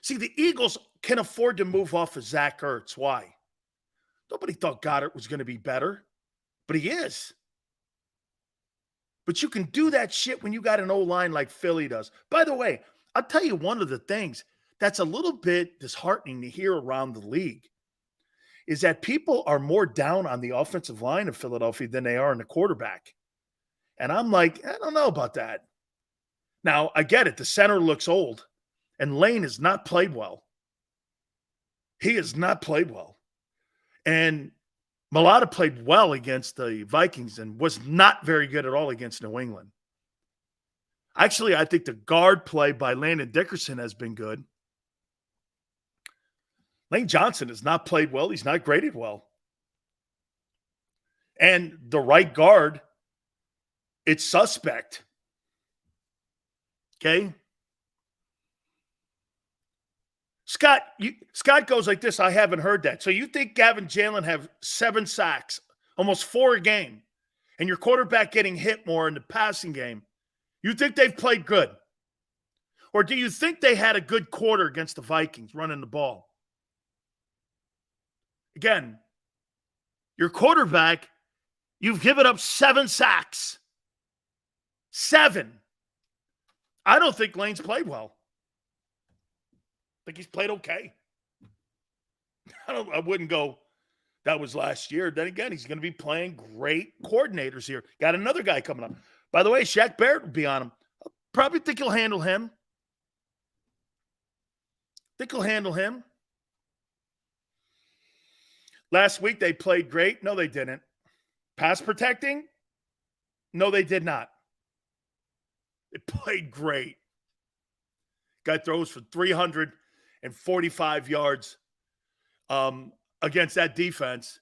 Speaker 1: See, the Eagles can afford to move off of Zach Ertz. Why? Nobody thought Goddard was going to be better, but he is. But you can do that shit when you got an O-line like Philly does. By the way, I'll tell you one of the things that's a little bit disheartening to hear around the league is that people are more down on the offensive line of Philadelphia than they are on the quarterback. And I'm like, I don't know about that. Now, I get it. The center looks old, and Lane has not played well. He has not played well. And Mulata played well against the Vikings and was not very good at all against New England. Actually, I think the guard play by Landon Dickerson has been good. Lane Johnson has not played well. He's not graded well. And the right guard, it's suspect. Okay? Scott goes like this, I haven't heard that. So you think Gavin Jalen have 7 sacks, almost 4 a game, and your quarterback getting hit more in the passing game. You think they've played good? Or do you think they had a good quarter against the Vikings running the ball? Again, your quarterback, you've given up 7 sacks. 7. I don't think Lane's played well. I think he's played okay. I wouldn't go, that was last year. Then again, he's going to be playing great coordinators here. Got another guy coming up. By the way, Shaq Barrett will be on him. I probably think he'll handle him. Last week, they played great. No, they didn't. Pass protecting? No, they did not. They played great. Guy throws for 345 yards against that defense,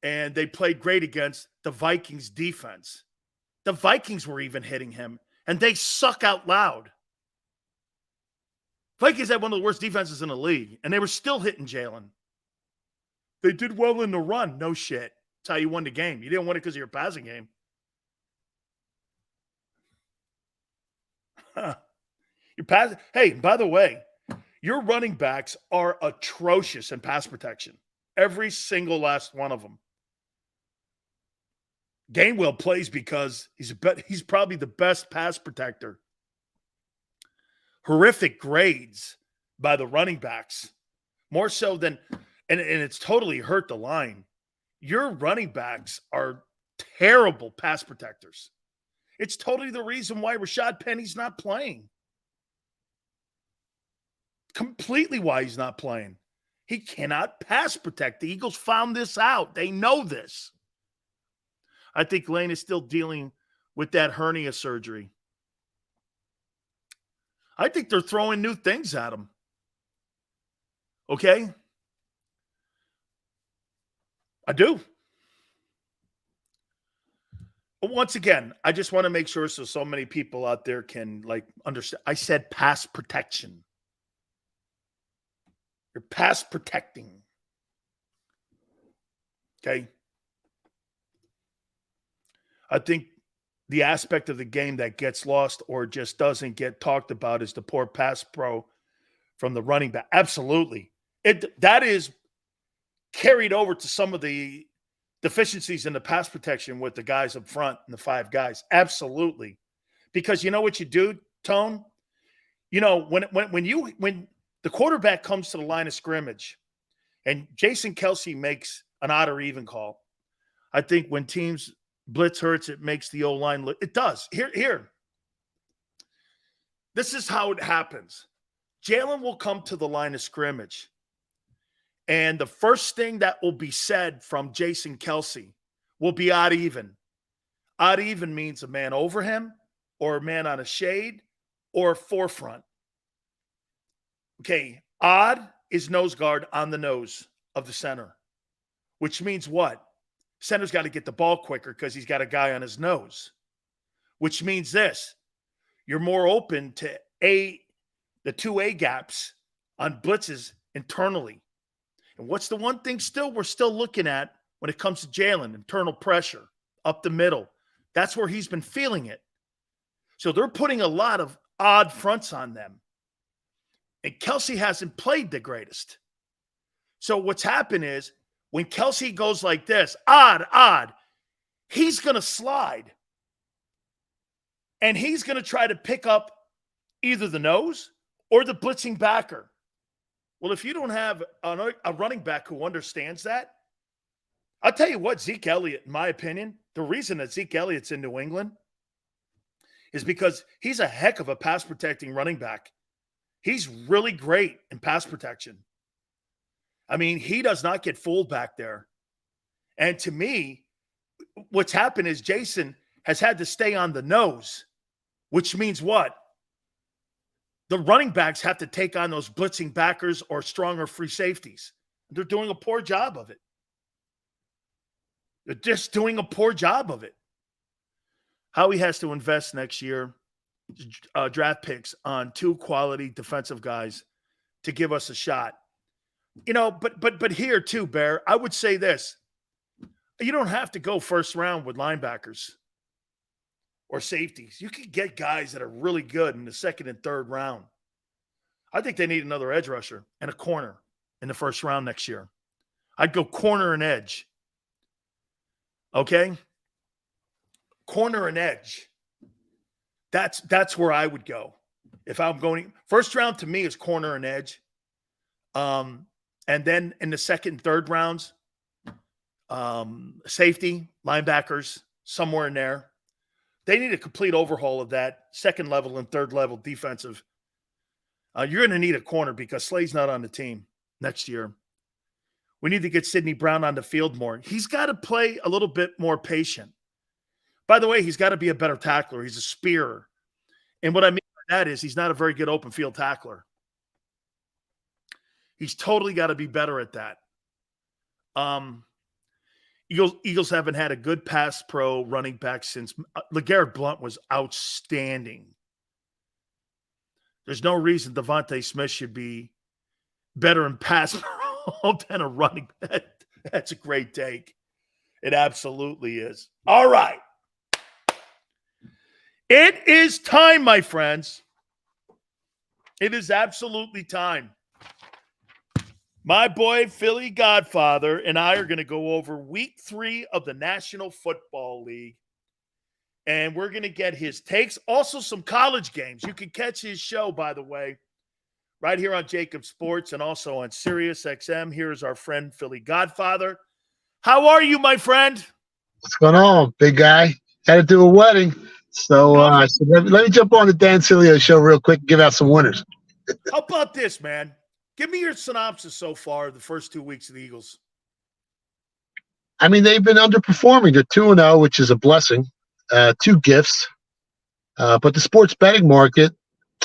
Speaker 1: and they played great against the Vikings defense. The Vikings were even hitting him, and they suck out loud. Vikings had one of the worst defenses in the league, and they were still hitting Jalen. They did well in the run. No shit. That's how you won the game. You didn't win it because of your passing game. Hey, by the way, your running backs are atrocious in pass protection. Every single last one of them. Gainwell plays because he's probably the best pass protector. Horrific grades by the running backs. More so than, and it's totally hurt the line. Your running backs are terrible pass protectors. It's totally the reason why Rashad Penny's not playing. Completely why he's not playing. He cannot pass protect. The Eagles found this out. They know this. I think Lane is still dealing with that hernia surgery. I think they're throwing new things at him. Okay? I do. But once again, I just want to make sure so many people out there can understand. I said pass protection. You're pass protecting. Okay? I think the aspect of the game that gets lost or just doesn't get talked about is the poor pass pro from the running back. Absolutely. That is carried over to some of the deficiencies in the pass protection with the guys up front and the 5 guys. Absolutely. Because you know what you do, Tone? You know, when the quarterback comes to the line of scrimmage and Jason Kelsey makes an odd or even call, I think when teams blitz Hurts, it makes the O-line look. It does. Here. This is how it happens. Jalen will come to the line of scrimmage, and the first thing that will be said from Jason Kelsey will be odd even. Odd even means a man over him or a man on a shade or a forefront. Okay, odd is nose guard on the nose of the center, which means what? Center's got to get the ball quicker because he's got a guy on his nose, which means this. You're more open to the 2A gaps on blitzes internally. And what's the one thing we're still looking at when it comes to Jalen? Internal pressure up the middle. That's where he's been feeling it. So they're putting a lot of odd fronts on them. And Kelsey hasn't played the greatest. So what's happened is when Kelsey goes like this, odd, he's going to slide. And he's going to try to pick up either the nose or the blitzing backer. Well, if you don't have a running back who understands that, I'll tell you what, Zeke Elliott, in my opinion, the reason that Zeke Elliott's in New England is because he's a heck of a pass protecting running back. He's really great in pass protection. I mean, he does not get fooled back there. And to me, what's happened is Jason has had to stay on the nose, which means what? The running backs have to take on those blitzing backers or stronger free safeties. They're doing a poor job of it. They're just doing a poor job of it. Howie has to invest next year, draft picks on 2 quality defensive guys to give us a shot. You know, but here too, Bear, I would say this. You don't have to go first round with linebackers or safeties. You can get guys that are really good in the 2nd and 3rd round. I think they need another edge rusher and a corner in the 1st round next year. I'd go corner and edge. Okay? Corner and edge. That's where I would go. If I'm going first round, to me is corner and edge. And then in the second and third rounds, safety, linebackers, somewhere in there. They need a complete overhaul of that second level and third level defensive. You're going to need a corner because Slade's not on the team next year. We need to get Sidney Brown on the field more. He's got to play a little bit more patient. By the way, he's got to be a better tackler. He's a spearer. And what I mean by that is he's not a very good open field tackler. He's totally got to be better at that. Eagles haven't had a good pass pro running back since LeGarrette Blount was outstanding. There's no reason Devontae Smith should be better in pass pro than a running back. That's a great take. It absolutely is. All right. It is time, my friends. It is absolutely time. My boy, Philly Godfather, and I are going to go over week 3 of the National Football League. And we're going to get his takes. Also, some college games. You can catch his show, by the way, right here on JAKIB Sports and also on Sirius XM. Here's our friend, Philly Godfather. How are you, my friend?
Speaker 7: What's going on, big guy? Had to do a wedding. So let me jump on the Dan Sileo show real quick and give out some winners.
Speaker 1: How about this, man? Give me your synopsis so far of the first 2 weeks of the Eagles.
Speaker 7: I mean, they've been underperforming. They're 2-0, which is a blessing. 2 gifts. But the sports betting market,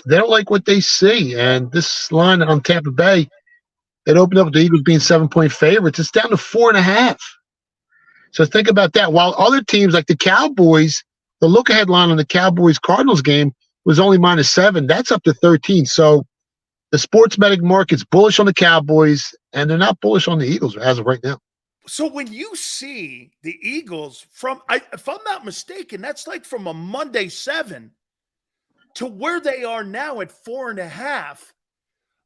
Speaker 7: they don't like what they see. And this line on Tampa Bay, it opened up with the Eagles being 7-point favorites. It's down to 4.5. So think about that. While other teams like the Cowboys, the look-ahead line on the Cowboys-Cardinals game was only -7. That's up to 13. So the sports betting market's bullish on the Cowboys, and they're not bullish on the Eagles as of right now.
Speaker 1: So when you see the Eagles if I'm not mistaken, that's like from a Monday 7 to where they are now at 4.5.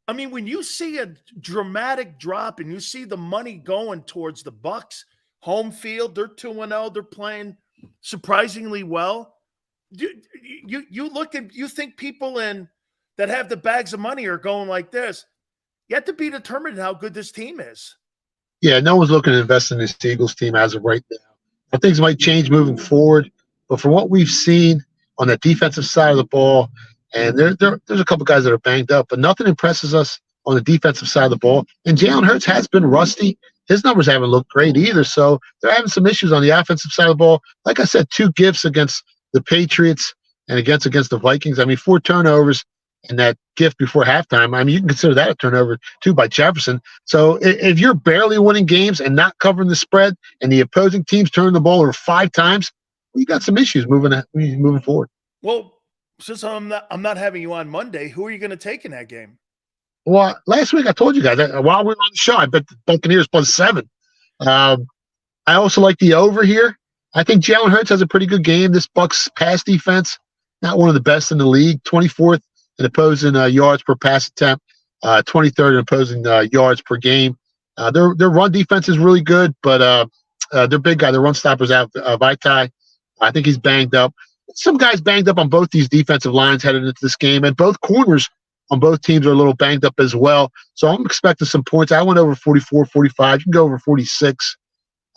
Speaker 1: I mean, when you see a dramatic drop and you see the money going towards the Bucs, home field, they're 2-0, they're playing surprisingly well. You look at, you think people that have the bags of money are going like this. You have to be determined how good this team is.
Speaker 7: Yeah, no one's looking to invest in this Eagles team as of right now. Now, things might change moving forward, but from what we've seen on the defensive side of the ball, and there's a couple guys that are banged up, but nothing impresses us on the defensive side of the ball. And Jalen Hurts has been rusty. His numbers haven't looked great either, so they're having some issues on the offensive side of the ball. Like I said, 2 gifts against the Patriots and against the Vikings. I mean, 4 turnovers and that gift before halftime. I mean, you can consider that a turnover too by Jefferson. So if you're barely winning games and not covering the spread, and the opposing teams turn the ball over 5 times, well, you got some issues moving forward.
Speaker 1: Well, since I'm not having you on Monday, who are you going to take in that game?
Speaker 7: Well, last week I told you guys while we were on the show, I bet the Buccaneers +7. I also like the over here. I think Jalen Hurts has a pretty good game. This Bucs pass defense, not one of the best in the league. 24th in opposing yards per pass attempt, 23rd in opposing yards per game. Their run defense is really good, but their big guy, their run stopper's out. Vaitai, I think he's banged up. Some guys banged up on both these defensive lines headed into this game, and both corners on both teams are a little banged up as well. So I'm expecting some points. I went over 44, 45. You can go over 46.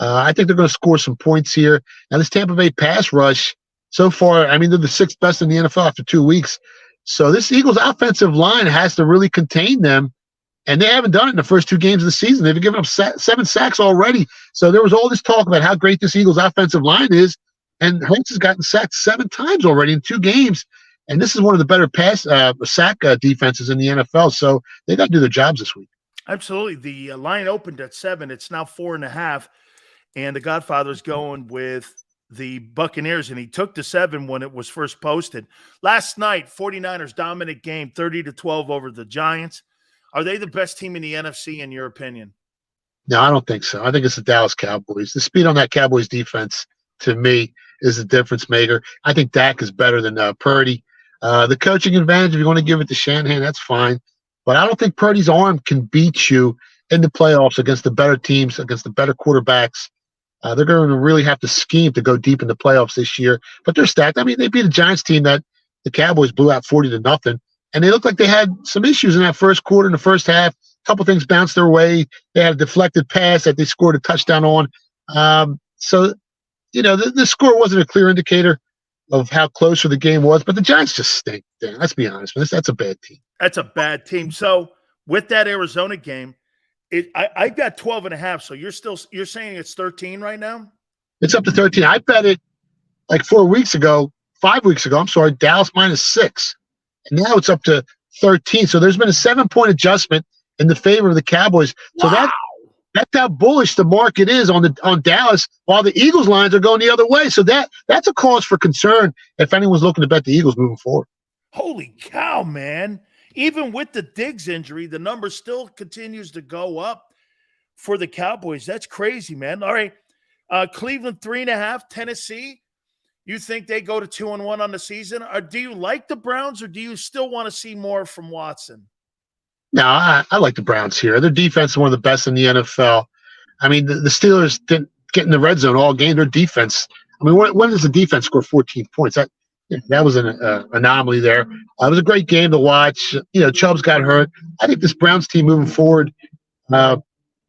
Speaker 7: I think they're going to score some points here. Now, this Tampa Bay pass rush, so far, I mean, they're the 6th best in the NFL after 2 weeks. So this Eagles offensive line has to really contain them, and they haven't done it in the first 2 games of the season. They've given up 7 sacks already. So there was all this talk about how great this Eagles offensive line is, and Hurts has gotten sacked 7 times already in 2 games. And this is one of the better sack defenses in the NFL. So they got to do their jobs this week.
Speaker 1: Absolutely. The line opened at 7. It's now 4.5. And the Godfather's going with the Buccaneers, and he took the 7 when it was first posted. Last night, 49ers dominant game, 30-12 over the Giants. Are they the best team in the NFC, in your opinion?
Speaker 7: No, I don't think so. I think it's the Dallas Cowboys. The speed on that Cowboys defense, to me, is the difference maker. I think Dak is better than Purdy. The coaching advantage, if you want to give it to Shanahan, that's fine. But I don't think Purdy's arm can beat you in the playoffs against the better teams, against the better quarterbacks. They're going to really have to scheme to go deep in the playoffs this year. But they're stacked. I mean, they beat a Giants team that the Cowboys blew out 40-0, and they looked like they had some issues in that first quarter, in the first half. A couple things bounced their way. They had a deflected pass that they scored a touchdown on. So, the score wasn't a clear indicator of how close the game was, but the Giants just stink. Dan, let's be honest. That's a bad team.
Speaker 1: That's a bad team. So with that Arizona game, I got 12.5. So you're saying it's 13 right now?
Speaker 7: It's up to 13. I bet it like 5 weeks ago, Dallas -6. And now it's up to 13. So there's been a 7-point adjustment in the favor of the Cowboys. So
Speaker 1: Wow.
Speaker 7: that's how bullish the market is on Dallas, while the Eagles lines are going the other way. So that's a cause for concern if anyone's looking to bet the Eagles moving forward.
Speaker 1: Holy cow, man. Even with the Diggs injury, the number still continues to go up for the Cowboys. That's crazy, man. All right. Cleveland 3.5, Tennessee. You think they go to 2-1 on the season? Or do you like the Browns, or do you still want to see more from Watson?
Speaker 7: No, I like the Browns here. Their defense is one of the best in the NFL. I mean, the Steelers didn't get in the red zone all game. Their defense, I mean, when does the defense score 14 points? That was an anomaly there. It was a great game to watch. Chubb's got hurt. I think this Browns team moving forward, they're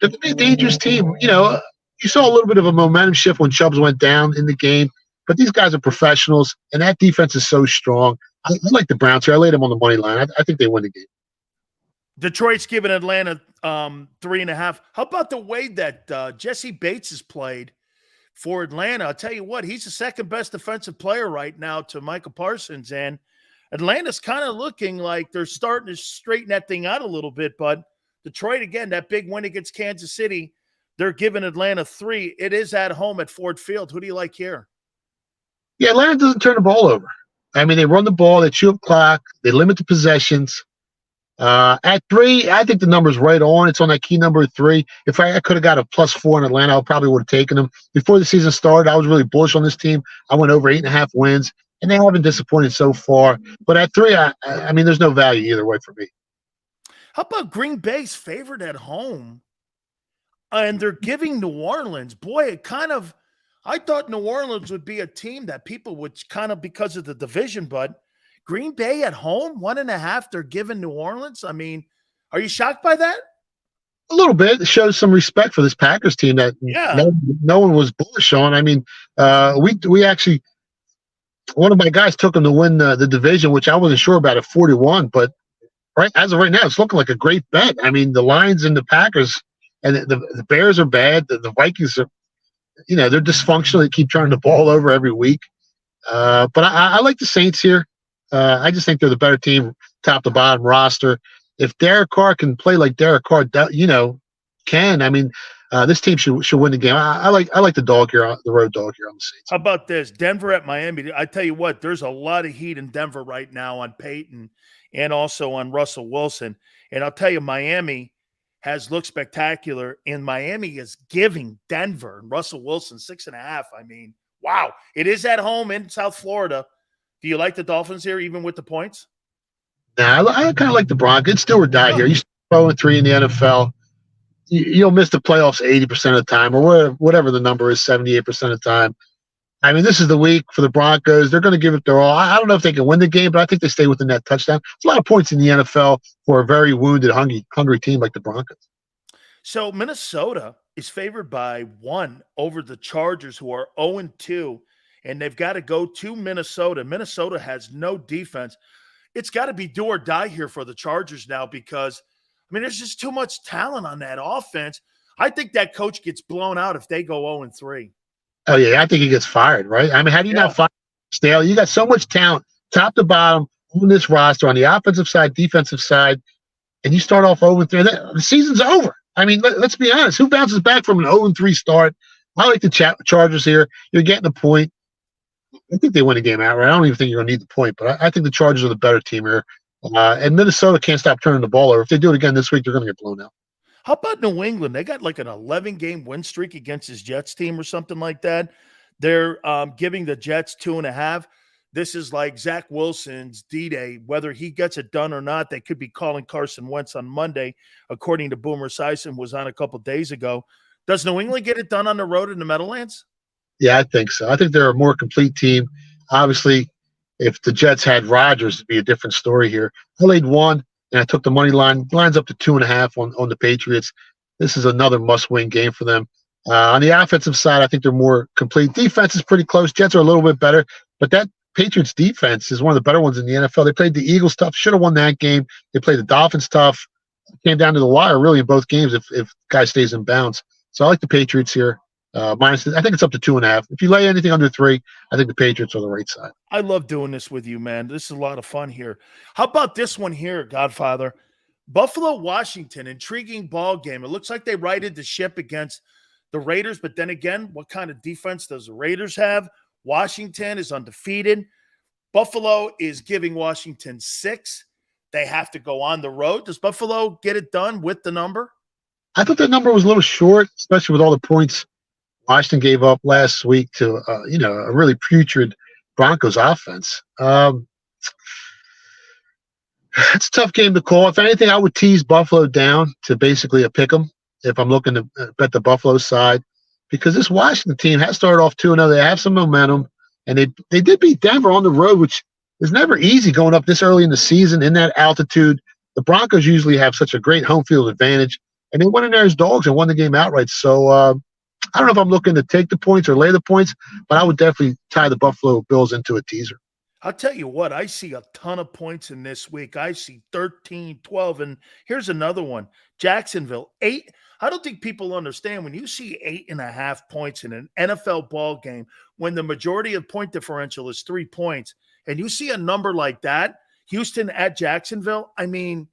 Speaker 7: going to be a dangerous team. You saw a little bit of a momentum shift when Chubbs went down in the game, but these guys are professionals, and that defense is so strong. I like the Browns here. I laid them on the money line. I think they win the game.
Speaker 1: Detroit's giving Atlanta 3.5. How about the way that Jesse Bates has played for Atlanta? I'll tell you what, he's the second best defensive player right now to Micah Parsons, and Atlanta's kind of looking like they're starting to straighten that thing out a little bit. But Detroit, again, that big win against Kansas City, they're giving Atlanta 3. It is at home at Ford Field. Who do you like here?
Speaker 7: Yeah, Atlanta doesn't turn the ball over. I mean, they run the ball, they chew up clock, they limit the possessions. At 3, I think the number's right on. It's on that key number 3. If I could have got a +4 in Atlanta, I probably would have taken them. Before the season started, I was really bullish on this team. I went over 8.5 wins, and they haven't disappointed so far. But at 3, I mean, there's no value either way for me.
Speaker 1: How about Green Bay's favored at home? And they're giving New Orleans. Boy, I thought New Orleans would be a team that people would kind of, because of the division, but Green Bay at home, 1.5, they're giving New Orleans. I mean, are you shocked by that?
Speaker 7: A little bit. It shows some respect for this Packers team that no one was bullish on. I mean, we actually, one of my guys took them to win the division, which I wasn't sure about at 41, but as of right now, it's looking like a great bet. I mean, the Lions and the Packers and the Bears are bad. The Vikings are, they're dysfunctional. They keep turning the ball over every week. But I like the Saints here. I just think they're the better team, top to bottom roster. If Derek Carr can play like Derek Carr, I mean, this team should win the game. I like the dog here, the road dog here on the Saints.
Speaker 1: How about this? Denver at Miami. I tell you what, there's a lot of heat in Denver right now on Peyton and also on Russell Wilson. And I'll tell you, Miami has looked spectacular, and Miami is giving Denver and Russell Wilson 6.5. I mean, wow. It is at home in South Florida. Do you like the Dolphins here, even with the points?
Speaker 7: Nah, I kind of like the Broncos. It's still or die here. You start 0-3 in the NFL. You'll miss the playoffs 80% of the time, or whatever the number is, 78% of the time. I mean, this is the week for the Broncos. They're going to give it their all. I don't know if they can win the game, but I think they stay within that touchdown. It's a lot of points in the NFL for a very wounded, hungry team like the Broncos.
Speaker 1: So Minnesota is favored by 1 over the Chargers, who are 0-2. And they've got to go to Minnesota. Minnesota has no defense. It's got to be do or die here for the Chargers now because, I mean, there's just too much talent on that offense. I think that coach gets blown out if they go 0-3.
Speaker 7: Oh, yeah, I think he gets fired, right? I mean, how do you not fire Staley? You got so much talent, top to bottom, on this roster, on the offensive side, defensive side, and you start off 0-3. The season's over. I mean, let's be honest. Who bounces back from an 0-3 start? I like the Chargers here. You're getting the point. I think they win the game outright. I don't even think you're going to need the point, but I think the Chargers are the better team here. And Minnesota can't stop turning the ball over. If they do it again this week, they're going to get blown out.
Speaker 1: How about New England? They got like an 11-game win streak against his Jets team or something like that. They're giving the Jets 2.5. this is like Zach Wilson's D-Day. Whether he gets it done or not, they could be calling Carson Wentz on Monday, according to Boomer Esiason, was on a couple days ago. Does New England get it done on the road in the Meadowlands?
Speaker 7: Yeah, I think so. I think they're a more complete team. Obviously, if the Jets had Rodgers, it'd be a different story here. I laid 1, and I took the money line. Line's up to 2.5 on the Patriots. This is another must-win game for them. On the offensive side, I think they're more complete. Defense is pretty close. Jets are a little bit better, but that Patriots defense is one of the better ones in the NFL. They played the Eagles tough, should have won that game. They played the Dolphins tough. Came down to the wire really in both games if guy stays in bounds. So I like the Patriots here. Minus, I think it's up to 2.5. If you lay anything under 3, I think the Patriots are the right side.
Speaker 1: I love doing this with you, man. This is a lot of fun here. How about this one here, Godfather? Buffalo, Washington, intriguing ball game. It looks like they righted the ship against the Raiders, but then again, what kind of defense does the Raiders have? Washington is undefeated. Buffalo is giving Washington 6. They have to go on the road. Does Buffalo get it done with the number?
Speaker 7: I thought that number was a little short, especially with all the points Washington gave up last week to a really putrid Broncos offense. It's a tough game to call. If anything, I would tease Buffalo down to basically a pick 'em if I'm looking to bet the Buffalo side, because this Washington team has started off 2-0. They have some momentum, and they did beat Denver on the road, which is never easy going up this early in the season in that altitude. The Broncos usually have such a great home field advantage, and they went in there as dogs and won the game outright. So I don't know if I'm looking to take the points or lay the points, but I would definitely tie the Buffalo Bills into a teaser.
Speaker 1: I'll tell you what, I see a ton of points in this week. I see 13, 12, and here's another one. Jacksonville, 8. I don't think people understand when you see 8.5 points in an NFL ball game, when the majority of point differential is 3 points, and you see a number like that, Houston at Jacksonville, I mean,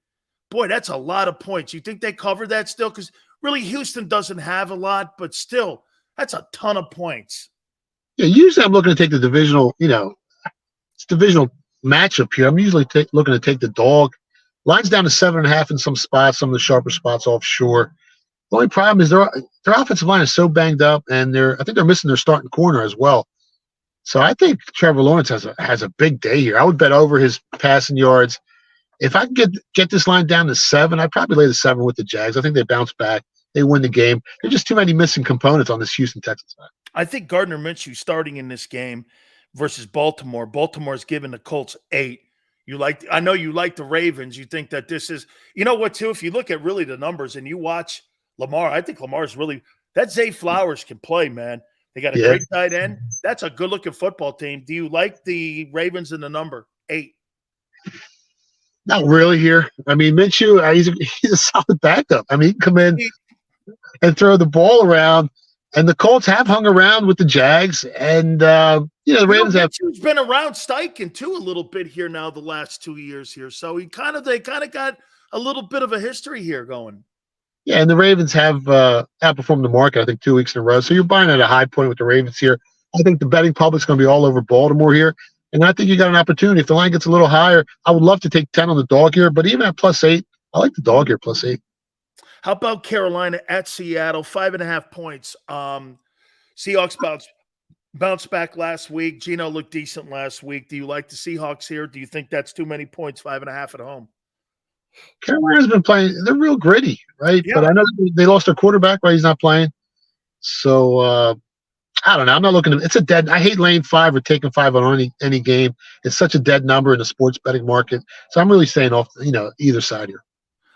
Speaker 1: boy, that's a lot of points. You think they cover that still? Because really, Houston doesn't have a lot, but still, that's a ton of points.
Speaker 7: Yeah, usually I'm looking to take the divisional, it's divisional matchup here. I'm usually looking to take the dog. Line's down to 7.5 in some spots, some of the sharper spots offshore. The only problem is their offensive line is so banged up, and I think they're missing their starting corner as well. So I think Trevor Lawrence has a big day here. I would bet over his passing yards. If I can get this line down to 7, I'd probably lay the 7 with the Jags. I think they bounce back. They win the game. There's just too many missing components on this Houston Texans side.
Speaker 1: I think Gardner Minshew starting in this game versus Baltimore. Baltimore's given the Colts 8. I know you like the Ravens. You think that this is, you know what, too? If you look at really the numbers and you watch Lamar, I think Lamar's really, that Zay Flowers can play, man. They got a great tight end. That's a good-looking football team. Do you like the Ravens in the number 8?
Speaker 7: Not really here. I mean, Minshew, he's a solid backup. I mean, he can come in and throw the ball around, and the Colts have hung around with the Jags, and the Ravens have.
Speaker 1: Minshew's been around Steichen too a little bit here now the last 2 years here, so they kind of got a little bit of a history here going.
Speaker 7: Yeah, and the Ravens have outperformed the market, I think, 2 weeks in a row. So you're buying at a high point with the Ravens here. I think the betting public's going to be all over Baltimore here. And I think you got an opportunity. If the line gets a little higher, I would love to take 10 on the dog here. But even at +8, I like the dog here +8.
Speaker 1: How about Carolina at Seattle? 5.5 points. Seahawks bounced back last week. Geno looked decent last week. Do you like the Seahawks here? Do you think that's too many points, 5.5 at home?
Speaker 7: Carolina's been playing. They're real gritty, right? Yeah. But I know they lost their quarterback, right? He's not playing. So, I don't know. I'm not looking to – it's a dead – I hate laying 5 or taking 5 on any game. It's such a dead number in the sports betting market. So I'm really staying off, either side here.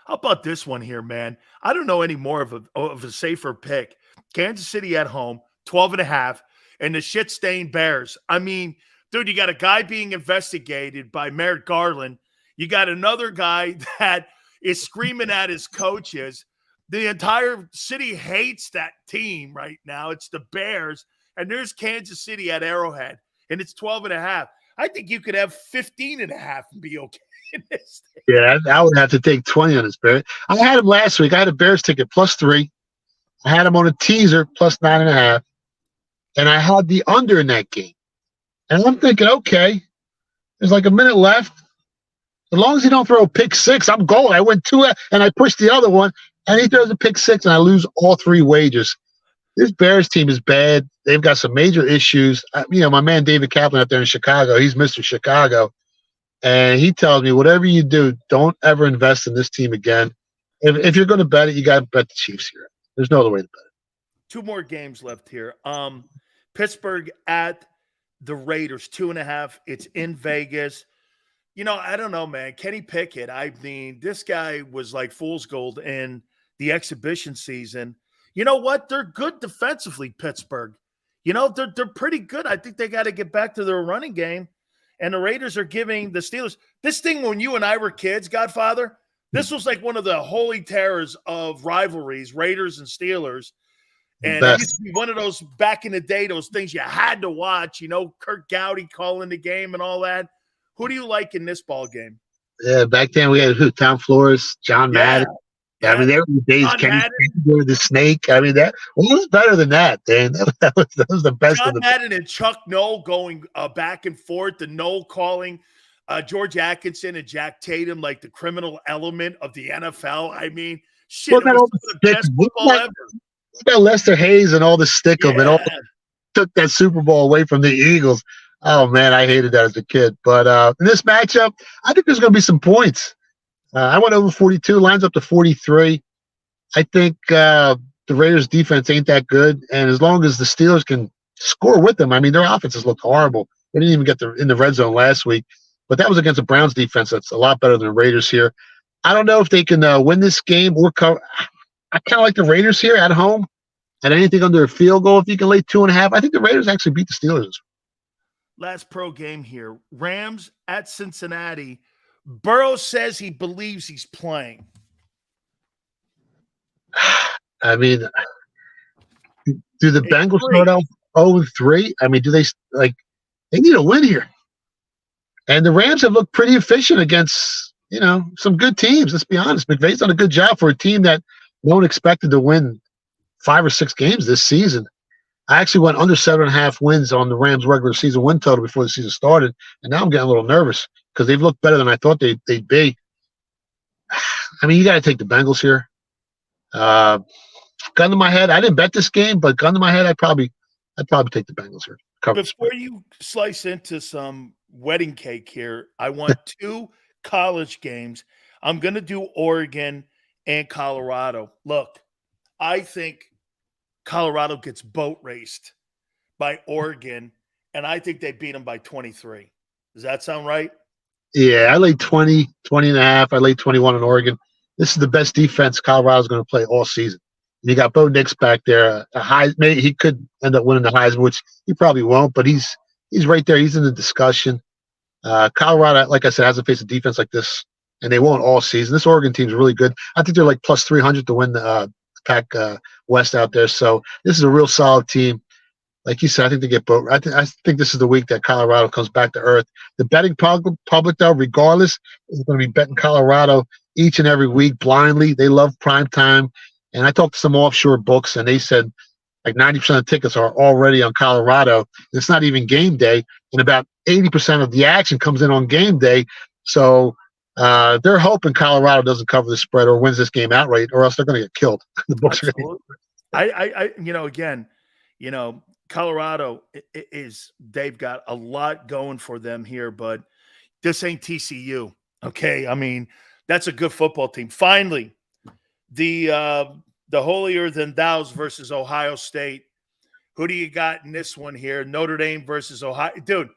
Speaker 1: How about this one here, man? I don't know any more of a safer pick. Kansas City at home, 12.5, and the shit-stained Bears. I mean, dude, you got a guy being investigated by Merrick Garland. You got another guy that is screaming at his coaches. The entire city hates that team right now. It's the Bears. And there's Kansas City at Arrowhead. And it's 12.5. I think you could have 15.5 and be okay in this thing.
Speaker 7: Yeah, I would have to take 20 on this Bears. I had him last week. I had a Bears ticket +3. I had him on a teaser +9.5. And I had the under in that game. And I'm thinking, okay, there's like a minute left. As long as he don't throw a pick 6, I'm golden. I went 2 and I pushed the other one, and he throws a pick 6, and I lose all 3 wagers. This Bears team is bad. They've got some major issues. My man David Kaplan out there in Chicago, he's Mr. Chicago. And he tells me, whatever you do, don't ever invest in this team again. If you're going to bet it, you got to bet the Chiefs here. There's no other way to bet it.
Speaker 1: 2 more games left here. Pittsburgh at the Raiders, 2.5. It's in Vegas. I don't know, man. Kenny Pickett, I mean, this guy was like fool's gold in the exhibition season. You know what? They're good defensively, Pittsburgh. They're pretty good. I think they got to get back to their running game. And the Raiders are giving the Steelers this thing when you and I were kids, Godfather. This was like one of the holy terrors of rivalries, Raiders and Steelers. And it used to be one of those back in the day, those things you had to watch, Kirk Gowdy calling the game and all that. Who do you like in this ball game?
Speaker 7: Yeah, back then we had Tom Flores, John Madden. Yeah. I mean, there were days Kenny Pickett, the Snake. I mean, what was better than that, Dan? That was the best
Speaker 1: John
Speaker 7: of the
Speaker 1: Madden and Chuck Noll going back and forth, the Noll calling George Atkinson and Jack Tatum like the criminal element of the NFL. I mean, shit, it was the best football ever.
Speaker 7: What about Lester Hayes and all the stickum and all took that Super Bowl away from the Eagles? Oh, man, I hated that as a kid. But in this matchup, I think there's going to be some points. I went over 42, lines up to 43. I think the Raiders' defense ain't that good. And as long as the Steelers can score with them, I mean, their offenses looked horrible. They didn't even get in the red zone last week. But that was against the Browns' defense that's a lot better than the Raiders here. I don't know if they can win this game or cover. I kind of like the Raiders here at home. At anything under a field goal, if you can lay 2.5, I think the Raiders actually beat the Steelers.
Speaker 1: Last pro game here. Rams at Cincinnati. Burrow says he believes he's playing.
Speaker 7: I mean, do the Bengals start out 0-3? I mean, do they they need a win here? And the Rams have looked pretty efficient against, some good teams. Let's be honest. McVay's done a good job for a team that no one expected to win 5 or 6 games this season. I actually went under 7.5 wins on the Rams regular season win total before the season started, and now I'm getting a little nervous because they've looked better than I thought they'd be. I mean, you got to take the Bengals here. Gun to my head, I didn't bet this game, but gun to my head, I'd probably take the Bengals here.
Speaker 1: Before you slice into some wedding cake here, I want 2 college games. I'm going to do Oregon and Colorado. Look, I think Colorado gets boat raced by Oregon, and I think they beat them by 23. Does that sound right?
Speaker 7: Yeah, I laid 20.5. I laid 21 in Oregon. This is the best defense Colorado's going to play all season. You got Bo Nix back there. Maybe he could end up winning the Heisman, which he probably won't, but he's right there. He's in the discussion. Colorado, like I said, hasn't faced a defense like this, and they won't all season. This Oregon team's really good. I think they're like plus 300 to win the Pac West out there. So this is a real solid team. Like you said, I think they get both. I think this is the week that Colorado comes back to earth. The betting public, though, regardless, is going to be betting Colorado each and every week blindly. They love prime time. And I talked to some offshore books, and they said like 90% of tickets are already on Colorado. It's not even game day, and about 80% of the action comes in on game day. So they're hoping Colorado doesn't cover the spread or wins this game outright, or else they're going to get killed. The books are going
Speaker 1: to Colorado they've got a lot going for them here, but this ain't TCU. Okay. I mean, that's a good football team. Finally, the holier than thou's versus Ohio State. Who do you got in this one here? Notre Dame versus Ohio. Dude,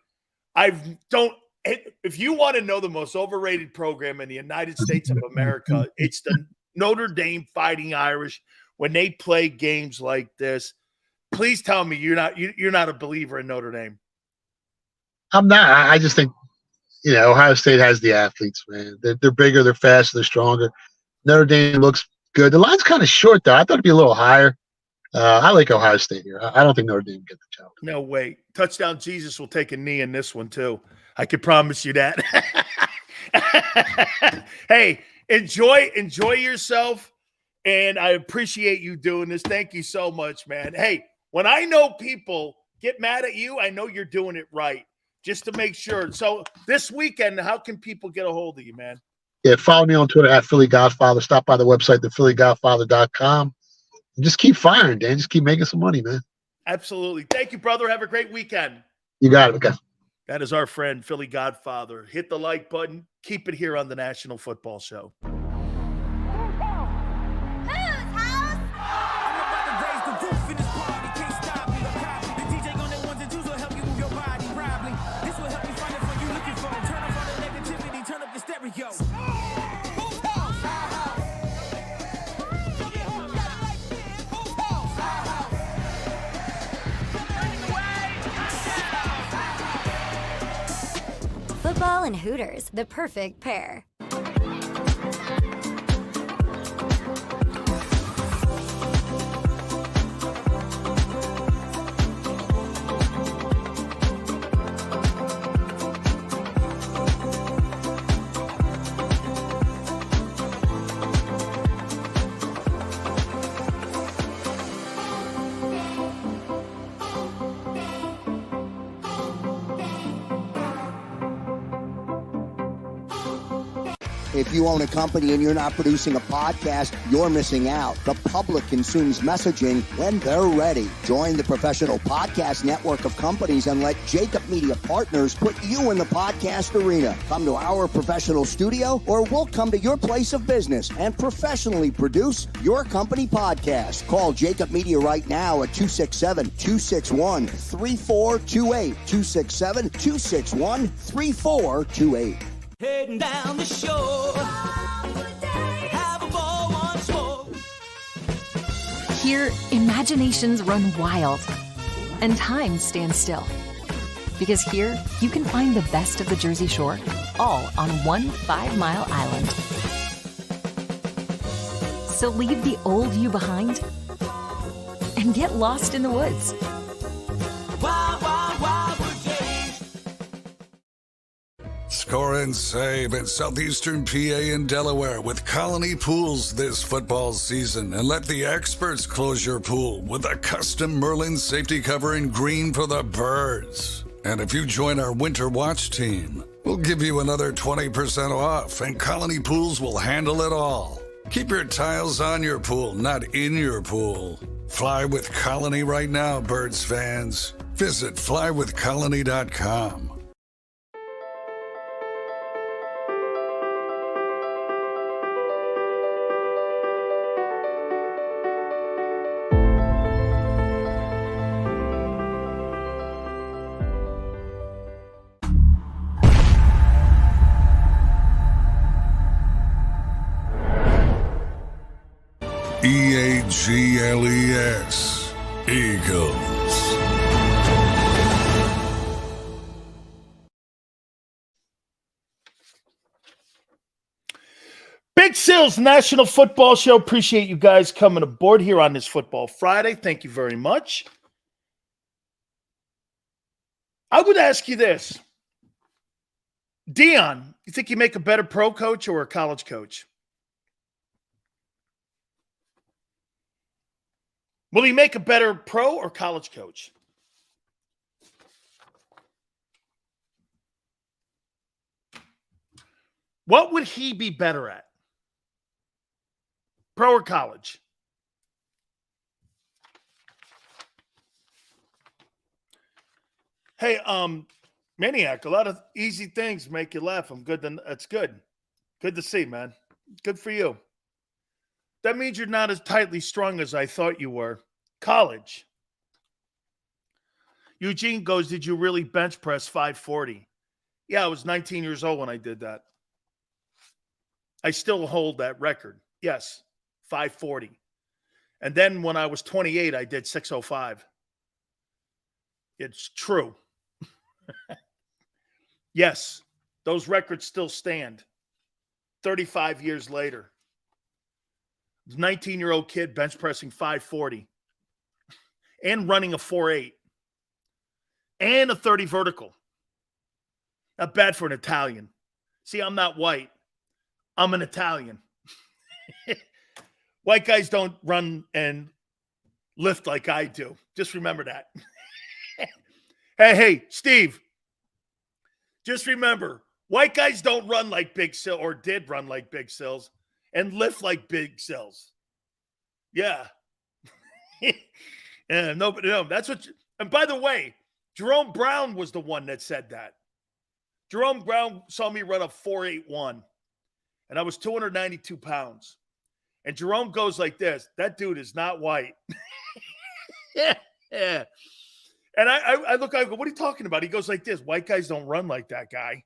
Speaker 1: if you want to know the most overrated program in the United States of America, it's the Notre Dame Fighting Irish. When they play games like this, please tell me you're not a believer in Notre Dame.
Speaker 7: I'm not. I just think, Ohio State has the athletes, man. They're bigger, they're faster, they're stronger. Notre Dame looks good. The line's kind of short, though. I thought it'd be a little higher. I like Ohio State here. I don't think Notre Dame can get the job.
Speaker 1: No, wait. Touchdown Jesus will take a knee in this one, too. I can promise you that. Hey, enjoy yourself, and I appreciate you doing this. Thank you so much, man. Hey, when I know people get mad at you, I know you're doing it right, just to make sure. So this weekend, how can people get a hold of you, man?
Speaker 7: Yeah, follow me on Twitter at Philly Godfather. Stop by the website, thephillygodfather.com. Just keep firing, Dan. Just keep making some money, man.
Speaker 1: Absolutely. Thank you, brother. Have a great weekend.
Speaker 7: You got it. Okay.
Speaker 1: That is our friend, Philly Godfather. Hit the like button. Keep it here on the National Football Show.
Speaker 2: Football and Hooters, the perfect pair.
Speaker 3: If you own a company and you're not producing a podcast, you're missing out. The public consumes messaging when they're ready. Join the professional podcast network of companies and let JAKIB Media Partners put you in the podcast arena. Come to our professional studio or we'll come to your place of business and professionally produce your company podcast. Call JAKIB Media right now at 267-261-3428. 267-261-3428.
Speaker 4: Heading down the shore. Have a ball, one swore.
Speaker 5: Here, imaginations run wild and time stands still. Because here, you can find the best of the Jersey Shore, all on one 5-mile island. So leave the old you behind and get lost in the woods.
Speaker 4: Wild, wild, wild brigade.
Speaker 6: Score and save in southeastern PA and Delaware with Colony Pools this football season, and let the experts close your pool with a custom Merlin safety cover in green for the birds. And if you join our Winter Watch team, we'll give you another 20% off, and Colony Pools will handle it all. Keep your tiles on your pool, not in your pool. Fly with Colony right now, birds fans. Visit flywithcolony.com. EAGLES, Eagles.
Speaker 1: Big Sills National Football Show. Appreciate you guys coming aboard here on this Football Friday. Thank you very much. I would ask you this. Dion, you think you make a better pro coach or a college coach? Will he make a better pro or college coach? What would he be better at? Pro or college? Hey, Maniac, a lot of easy things make you laugh. That's good. Good to see, man. Good for you. That means you're not as tightly strung as I thought you were. College. Eugene goes, did you really bench press 540? Yeah, I was 19 years old when I did that. I still hold that record. Yes, 540. And then when I was 28, I did 605. It's true. Yes, those records still stand 35 years later. 19-year-old kid bench pressing 540 and running a 4.8 and a 30 vertical. Not bad for an Italian. See, I'm not white. I'm an Italian. White guys don't run and lift like I do. Just remember that. Hey, Steve. Just remember, white guys don't run like Big Sill, or did run like Big Sills, and lift like Big Sills. Yeah. Yeah, no, that's what. And by the way, Jerome Brown was the one that said that. Jerome Brown saw me run a 4.81, and I was 292 pounds. And Jerome goes like this: "That dude is not white." Yeah. And I look, I go, "What are you talking about?" He goes like this: "White guys don't run like that, guy."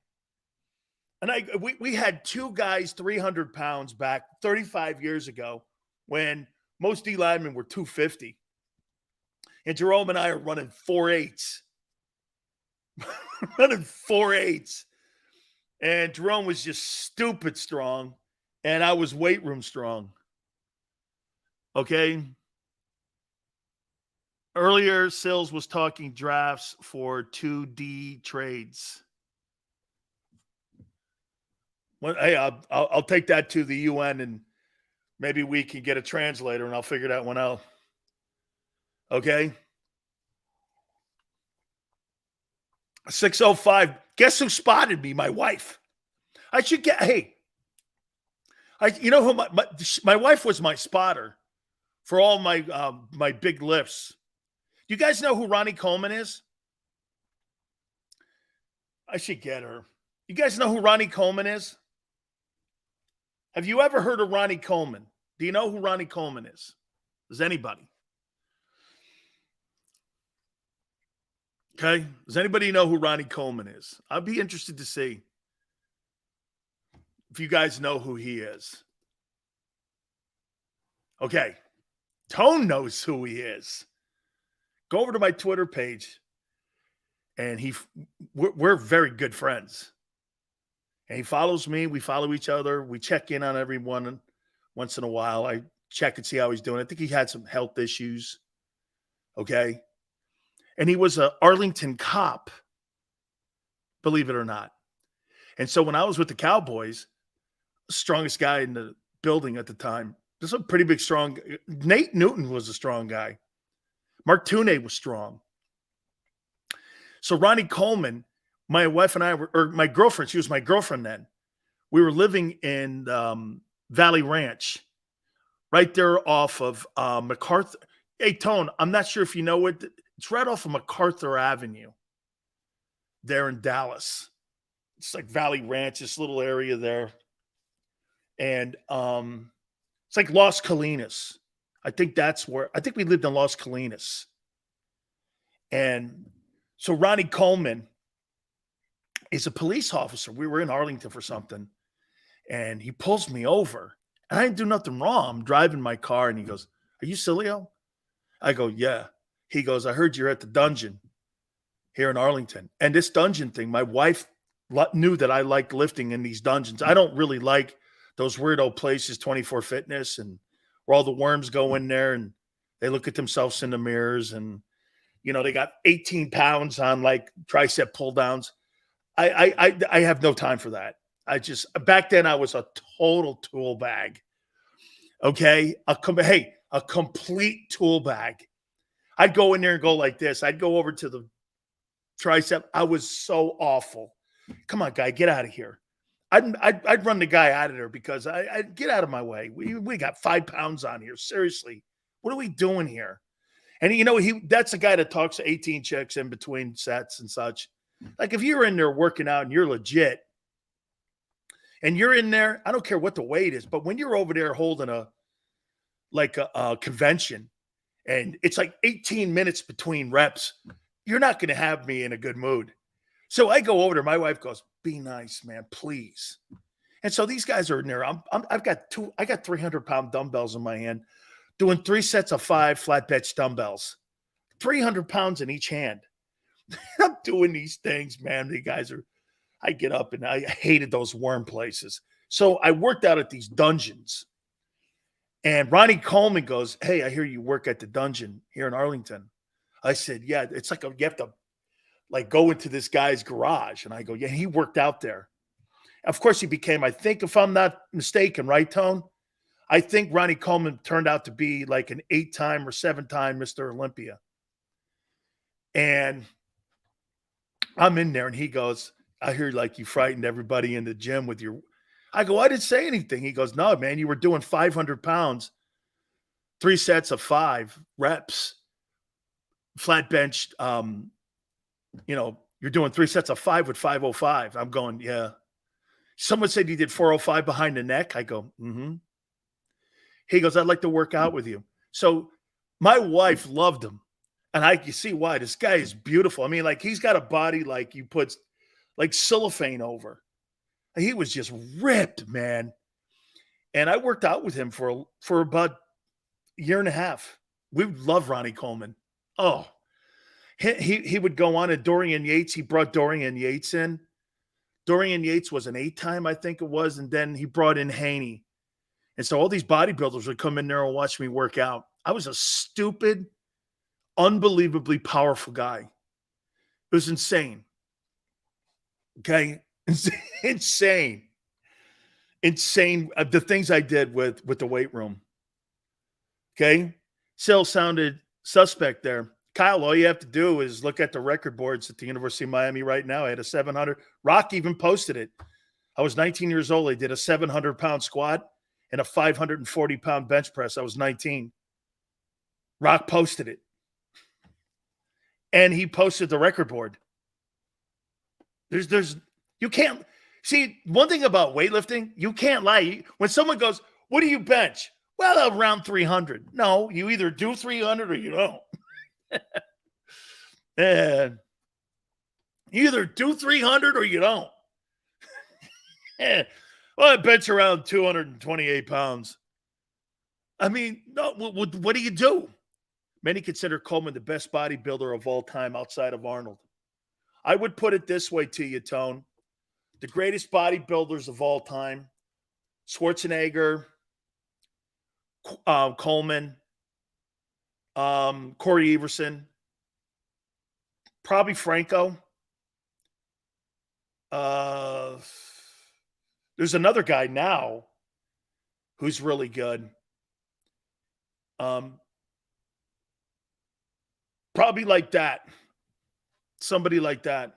Speaker 1: And we had two guys 300 pounds back 35 years ago when most D linemen were 250. And Jerome and I are running 4.8s. Running 4.8s. And Jerome was just stupid strong. And I was weight room strong. Okay. Earlier, Sills was talking drafts for 2D trades. Well, hey, I'll take that to the UN and maybe we can get a translator and I'll figure that one out. Okay. 605. Guess who spotted me? My wife. I should get, hey, you know who my wife was my spotter for all my my big lifts. Do you guys know who Ronnie Coleman is? I should get her. You guys know who Ronnie Coleman is? Have you ever heard of Ronnie Coleman? Do you know who Ronnie Coleman is? Does anybody? Okay. Does anybody know who Ronnie Coleman is? I'd be interested to see if you guys know who he is. Okay. Tone knows who he is. Go over to my Twitter page, and we're very good friends. And he follows me. We follow each other. We check in on everyone once in a while. I check and see how he's doing. I think he had some health issues. Okay. And he was an Arlington cop, believe it or not. And so when I was with the Cowboys, strongest guy in the building at the time, this was a pretty big, strong. Nate Newton was a strong guy. Mark Tuney was strong. So Ronnie Coleman, my wife and I were, or my girlfriend, she was my girlfriend then. We were living in Valley Ranch, right there off of MacArthur. Hey, Tone, I'm not sure if you know it. It's right off of MacArthur Avenue there in Dallas. It's like Valley Ranch, this little area there. And it's like Las Colinas. I think we lived in Las Colinas. And so Ronnie Coleman is a police officer. We were in Arlington for something. And he pulls me over. And I didn't do nothing wrong. I'm driving my car and he goes, "Are you Sileo?" I go, "Yeah." He goes, "I heard you're at the dungeon here in Arlington." And this dungeon thing, my wife knew that I liked lifting in these dungeons. I don't really like those weirdo places, 24 Fitness, and where all the worms go in there and they look at themselves in the mirrors and, you know, they got 18 pounds on like tricep pull downs. I have no time for that. Back then I was a total tool bag. Okay. A complete tool bag. I'd go in there and go like this. I'd go over to the tricep. I was so awful. Come on, guy, get out of here. I'd run the guy out of there because I'd get out of my way. We got 5 pounds on here. Seriously, what are we doing here? And you know, that's a guy that talks to 18 chicks in between sets and such. Like if you're in there working out and you're legit, and you're in there, I don't care what the weight is, but when you're over there holding a convention, and it's like 18 minutes between reps, you're not going to have me in a good mood. So I go over there. My wife goes, "Be nice, man, please." And so these guys are in there. I got 300-pound dumbbells in my hand, doing 3 sets of 5 flat bench dumbbells, 300 pounds in each hand. I'm doing these things, man. The guys I get up and I hated those worm places. So I worked out at these dungeons. And Ronnie Coleman goes, "Hey, I hear you work at the dungeon here in Arlington." I said, "Yeah, it's like you have to like go into this guy's garage." And I go, "Yeah, he worked out there." Of course, he became, I think, if I'm not mistaken, right, Tone? I think Ronnie Coleman turned out to be like an 8-time or 7-time Mr. Olympia. And I'm in there and he goes, "I hear like you frightened everybody in the gym with your," I go, "I didn't say anything." He goes, "No, man, you were doing 500 pounds 3 sets of 5 reps, flat bench. You're doing 3 sets of 5 with 505. I'm going, yeah. Someone said he did 405 behind the neck. I go, mm-hmm. He goes, I'd like to work out with you. So my wife loved him. And you see why. This guy is beautiful. I mean, like, he's got a body like you put like cellophane over. He was just ripped, man. And I worked out with him for about a year and a half. We love Ronnie Coleman. Oh, he would go on, and Dorian Yates, he brought Dorian Yates in. Dorian Yates was an 8-time, I think it was, and then he brought in Haney. And so all these bodybuilders would come in there and watch me work out. I was a stupid, unbelievably powerful guy. It was insane. Okay? Insane. The things I did with the weight room. Okay? Still sounded suspect there. Kyle, all you have to do is look at the record boards at the University of Miami right now. I had a 700. Rock even posted it. I was 19 years old. I did a 700-pound squat and a 540-pound bench press. I was 19. Rock posted it. And he posted the record board. You can't see, one thing about weightlifting, you can't lie. When someone goes, what do you bench? Well, around 300. No, you either do 300 or you don't. And you either do 300 or you don't. Well, I bench around 228 pounds. I mean, no, what do you do? Many consider Coleman the best bodybuilder of all time outside of Arnold. I would put it this way to you, Tone. The greatest bodybuilders of all time, Schwarzenegger, Coleman, Corey Everson, probably Franco. There's another guy now who's really good. Probably like that. Somebody like that.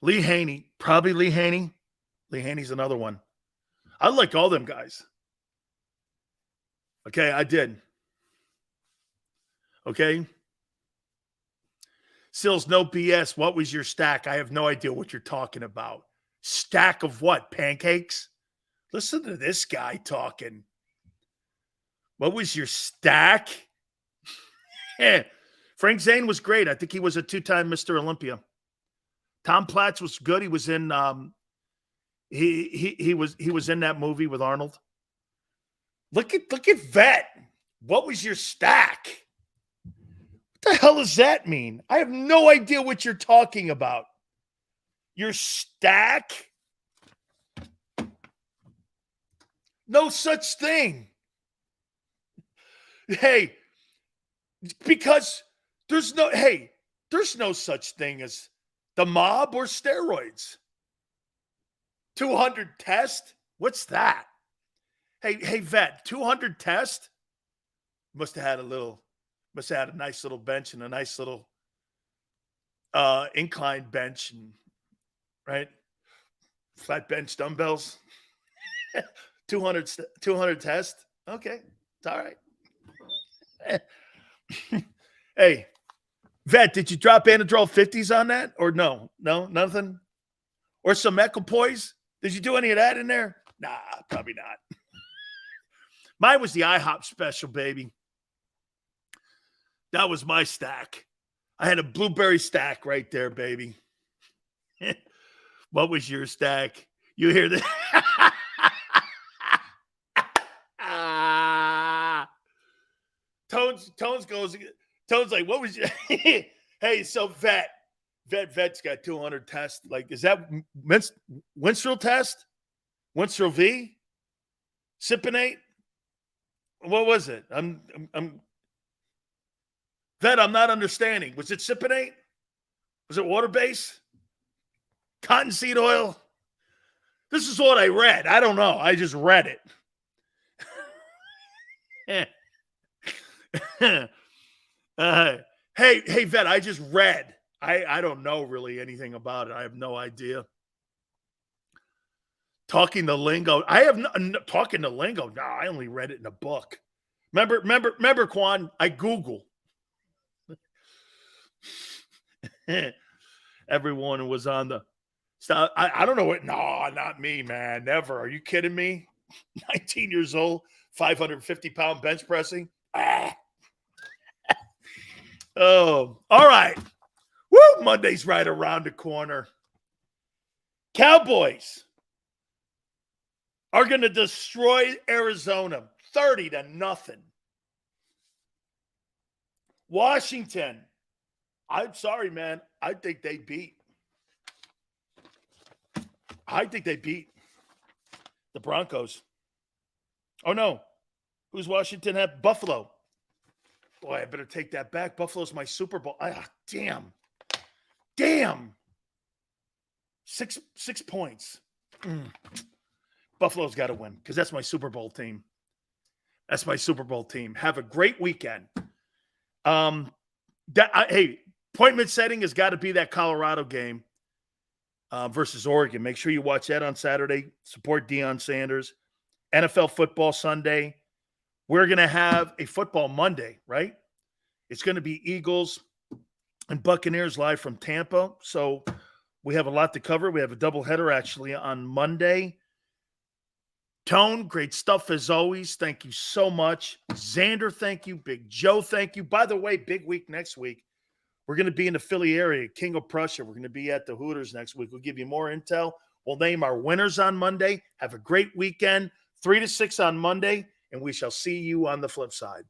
Speaker 1: Lee Haney. Probably Lee Haney. Lee Haney's another one. I like all them guys. Okay, I did. Okay. Sills, no BS. What was your stack? I have no idea what you're talking about. Stack of what? Pancakes? Listen to this guy talking. What was your stack? Frank Zane was great. I think he was a 2-time Mr. Olympia. Tom Platz was good. He was in he was in that movie with Arnold. Look at Vet. What was your stack? What the hell does that mean? I have no idea what you're talking about. Your stack? No such thing. Hey, because there's no such thing as the mob or steroids. 200 test? What's that? Hey, Vet, 200 test? Must have had a nice little bench and a nice little inclined bench, and right? Flat bench dumbbells. 200 test? Okay, it's all right. Hey, Vet, did you drop Anadrol 50s on that? Or no? No, nothing? Or some equipoise? Did you do any of that in there? Nah, probably not. Mine was the IHOP special, baby. That was my stack. I had a blueberry stack right there, baby. What was your stack? You hear that? Tones like, what was your hey, so Vet's got 200 tests. Like, is that Winstrel test? Winstrel V? Sipinate? What was it? I'm Vet, I'm not understanding. Was it Sipinate? Was it water base? Cottonseed oil? This is what I read. I don't know. I just read it. Hey, Vet, I just read. I don't know really anything about it. I have no idea. Talking the lingo. I have talking the lingo. No, I only read it in a book. Remember, Quan? I Google. Everyone was on the. I don't know what. No, not me, man. Never. Are you kidding me? 19 years old, 550-pound bench pressing. Oh, all right. Woo! Monday's right around the corner. Cowboys are going to destroy Arizona 30-0. Washington, I'm sorry, man. I think they beat the Broncos. Oh, no. Who's Washington at? Buffalo. Boy, I better take that back. Buffalo's my Super Bowl. Damn. 6 points. Buffalo's got to win because that's my Super Bowl team. Have a great weekend. Hey, appointment setting has got to be that Colorado game versus Oregon. Make sure you watch that on Saturday. Support Deion Sanders. NFL football Sunday. We're going to have a football Monday, right? It's going to be Eagles and Buccaneers live from Tampa. So we have a lot to cover. We have a doubleheader actually on Monday. Tone, great stuff as always. Thank you so much. Xander, thank you. Big Joe, thank you. By the way, big week next week. We're going to be in the Philly area, King of Prussia. We're going to be at the Hooters next week. We'll give you more intel. We'll name our winners on Monday. Have a great weekend. 3 to 6 on Monday, and we shall see you on the flip side.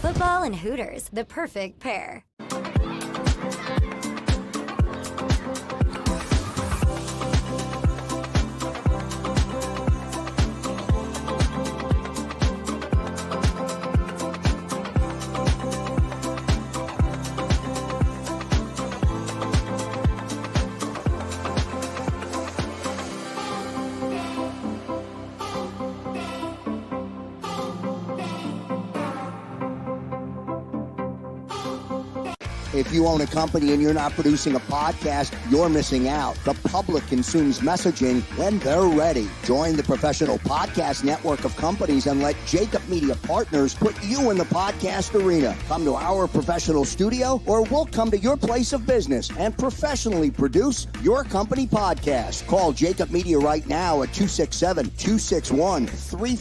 Speaker 2: Football and Hooters, the perfect pair.
Speaker 3: If you own a company and you're not producing a podcast, you're missing out. The public consumes messaging when they're ready. Join the professional podcast network of companies and let JAKIB Media Partners put you in the podcast arena. Come to our professional studio or we'll come to your place of business and professionally produce your company podcast. Call JAKIB Media right now at 267-261-34.